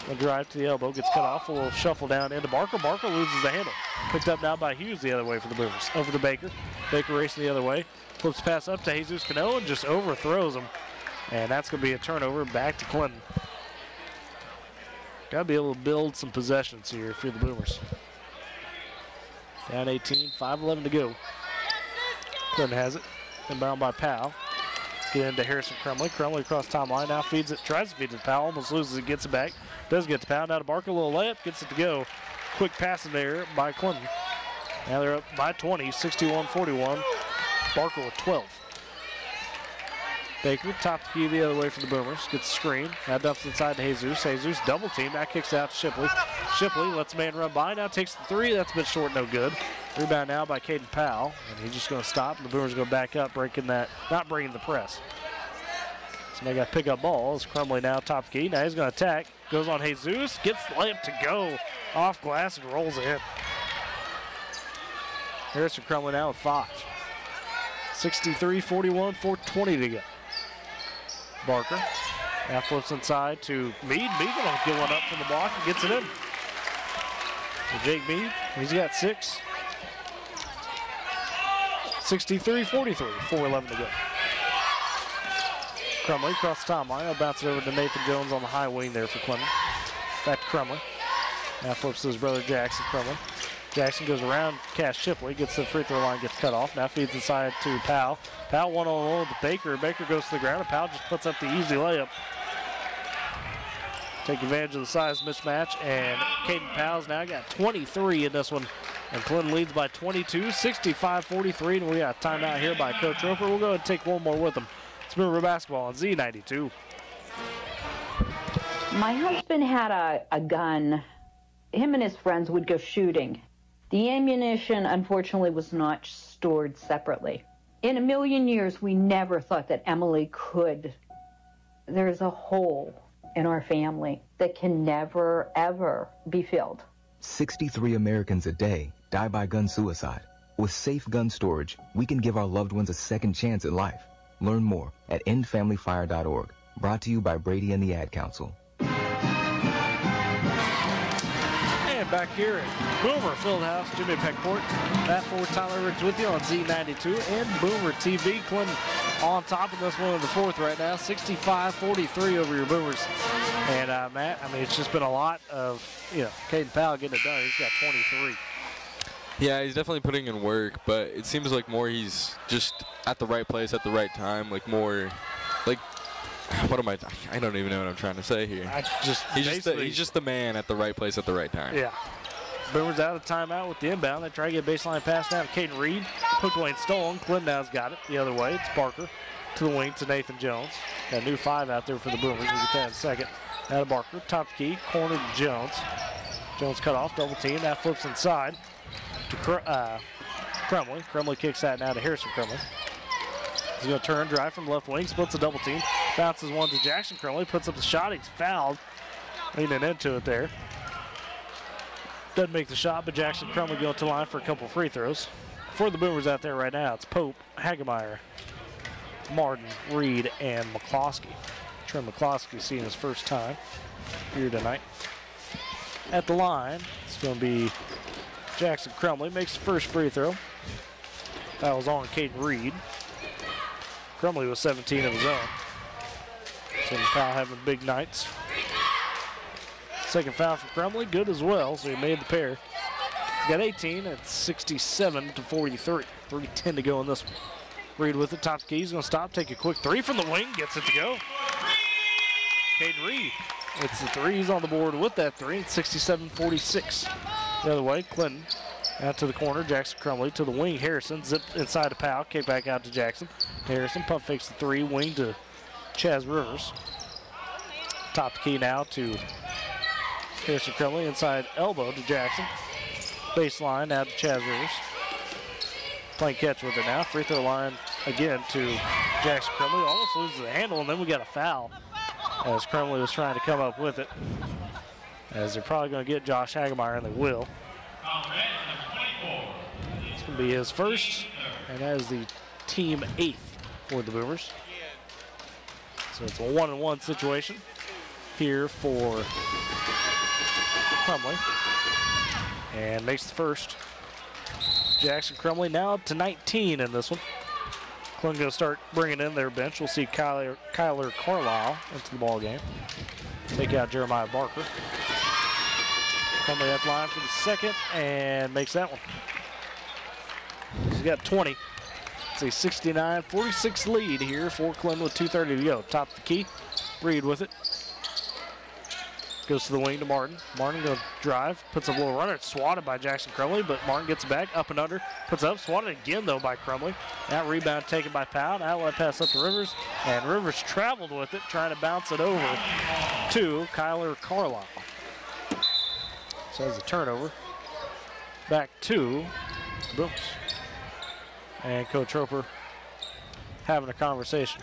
A drive to the elbow, gets cut off. A little shuffle down into Barker. Barker loses the handle. Picked up now by Hughes the other way for the Boomers. Over to Baker. Baker racing the other way. Flips pass up to Jesus Cano and just overthrows him. And that's going to be a turnover back to Clinton. Got to be able to build some possessions here if you're the Boomers. Down 18, 5:11 to go. Clinton has it. Inbound by Powell. Get into Harrison Crumley. Crumley across timeline. Now feeds it. Tries to feed it to Powell. Almost loses it. Gets it back. Does get to Powell. Now to Barker. A little layup. Gets it to go. Quick pass in there by Clinton. Now they're up by 20. 61-41. Barker with 12. Baker, top the key the other way for the Boomers. Gets the screen. Now dumps inside to Jesus. Jesus double team. Now kicks out to Shipley. Shipley lets a man run by. Now takes the three. That's a bit short, no good. Rebound now by Caden Powell. And he's just going to stop. And the Boomers going to back up, breaking that, not breaking the press. So they got to pick up ball. It's Crumley now top key. Now he's going to attack. Goes on Jesus. Gets the layup to go. Off glass and rolls in. Harrison Crumley now with 5. 63-41, 4:20 to go. Barker now flips inside to Meade. Meade going to get one up from the block and gets it in. So Jake Meade, he's got 6. 63-43, 4:11 to go. Crumley across the timeline. I'll bounce it over to Nathan Jones on the high wing there for Clinton. Back to Crumley. Now flips to his brother Jackson Crumley. Jackson goes around Cass Shipley, gets to the free throw line, gets cut off. Now feeds inside to Powell. Powell one-on-one with Baker. Baker goes to the ground, and Powell just puts up the easy layup. Take advantage of the size mismatch, and Caden Powell's now got 23 in this one. And Clinton leads by 22, 65-43, and we got a timeout here by Coach Roper. We'll go ahead and take one more with them. It's Boomer Basketball on Z92. My husband had a gun. Him and his friends would go shooting. The ammunition, unfortunately, was not stored separately. In a million years, we never thought that Emily could. There's a hole in our family that can never, ever be filled. 63 Americans a day die by gun suicide. With safe gun storage, we can give our loved ones a second chance at life. Learn more at endfamilyfire.org. Brought to you by Brady and the Ad Council. Back here at Boomer Fieldhouse, Jimmy Peckport. Matt Ford, Tyler Ridge with you on Z92 and Boomer TV. Clinton on top of this one in the fourth right now, 65-43 over your Boomers. And Matt, I mean, it's just been a lot of, Caden Powell getting it done. He's got 23. Yeah, he's definitely putting in work, but it seems like more he's just at the right place at the right time, like more, like, what am I don't even know what I'm trying to say here. He's just the man at the right place at the right time. Yeah. Boomers out of timeout with the inbound. They try to get a baseline pass now to Caden Reed. Hook lane stolen. Clinton now's got it the other way. It's Barker to the wing to Nathan Jones. Got a new 5 out there for the Boomers. We'll get that in a second. Now to Barker. Top key. Corner to Jones. Jones cut off. Double team. Now flips inside to Crumley. Crumley kicks that now to Harrison Crumley. He's going to turn, drive from left wing, splits a double team, bounces one to Jackson Crumley, puts up the shot. He's fouled, leaning into it there. Doesn't make the shot, but Jackson Crumley going to the line for a couple free throws. For the Boomers out there right now, it's Pope, Hagemeyer, Martin, Reed, and McCloskey. Trent McCloskey seeing his first time here tonight. At the line, it's going to be Jackson Crumley, makes the first free throw. Fouls on Caden Reed. Crumley with 17 of his own. So Powell having big nights. Second foul from Crumley, good as well, so he made the pair. He got 18 at 67-43. 3:10 to go in this one. Reed with the top key, he's going to stop, take a quick 3 from the wing, gets it to go. Caden Reed, it's the 3, he's on the board with that 3, it's 67-46. The other way, Clinton out to the corner, Jackson Crumley to the wing, Harrison, zip inside to Powell, kick back out to Jackson. Harrison pump fakes the 3, wing to Chaz Rivers. Top key now to Harrison Crumley, inside elbow to Jackson. Baseline out to Chaz Rivers. Playing catch with it now, free throw line again to Jackson Crumley. Almost loses the handle, and then we got a foul as Crumley was trying to come up with it. As they're probably going to get Josh Hagemeyer, and they will. It's going to be his first, and that is the team 8th for the Boomers. So it's a 1-on-1 situation here for Crumley. And makes the first. Jackson Crumley now up to 19 in this one. Clinton going to start bringing in their bench. We'll see Kyler Carlisle into the ball game. Take out Jeremiah Barker. Coming at the line for the second and makes that one. He's got 20. It's a 69-46 lead here for Clinton with 2:30 to go. Top of the key. Reed with it. Goes to the wing to Martin. Martin going to drive. Puts up a little runner. It's swatted by Jackson Crumley, but Martin gets it back. Up and under. Puts up. Swatted again, though, by Crumley. That rebound taken by Powell. Outlet pass up to Rivers. And Rivers traveled with it, trying to bounce it over to Kyler Carlisle. So that's a turnover. Back to the Boomers. And Coach Roper having a conversation.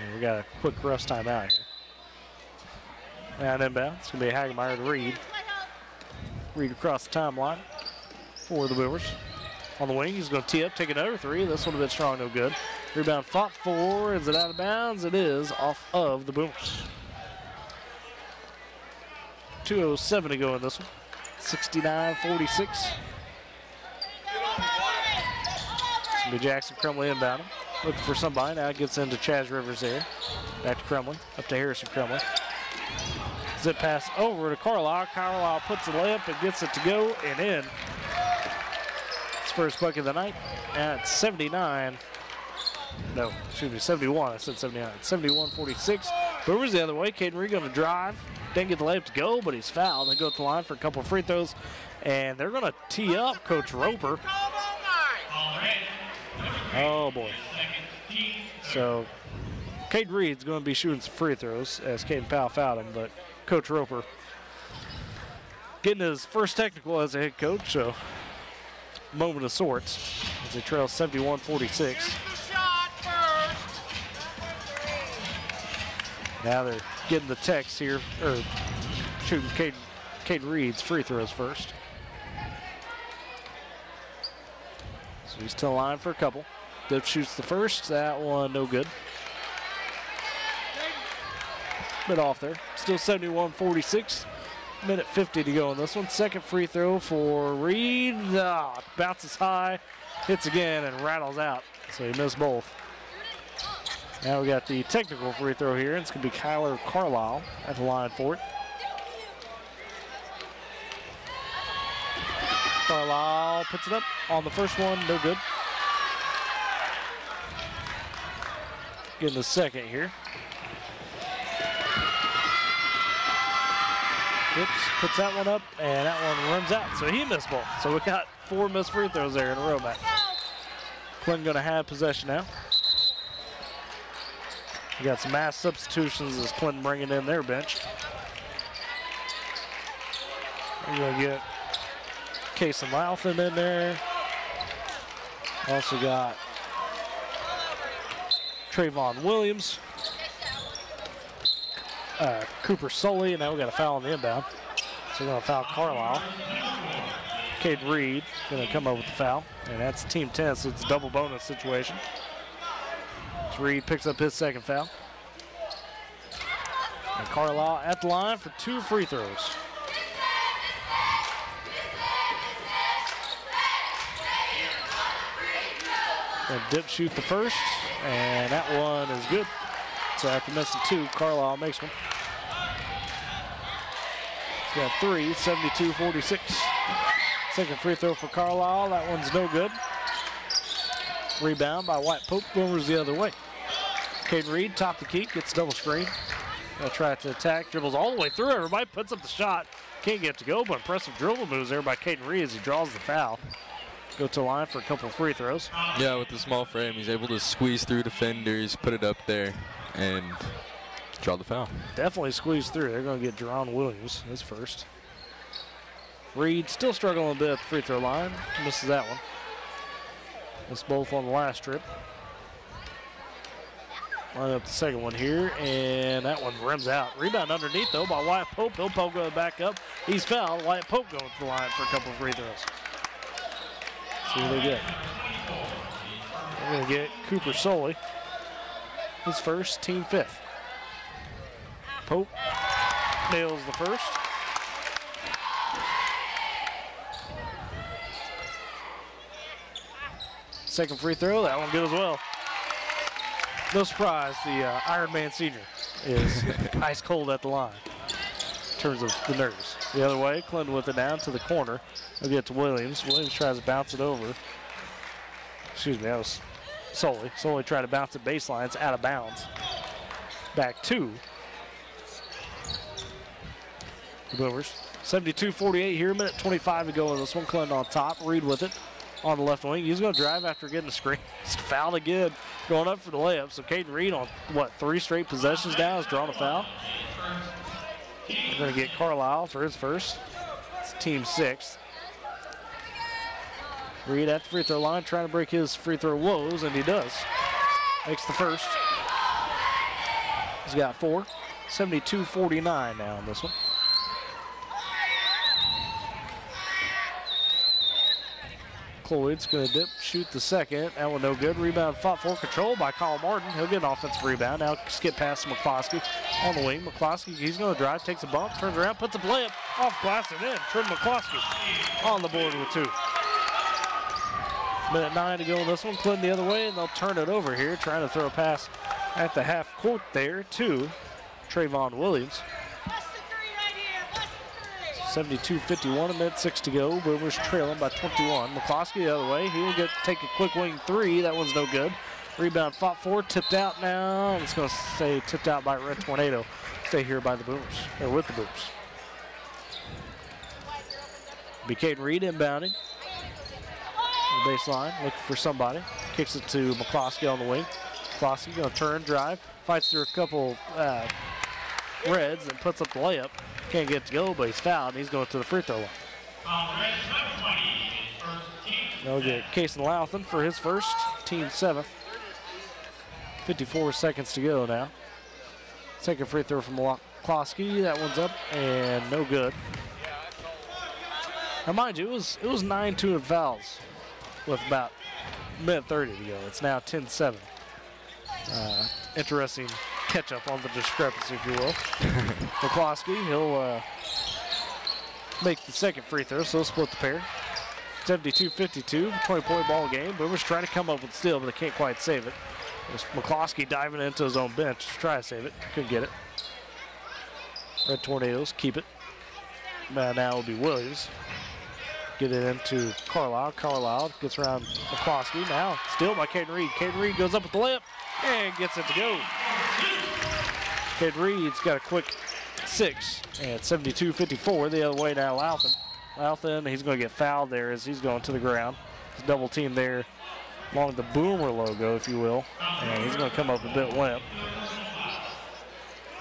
And we got a quick rest time out here. And inbound. It's going to be a Hagemeyer to Reed. Reed across the timeline for the Boomers. On the wing, he's going to tee up, take another three. This one a bit strong, no good. Rebound fought for. Is it out of bounds? It is off of the Boomers. 2:07 to go in this one. 69-46. It's going to be Jackson Crumley inbounding. Looking for somebody. Now it gets into Chaz Rivers there. Back to Crumley. Up to Harrison Crumley. Zip pass over to Carlisle. Carlisle puts the layup and gets it to go and in. His first bucket of the night at 79. No, excuse me, 71. I said 79. 71-46. Boomers the other way. Caden Reed going to drive. Didn't get the layup to go, but he's fouled. They go to the line for a couple of free throws, and they're going to tee up Coach Roper. Oh, boy. So, Caden Reed's going to be shooting some free throws as Caden Powell fouled him, but Coach Roper getting his first technical as a head coach, so moment of sorts as they trail 71-46. Now they're getting the text here, or shooting Caden Reed's free throws first. So he's to the line for a couple. Dip shoots the first. That one no good. Bit off there. Still 71-46. Minute 50 to go in this one. Second free throw for Reed. Bounces high, hits again, and rattles out. So he missed both. Now we got the technical free throw here. It's going to be Kyler Carlisle at the line for it. Carlisle puts it up on the first one, no good. Getting the second here. Oops, puts that one up, and that one runs out. So he missed both. So we got 4 missed free throws there in a row, Matt. Clinton going to have possession now. We got some mass substitutions as Clinton bringing in their bench. We're going to get Case and Louthan in there. Also got Trayvon Williams. Cooper Sully, and now we got a foul on the inbound. So we're going to foul Carlisle. Caden Reed going to come up with the foul, and that's team 10, so it's a double bonus situation. So Reed picks up his second foul. And Carlisle at the line for 2 free throws. And dip shoot the first, and that one is good. So after missing 2, Carlisle makes one. He's got 3, 72-46. Second free throw for Carlisle. That one's no good. Rebound by White Pope. Boomers the other way. Caden Reed, top the key, gets double screen. Gonna try to attack, dribbles all the way through. Everybody puts up the shot. Can't get it to go, but impressive dribble moves there by Caden Reed as he draws the foul. Go to the line for a couple of free throws. Yeah, with the small frame, he's able to squeeze through defenders, put it up there, and draw the foul. Definitely squeezed through. They're going to get Jerron Williams his first. Reed still struggling a bit at the free throw line. Misses that one. Missed both on the last trip. Line up the second one here, and that one rims out. Rebound underneath, though, by Wyatt Pope. Bill Pope going back up. He's fouled. Wyatt Pope going to the line for a couple of free throws. See what they get. They're going to get Cooper Sully. His first, team 5th. Pope nails the first. Second free throw, that one good as well. No surprise, the Iron Man Senior is ice cold at the line in terms of the nerves. The other way, Clinton with it down to the corner. They'll get to Williams. Williams tries to bounce it over. Excuse me, that was Soley. Soley tried to bounce it baseline. It's out of bounds. Back two. The Boomers. 72-48 here, minute 25 to go in this one. Clinton on top. Reed with it on the left wing. He's going to drive after getting the screen. He's fouled again, going up for the layup. So Caden Reed on, 3 straight possessions now has drawn a foul. We're going to get Carlisle for his first. It's team 6. Reed at the free throw line trying to break his free throw woes, and he does. Makes the first. He's got 4. 72-49 now on this one. Cloyd's going to dip, shoot the second. That one no good. Rebound fought for, controlled by Colin Martin. He'll get an offensive rebound. Now skip past McCloskey on the wing. McCloskey, he's going to drive, takes a bump, turns around, puts a layup off glass and in. Trent McCloskey on the board with 2. Minute 9 to go in this one. Clinton the other way, and they'll turn it over here, trying to throw a pass at the half court there to Trayvon Williams. 72-51, a minute 6 to go. Boomers trailing by 21. McCloskey the other way. He'll take a quick wing 3. That one's no good. Rebound fought for, tipped out now. It's going to say tipped out by Red Tornado. Stay here by the Boomers, or with the Boomers. Be Caden Reed inbounding. The baseline, looking for somebody. Kicks it to McCloskey on the wing. McCloskey going to turn, drive, fights through a couple Reds and puts up the layup. Can't get to go, but he's fouled, and he's going to the free throw line. They'll get Cason Louthan for his first, team 7th. 54 seconds to go now. Second free throw from McCloskey. That one's up and no good. Now, mind you, it was 9-2 in fouls with about minute 30 to go. It's now 10-7. Interesting catch-up on the discrepancy, if you will. McCloskey, he'll make the second free throw, so he'll split the pair. 72-52, 20-point ball game. Boomers trying to come up with steal, but they can't quite save it. There's McCloskey diving into his own bench to try to save it. Couldn't get it. Red Tornadoes keep it. Now it'll be Williams. Get it into Carlisle. Carlisle gets around McCloskey. Now steal by Caden Reed. Caden Reed goes up with the layup and gets it to go. Caden Reed's got a quick 6 and 72-54. The other way now, Louthan. Louthan, he's going to get fouled there as he's going to the ground. He's double teamed there along the Boomer logo, if you will. And he's going to come up a bit limp.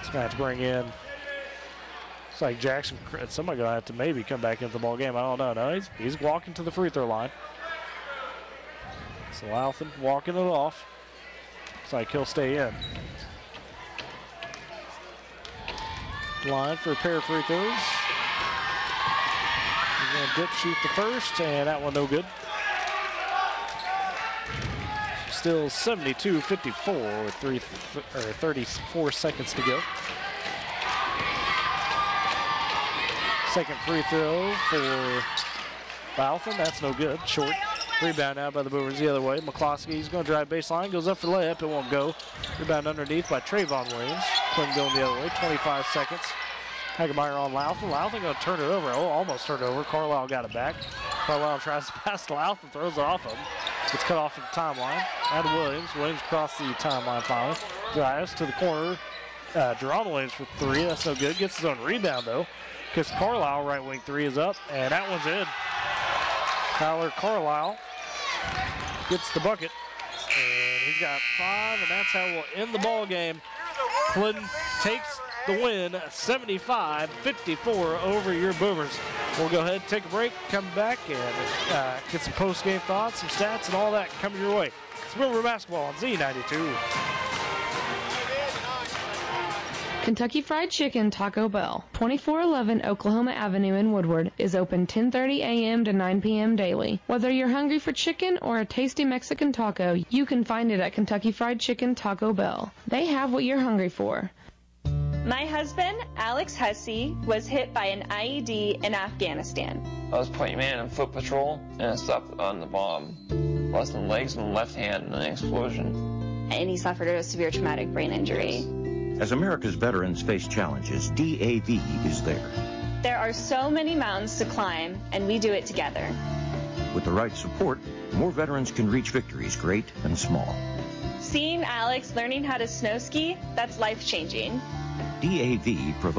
He's going to have to bring in, looks like Jackson, somebody going to have to maybe come back into the ball game. I don't know. No, he's walking to the free throw line. So Louthan walking it off. Looks like he'll stay in. Line for a pair of free throws. He's going to dip shoot the first, and that one no good. Still 72-54 with 34 seconds to go. Second free throw for Louthan. That's no good. Short. Rebound now by the Boomers the other way. McCloskey's going to drive baseline. Goes up for layup. It won't go. Rebound underneath by Trayvon Williams. Clinton going the other way. 25 seconds. Hagemeyer on Louthan. Louthan going to turn it over. Oh, almost turned it over. Carlisle got it back. Carlisle tries to pass to Louthan. Throws it off him. Gets cut off at the timeline. And Williams. Williams crossed the timeline finally. Drives to the corner. Jerron Williams for 3. That's no good. Gets his own rebound, though. Because Carlisle right wing 3 is up. And that one's in. Tyler Carlisle gets the bucket. And he's got 5, and that's how we'll end the ball game. Clinton takes the win, 75-54 over your Boomers. We'll go ahead and take a break, come back, and get some post-game thoughts, some stats, and all that coming your way. It's Boomer Basketball on Z92. Kentucky Fried Chicken Taco Bell, 2411 Oklahoma Avenue in Woodward, is open 10:30 a.m. to 9 p.m. daily. Whether you're hungry for chicken or a tasty Mexican taco, you can find it at Kentucky Fried Chicken Taco Bell. They have what you're hungry for. My husband, Alex Hussey, was hit by an IED in Afghanistan. I was point man in foot patrol, and I stopped on the bomb. Lost my legs and the left hand in an explosion. And he suffered a severe traumatic brain injury. As America's veterans face challenges, DAV is there. There are so many mountains to climb, and we do it together. With the right support, more veterans can reach victories great and small. Seeing Alex learning how to snow ski, that's life-changing. DAV provides